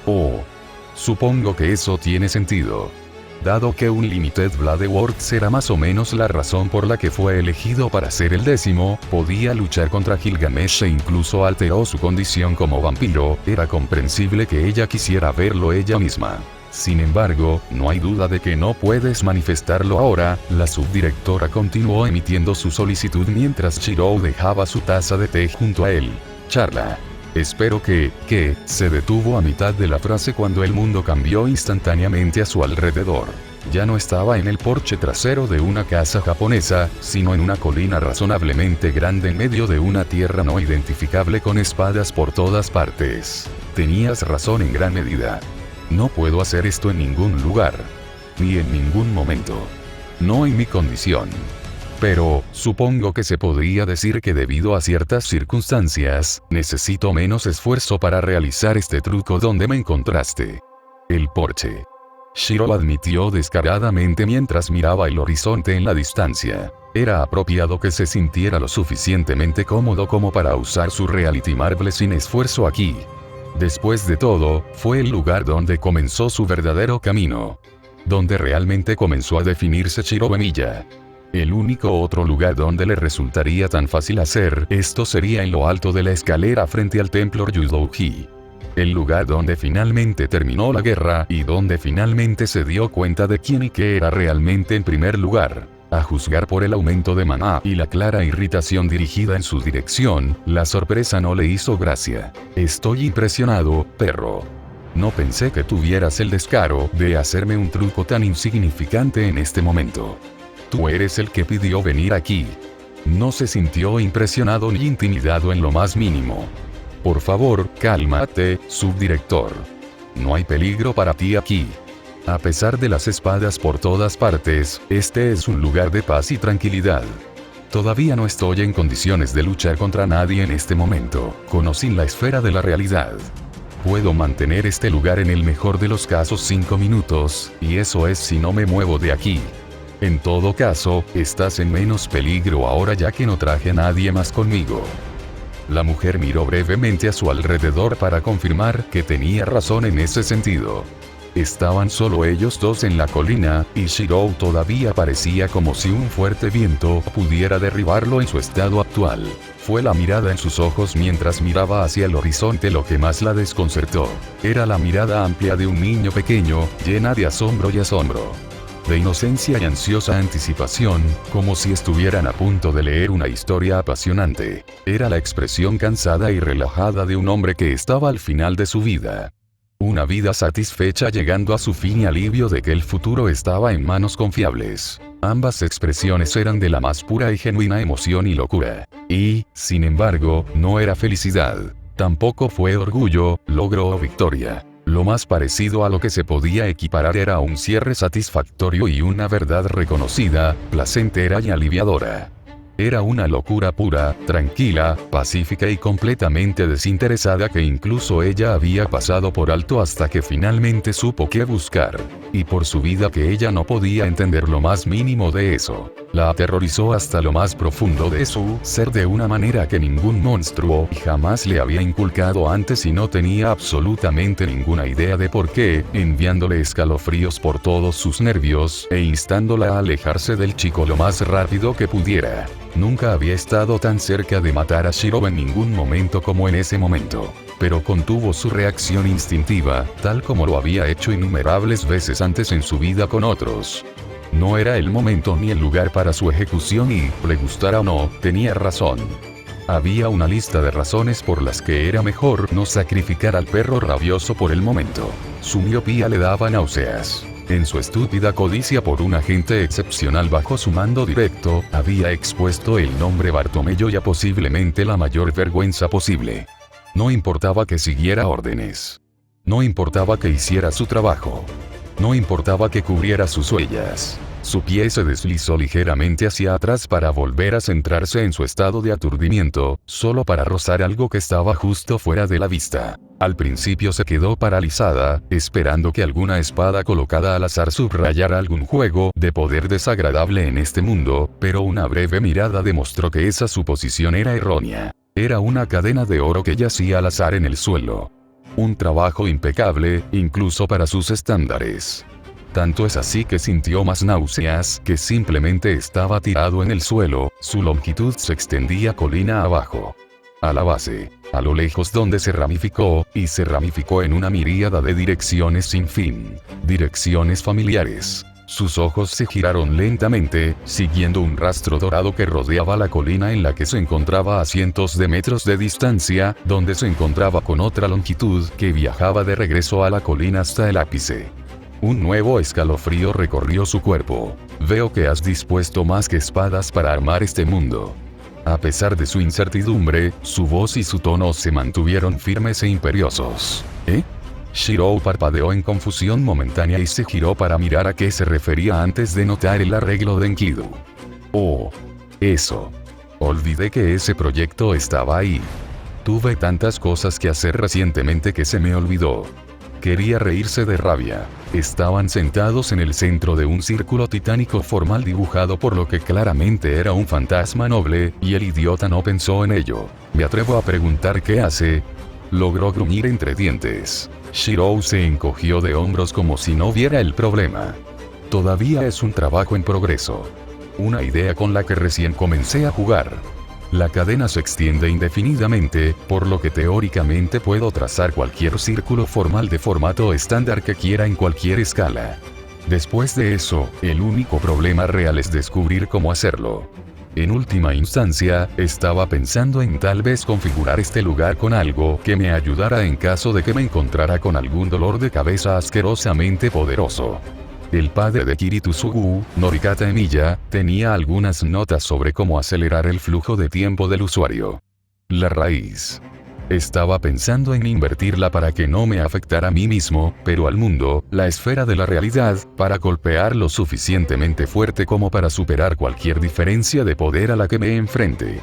Oh. Supongo que eso tiene sentido. Dado que Unlimited Bloodworth será más o menos la razón por la que fue elegido para ser el 10º, podía luchar contra Gilgamesh e incluso alteró su condición como vampiro, era comprensible que ella quisiera verlo ella misma. Sin embargo, no hay duda de que no puedes manifestarlo ahora, la subdirectora continuó emitiendo su solicitud mientras Shirou dejaba su taza de té junto a él. Charla. Espero que, se detuvo a mitad de la frase cuando el mundo cambió instantáneamente a su alrededor. Ya no estaba en el porche trasero de una casa japonesa, sino en una colina razonablemente grande en medio de una tierra no identificable con espadas por todas partes. Tenías razón en gran medida. No puedo hacer esto en ningún lugar. Ni en ningún momento. No en mi condición. Pero, supongo que se podría decir que debido a ciertas circunstancias, necesito menos esfuerzo para realizar este truco donde me encontraste. El porche. Shirou admitió descaradamente mientras miraba el horizonte en la distancia. Era apropiado que se sintiera lo suficientemente cómodo como para usar su Reality Marble sin esfuerzo aquí. Después de todo, fue el lugar donde comenzó su verdadero camino. Donde realmente comenzó a definirse Shirou Emiya. El único otro lugar donde le resultaría tan fácil hacer esto sería en lo alto de la escalera frente al templo Ryudouji. El lugar donde finalmente terminó la guerra y donde finalmente se dio cuenta de quién y qué era realmente en primer lugar. A juzgar por el aumento de maná y la clara irritación dirigida en su dirección, la sorpresa no le hizo gracia. Estoy impresionado, perro. No pensé que tuvieras el descaro de hacerme un truco tan insignificante en este momento. Tú eres el que pidió venir aquí. No se sintió impresionado ni intimidado en lo más mínimo. Por favor, cálmate, subdirector. No hay peligro para ti aquí. A pesar de las espadas por todas partes, este es un lugar de paz y tranquilidad. Todavía no estoy en condiciones de luchar contra nadie en este momento, con o sin la esfera de la realidad. Puedo mantener este lugar en el mejor de los casos 5 minutos, y eso es si no me muevo de aquí. En todo caso, estás en menos peligro ahora ya que no traje a nadie más conmigo. La mujer miró brevemente a su alrededor para confirmar que tenía razón en ese sentido. Estaban solo ellos dos en la colina, y Shirou todavía parecía como si un fuerte viento pudiera derribarlo en su estado actual. Fue la mirada en sus ojos mientras miraba hacia el horizonte lo que más la desconcertó. Era la mirada amplia de un niño pequeño, llena de asombro y asombro. De inocencia y ansiosa anticipación, como si estuvieran a punto de leer una historia apasionante. Era la expresión cansada y relajada de un hombre que estaba al final de su vida. Una vida satisfecha llegando a su fin y alivio de que el futuro estaba en manos confiables. Ambas expresiones eran de la más pura y genuina emoción y locura. Y, sin embargo, no era felicidad. Tampoco fue orgullo, logro o victoria. Lo más parecido a lo que se podía equiparar era un cierre satisfactorio y una verdad reconocida, placentera y aliviadora. Era una locura pura, tranquila, pacífica y completamente desinteresada que incluso ella había pasado por alto hasta que finalmente supo qué buscar. Y por su vida que ella no podía entender lo más mínimo de eso. La aterrorizó hasta lo más profundo de su ser de una manera que ningún monstruo jamás le había inculcado antes y no tenía absolutamente ninguna idea de por qué, enviándole escalofríos por todos sus nervios e instándola a alejarse del chico lo más rápido que pudiera. Nunca había estado tan cerca de matar a Shirou en ningún momento como en ese momento. Pero contuvo su reacción instintiva, tal como lo había hecho innumerables veces antes en su vida con otros. No era el momento ni el lugar para su ejecución y, le gustara o no, tenía razón. Había una lista de razones por las que era mejor no sacrificar al perro rabioso por el momento. Su miopía le daba náuseas. En su estúpida codicia por un agente excepcional bajo su mando directo, había expuesto el nombre Bartomeu y a posiblemente la mayor vergüenza posible. No importaba que siguiera órdenes. No importaba que hiciera su trabajo. No importaba que cubriera sus huellas. Su pie se deslizó ligeramente hacia atrás para volver a centrarse en su estado de aturdimiento, solo para rozar algo que estaba justo fuera de la vista. Al principio se quedó paralizada, esperando que alguna espada colocada al azar subrayara algún juego de poder desagradable en este mundo, pero una breve mirada demostró que esa suposición era errónea. Era una cadena de oro que yacía al azar en el suelo. Un trabajo impecable, incluso para sus estándares. Tanto es así que sintió más náuseas que simplemente estaba tirado en el suelo, su longitud se extendía colina abajo. A la base, a lo lejos donde se ramificó, y se ramificó en una miríada de direcciones sin fin. Direcciones familiares. Sus ojos se giraron lentamente, siguiendo un rastro dorado que rodeaba la colina en la que se encontraba a cientos de metros de distancia, donde se encontraba con otra longitud que viajaba de regreso a la colina hasta el ápice. Un nuevo escalofrío recorrió su cuerpo. Veo que has dispuesto más que espadas para armar este mundo. A pesar de su incertidumbre, su voz y su tono se mantuvieron firmes e imperiosos. ¿Eh? Shirou parpadeó en confusión momentánea y se giró para mirar a qué se refería antes de notar el arreglo de Enkidu. Oh. Eso. Olvidé que ese proyecto estaba ahí. Tuve tantas cosas que hacer recientemente que se me olvidó. Quería reírse de rabia. Estaban sentados en el centro de un círculo titánico formal dibujado por lo que claramente era un fantasma noble, y el idiota no pensó en ello. Me atrevo a preguntar qué hace. Logró gruñir entre dientes. Shirou se encogió de hombros como si no viera el problema. Todavía es un trabajo en progreso. Una idea con la que recién comencé a jugar. La cadena se extiende indefinidamente, por lo que teóricamente puedo trazar cualquier círculo formal de formato estándar que quiera en cualquier escala. Después de eso, el único problema real es descubrir cómo hacerlo. En última instancia, estaba pensando en tal vez configurar este lugar con algo que me ayudara en caso de que me encontrara con algún dolor de cabeza asquerosamente poderoso. El padre de Kirito Sugu, Norikata Emiya, tenía algunas notas sobre cómo acelerar el flujo de tiempo del usuario. La raíz. Estaba pensando en invertirla para que no me afectara a mí mismo, pero al mundo, la esfera de la realidad, para golpear lo suficientemente fuerte como para superar cualquier diferencia de poder a la que me enfrente.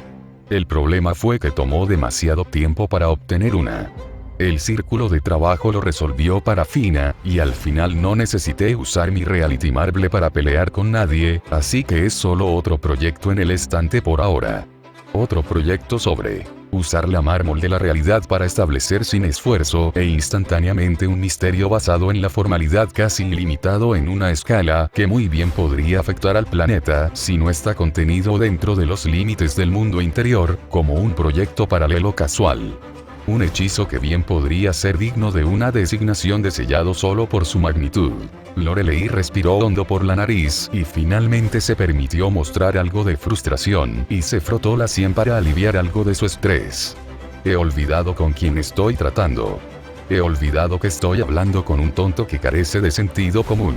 El problema fue que tomó demasiado tiempo para obtener una. El círculo de trabajo lo resolvió para Fina, y al final no necesité usar mi Reality Marble para pelear con nadie, así que es solo otro proyecto en el estante por ahora. Otro proyecto sobre usar la mármol de la realidad para establecer sin esfuerzo e instantáneamente un misterio basado en la formalidad casi ilimitado en una escala que muy bien podría afectar al planeta si no está contenido dentro de los límites del mundo interior, como un proyecto paralelo casual. Un hechizo que bien podría ser digno de una designación de sellado solo por su magnitud. Lorelei respiró hondo por la nariz y finalmente se permitió mostrar algo de frustración y se frotó la sien para aliviar algo de su estrés. He olvidado con quién estoy tratando. He olvidado que estoy hablando con un tonto que carece de sentido común.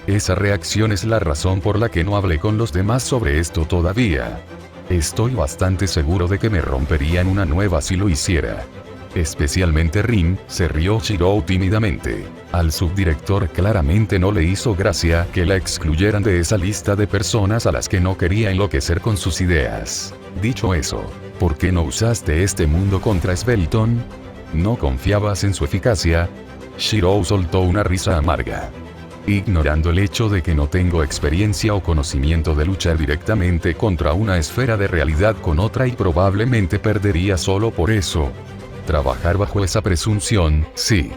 Esa reacción es la razón por la que no hablé con los demás sobre esto todavía. Estoy bastante seguro de que me rompería en una nueva si lo hiciera. Especialmente Rin, se rió Shirou tímidamente. Al subdirector claramente no le hizo gracia que la excluyeran de esa lista de personas a las que no quería enloquecer con sus ideas. Dicho eso, ¿por qué no usaste este mundo contra Svelton? ¿No confiabas en su eficacia? Shirou soltó una risa amarga. Ignorando el hecho de que no tengo experiencia o conocimiento de luchar directamente contra una esfera de realidad con otra y probablemente perdería solo por eso. Trabajar bajo esa presunción, sí.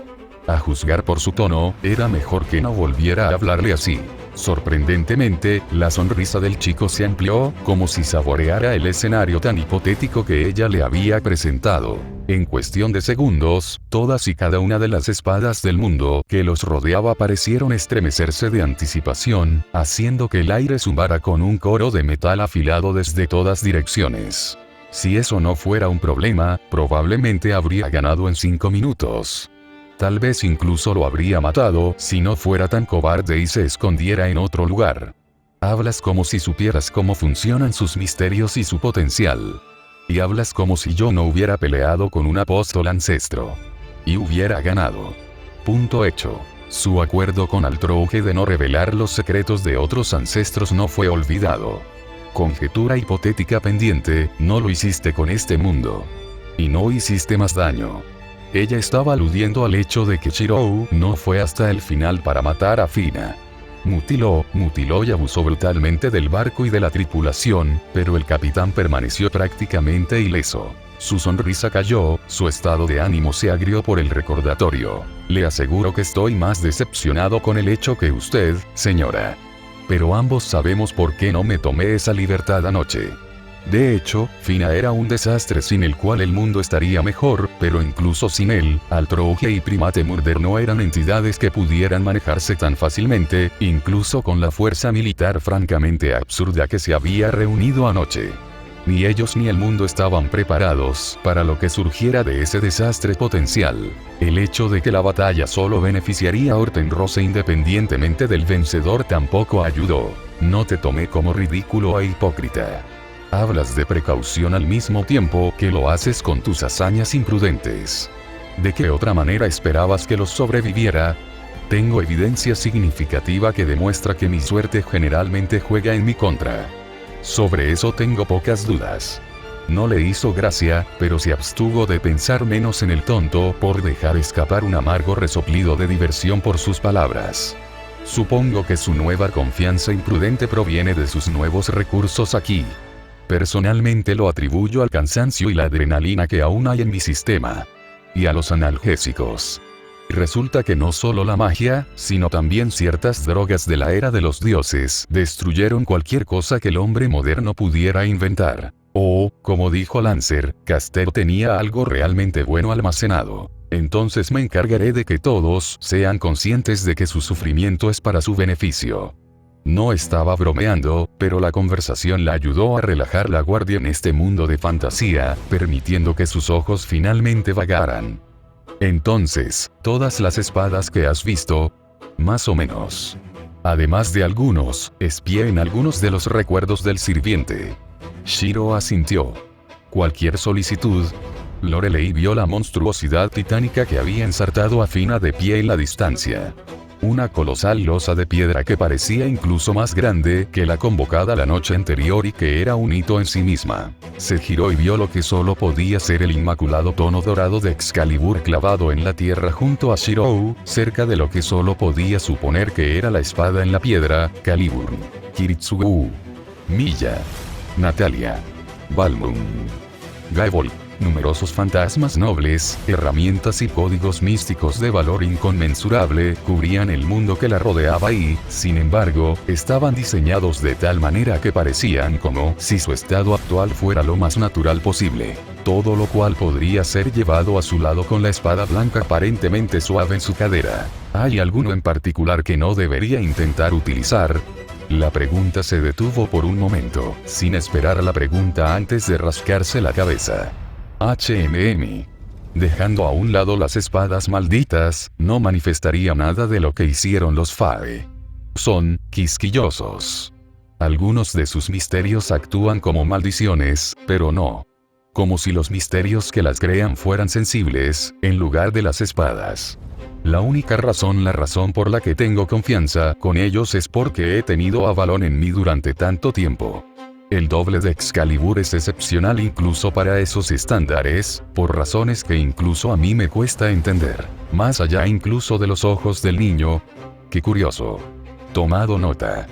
A juzgar por su tono, era mejor que no volviera a hablarle así. Sorprendentemente, la sonrisa del chico se amplió, como si saboreara el escenario tan hipotético que ella le había presentado. En cuestión de segundos, todas y cada una de las espadas del mundo que los rodeaba parecieron estremecerse de anticipación, haciendo que el aire zumbara con un coro de metal afilado desde todas direcciones. Si eso no fuera un problema, probablemente habría ganado en 5 minutos. Tal vez incluso lo habría matado si no fuera tan cobarde y se escondiera en otro lugar. Hablas como si supieras cómo funcionan sus misterios y su potencial. Y hablas como si yo no hubiera peleado con un apóstol ancestro. Y hubiera ganado. Punto hecho. Su acuerdo con Altroge de no revelar los secretos de otros ancestros no fue olvidado. Conjetura hipotética pendiente, no lo hiciste con este mundo. Y no hiciste más daño. Ella estaba aludiendo al hecho de que Shirou no fue hasta el final para matar a Fina. Mutiló y abusó brutalmente del barco y de la tripulación, pero el capitán permaneció prácticamente ileso. Su sonrisa cayó, su estado de ánimo se agrió por el recordatorio. Le aseguro que estoy más decepcionado con el hecho que usted, señora. Pero ambos sabemos por qué no me tomé esa libertad anoche. De hecho, Fina era un desastre sin el cual el mundo estaría mejor, pero incluso sin él, Altroge y Primate Murder no eran entidades que pudieran manejarse tan fácilmente, incluso con la fuerza militar francamente absurda que se había reunido anoche. Ni ellos ni el mundo estaban preparados para lo que surgiera de ese desastre potencial. El hecho de que la batalla solo beneficiaría a Hortenrose independientemente del vencedor tampoco ayudó. No te tomé como ridículo e hipócrita. Hablas de precaución al mismo tiempo que lo haces con tus hazañas imprudentes. ¿De qué otra manera esperabas que los sobreviviera? Tengo evidencia significativa que demuestra que mi suerte generalmente juega en mi contra. Sobre eso tengo pocas dudas. No le hizo gracia, pero se abstuvo de pensar menos en el tonto por dejar escapar un amargo resoplido de diversión por sus palabras. Supongo que su nueva confianza imprudente proviene de sus nuevos recursos aquí. Personalmente lo atribuyo al cansancio y la adrenalina que aún hay en mi sistema. Y a los analgésicos. Resulta que no solo la magia, sino también ciertas drogas de la era de los dioses destruyeron cualquier cosa que el hombre moderno pudiera inventar. O, como dijo Lancer, Caster tenía algo realmente bueno almacenado. Entonces me encargaré de que todos sean conscientes de que su sufrimiento es para su beneficio. No estaba bromeando, pero la conversación la ayudó a relajar la guardia en este mundo de fantasía, permitiendo que sus ojos finalmente vagaran. Entonces, todas las espadas que has visto, más o menos. Además de algunos, espié en algunos de los recuerdos del sirviente. Shiro asintió. Cualquier solicitud. Lorelei vio la monstruosidad titánica que había ensartado a Fina de pie en la distancia. Una colosal losa de piedra que parecía incluso más grande que la convocada la noche anterior y que era un hito en sí misma. Se giró y vio lo que solo podía ser el inmaculado tono dorado de Excalibur clavado en la tierra junto a Shirou, cerca de lo que solo podía suponer que era la espada en la piedra, Caliburn. Kiritsugu. Milla. Natalia. Balmung. Gaevol. Numerosos fantasmas nobles, herramientas y códigos místicos de valor inconmensurable cubrían el mundo que la rodeaba y, sin embargo, estaban diseñados de tal manera que parecían como si su estado actual fuera lo más natural posible. Todo lo cual podría ser llevado a su lado con la espada blanca aparentemente suave en su cadera. ¿Hay alguno en particular que no debería intentar utilizar? La pregunta se detuvo por un momento, sin esperar la pregunta antes de rascarse la cabeza. Dejando a un lado las espadas malditas, no manifestaría nada de lo que hicieron los Fae. Son quisquillosos. Algunos de sus misterios actúan como maldiciones, pero no. Como si los misterios que las crean fueran sensibles, en lugar de las espadas. La razón por la que tengo confianza con ellos es porque he tenido a Avalon en mí durante tanto tiempo. El doble de Excalibur es excepcional incluso para esos estándares, por razones que incluso a mí me cuesta entender. Más allá incluso de los ojos del niño. Qué curioso. Tomado nota.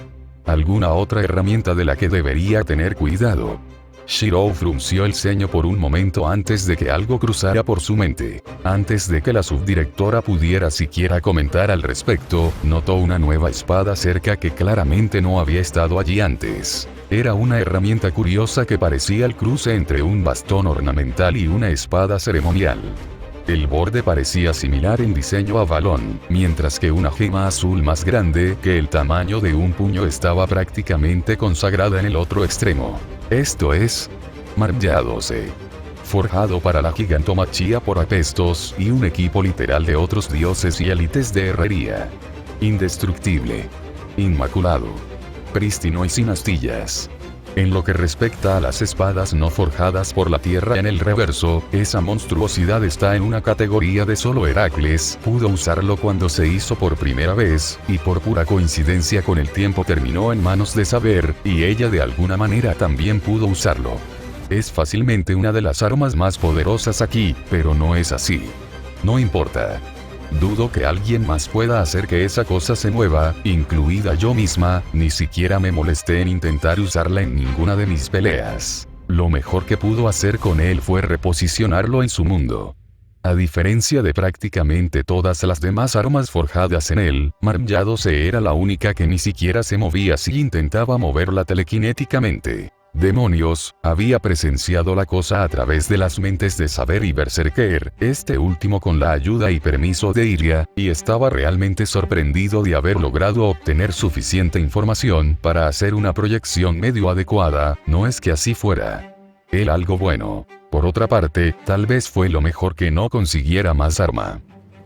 ¿Alguna otra herramienta de la que debería tener cuidado? Shirou frunció el ceño por un momento antes de que algo cruzara por su mente. Antes de que la subdirectora pudiera siquiera comentar al respecto, notó una nueva espada cerca que claramente no había estado allí antes. Era una herramienta curiosa que parecía el cruce entre un bastón ornamental y una espada ceremonial. El borde parecía similar en diseño a Avalon, mientras que una gema azul más grande que el tamaño de un puño estaba prácticamente consagrada en el otro extremo. Esto es Marm-Ya-12. Forjado para la gigantomachía por Apestos y un equipo literal de otros dioses y élites de herrería. Indestructible. Inmaculado. Prístino y sin astillas. En lo que respecta a las espadas no forjadas por la tierra en el reverso, esa monstruosidad está en una categoría de solo Heracles pudo usarlo cuando se hizo por primera vez, y por pura coincidencia con el tiempo terminó en manos de Saber, y ella de alguna manera también pudo usarlo. Es fácilmente una de las armas más poderosas aquí, pero no es así. No importa. Dudo que alguien más pueda hacer que esa cosa se mueva, incluida yo misma, ni siquiera me molesté en intentar usarla en ninguna de mis peleas. Lo mejor que pudo hacer con él fue reposicionarlo en su mundo. A diferencia de prácticamente todas las demás armas forjadas en él, Marm-Ya-12 era la única que ni siquiera se movía si intentaba moverla telequinéticamente. Demonios, había presenciado la cosa a través de las mentes de Saber y Berserker, este último con la ayuda y permiso de Iria, y estaba realmente sorprendido de haber logrado obtener suficiente información para hacer una proyección medio adecuada, no es que así fuera. Él algo bueno. Por otra parte, tal vez fue lo mejor que no consiguiera más arma.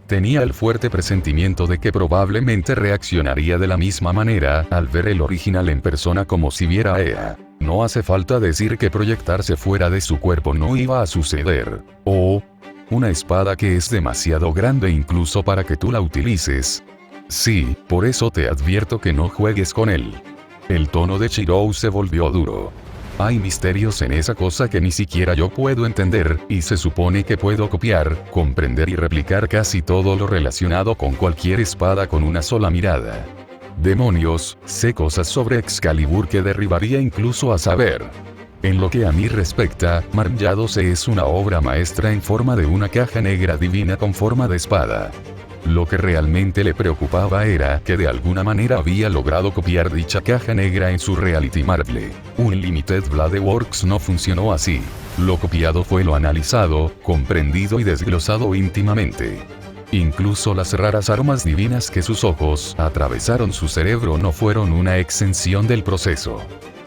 Tenía el fuerte presentimiento de que probablemente reaccionaría de la misma manera al ver el original en persona como si viera a Ea. No hace falta decir que proyectarse fuera de su cuerpo no iba a suceder. O una espada que es demasiado grande incluso para que tú la utilices. Sí, por eso te advierto que no juegues con él. El tono de Shirou se volvió duro. Hay misterios en esa cosa que ni siquiera yo puedo entender, y se supone que puedo copiar, comprender y replicar casi todo lo relacionado con cualquier espada con una sola mirada. Demonios, sé cosas sobre Excalibur que derribaría incluso a Saber. En lo que a mí respecta, Marm-Ya-12 es una obra maestra en forma de una caja negra divina con forma de espada. Lo que realmente le preocupaba era que de alguna manera había logrado copiar dicha caja negra en su Reality Marble. Unlimited Blade Works no funcionó así. Lo copiado fue lo analizado, comprendido y desglosado íntimamente. Incluso las raras armas divinas que sus ojos atravesaron su cerebro no fueron una exención del proceso.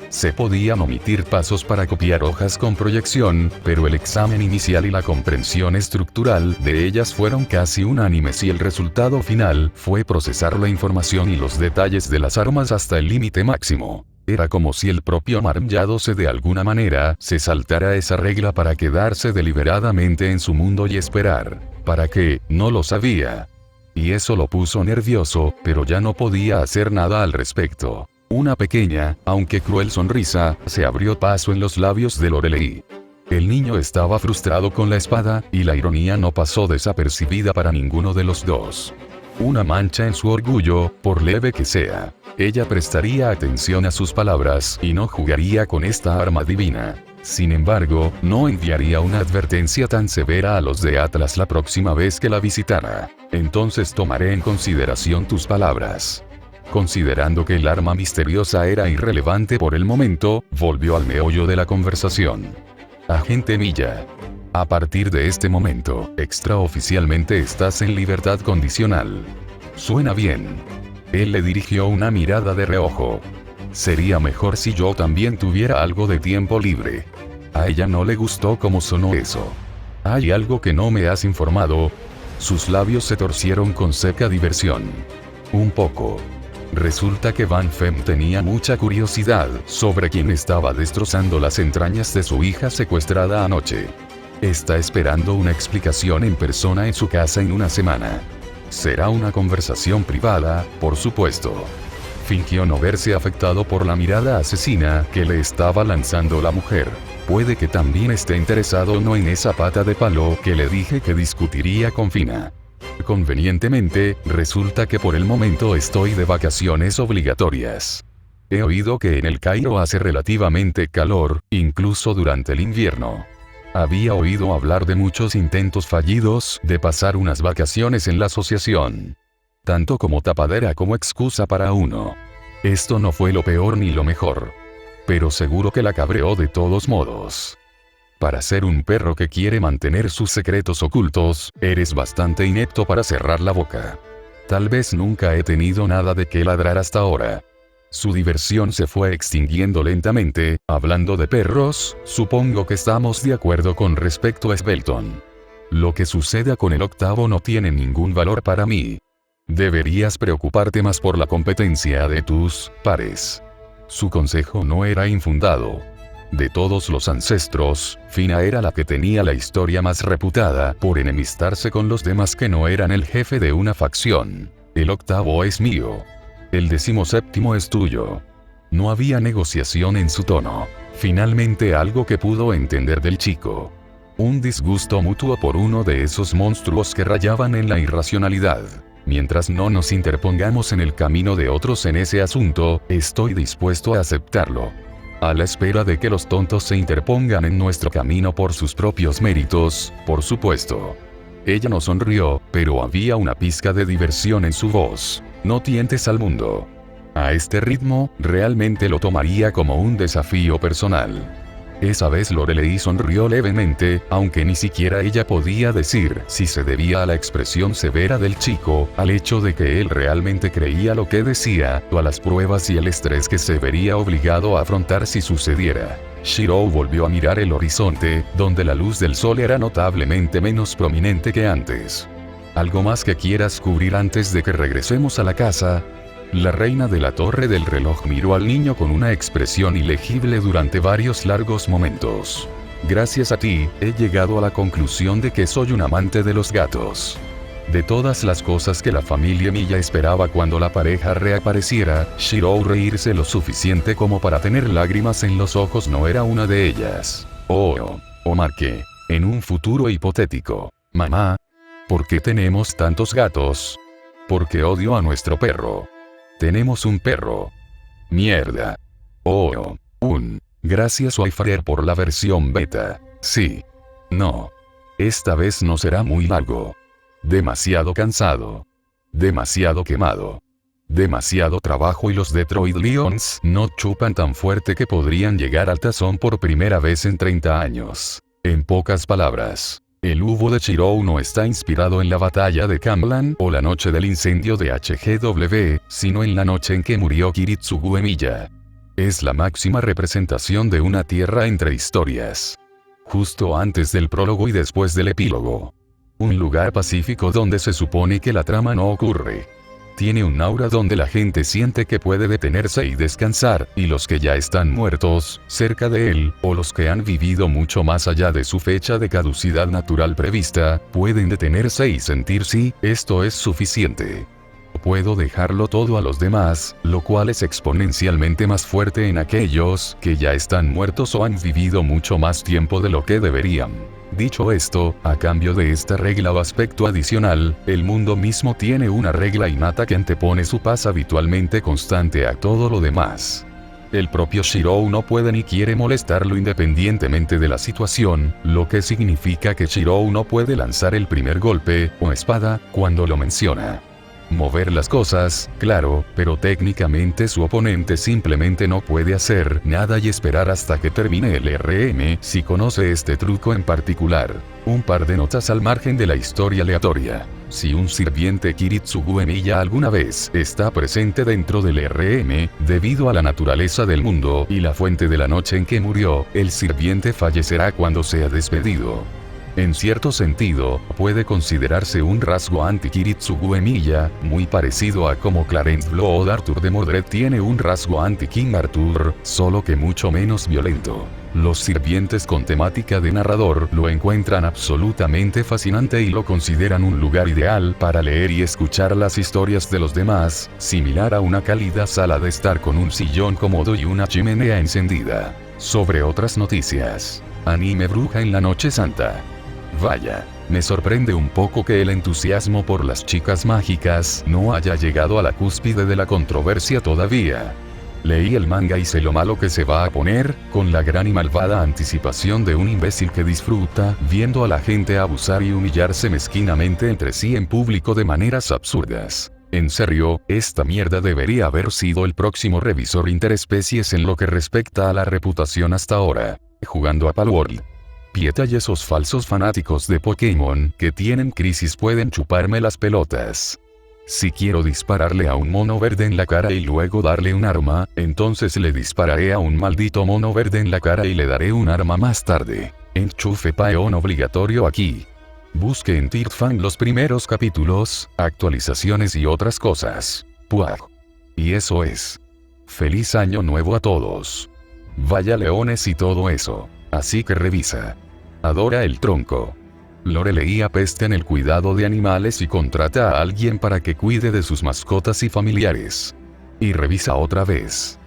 Se podían omitir pasos para copiar hojas con proyección, pero el examen inicial y la comprensión estructural de ellas fueron casi unánimes y el resultado final fue procesar la información y los detalles de las armas hasta el límite máximo. Era como si el propio Marm-Ya-12 de alguna manera se saltara esa regla para quedarse deliberadamente en su mundo y esperar. ¿Para qué? No lo sabía. Y eso lo puso nervioso, pero ya no podía hacer nada al respecto. Una pequeña, aunque cruel sonrisa, se abrió paso en los labios de Lorelei. El niño estaba frustrado con la espada, y la ironía no pasó desapercibida para ninguno de los dos. Una mancha en su orgullo, por leve que sea. Ella prestaría atención a sus palabras y no jugaría con esta arma divina. Sin embargo, no enviaría una advertencia tan severa a los de Atlas la próxima vez que la visitara. Entonces tomaré en consideración tus palabras. Considerando que el arma misteriosa era irrelevante por el momento, volvió al meollo de la conversación. Agente Milla. A partir de este momento, extraoficialmente estás en libertad condicional. Suena bien. Él le dirigió una mirada de reojo. Sería mejor si yo también tuviera algo de tiempo libre. A ella no le gustó cómo sonó eso. ¿Hay algo que no me has informado? Sus labios se torcieron con seca diversión. Un poco. Resulta que Van Fem tenía mucha curiosidad sobre quién estaba destrozando las entrañas de su hija secuestrada anoche. Está esperando una explicación en persona en su casa en una semana. Será una conversación privada, por supuesto. Fingió no verse afectado por la mirada asesina que le estaba lanzando la mujer. Puede que también esté interesado no en esa pata de palo que le dije que discutiría con Fina. Convenientemente, resulta que por el momento estoy de vacaciones obligatorias. He oído que en el Cairo hace relativamente calor, incluso durante el invierno. Había oído hablar de muchos intentos fallidos de pasar unas vacaciones en la asociación. Tanto como tapadera como excusa para uno. Esto no fue lo peor ni lo mejor. Pero seguro que la cabreó de todos modos. Para ser un perro que quiere mantener sus secretos ocultos, eres bastante inepto para cerrar la boca. Tal vez nunca he tenido nada de qué ladrar hasta ahora. Su diversión se fue extinguiendo lentamente. Hablando de perros, supongo que estamos de acuerdo con respecto a Svelton. Lo que suceda con el octavo no tiene ningún valor para mí. Deberías preocuparte más por la competencia de tus pares. Su consejo no era infundado. De todos los ancestros, Fina era la que tenía la historia más reputada por enemistarse con los demás que no eran el jefe de una facción. El octavo es mío. El 17º es tuyo. No había negociación en su tono. Finalmente algo que pudo entender del chico. Un disgusto mutuo por uno de esos monstruos que rayaban en la irracionalidad. Mientras no nos interpongamos en el camino de otros en ese asunto, estoy dispuesto a aceptarlo. A la espera de que los tontos se interpongan en nuestro camino por sus propios méritos, por supuesto. Ella no sonrió, pero había una pizca de diversión en su voz. No tientes al mundo. A este ritmo, realmente lo tomaría como un desafío personal. Esa vez Lorelei sonrió levemente, aunque ni siquiera ella podía decir si se debía a la expresión severa del chico, al hecho de que él realmente creía lo que decía, o a las pruebas y el estrés que se vería obligado a afrontar si sucediera. Shirou volvió a mirar el horizonte, donde la luz del sol era notablemente menos prominente que antes. ¿Algo más que quieras cubrir antes de que regresemos a la casa? La reina de la torre del reloj miró al niño con una expresión ilegible durante varios largos momentos. Gracias a ti, he llegado a la conclusión de que soy un amante de los gatos. De todas las cosas que la familia Milla esperaba cuando la pareja reapareciera, Shirou reírse lo suficiente como para tener lágrimas en los ojos no era una de ellas. Oh, Marque. En un futuro hipotético. Mamá. ¿Por qué tenemos tantos gatos? Porque odio a nuestro perro. Tenemos un perro. Mierda. Oh. Gracias Wi-Fi por la versión beta. Sí. No. Esta vez no será muy largo. Demasiado cansado. Demasiado quemado. Demasiado trabajo y los Detroit Lions no chupan tan fuerte que podrían llegar al tazón por primera vez en 30 años. En pocas palabras. El Ubo de Shirou no está inspirado en la batalla de Camlan o la noche del incendio de HGW, sino en la noche en que murió Kiritsugu Emiya. Es la máxima representación de una tierra entre historias. Justo antes del prólogo y después del epílogo. Un lugar pacífico donde se supone que la trama no ocurre. Tiene un aura donde la gente siente que puede detenerse y descansar, y los que ya están muertos, cerca de él, o los que han vivido mucho más allá de su fecha de caducidad natural prevista, pueden detenerse y sentir si esto es suficiente. Puedo dejarlo todo a los demás, lo cual es exponencialmente más fuerte en aquellos que ya están muertos o han vivido mucho más tiempo de lo que deberían. Dicho esto, a cambio de esta regla o aspecto adicional, el mundo mismo tiene una regla innata que antepone su paz habitualmente constante a todo lo demás. El propio Shirou no puede ni quiere molestarlo independientemente de la situación, lo que significa que Shirou no puede lanzar el primer golpe, o espada, cuando lo menciona. Mover las cosas, claro, pero técnicamente su oponente simplemente no puede hacer nada y esperar hasta que termine el RM si conoce este truco en particular. Un par de notas al margen de la historia aleatoria. Si un sirviente Kiritsugu Emiya alguna vez está presente dentro del RM, debido a la naturaleza del mundo y la fuente de la noche en que murió, el sirviente fallecerá cuando sea despedido. En cierto sentido, puede considerarse un rasgo anti-Kiritsugu Emiya, muy parecido a como Clarence Blood Arthur de Mordred tiene un rasgo anti-King Arthur, solo que mucho menos violento. Los sirvientes con temática de narrador lo encuentran absolutamente fascinante y lo consideran un lugar ideal para leer y escuchar las historias de los demás, similar a una cálida sala de estar con un sillón cómodo y una chimenea encendida. Sobre otras noticias. Anime Bruja en la Noche Santa. Vaya, me sorprende un poco que el entusiasmo por las chicas mágicas no haya llegado a la cúspide de la controversia todavía. Leí el manga y sé lo malo que se va a poner, con la gran y malvada anticipación de un imbécil que disfruta viendo a la gente abusar y humillarse mezquinamente entre sí en público de maneras absurdas. En serio, esta mierda debería haber sido el próximo revisor interespecies en lo que respecta a la reputación hasta ahora. Jugando a Palworld. Pieta y esos falsos fanáticos de Pokémon que tienen crisis pueden chuparme las pelotas. Si quiero dispararle a un mono verde en la cara y luego darle un arma, entonces le dispararé a un maldito mono verde en la cara y le daré un arma más tarde. Enchufe Paeon obligatorio aquí. Busque en TIRFan los primeros capítulos, actualizaciones y otras cosas. Puah. Y eso es. Feliz año nuevo a todos. Vaya leones y todo eso. Así que revisa. Adora el tronco. Lorelei apesta en el cuidado de animales y contrata a alguien para que cuide de sus mascotas y familiares. Y revisa otra vez.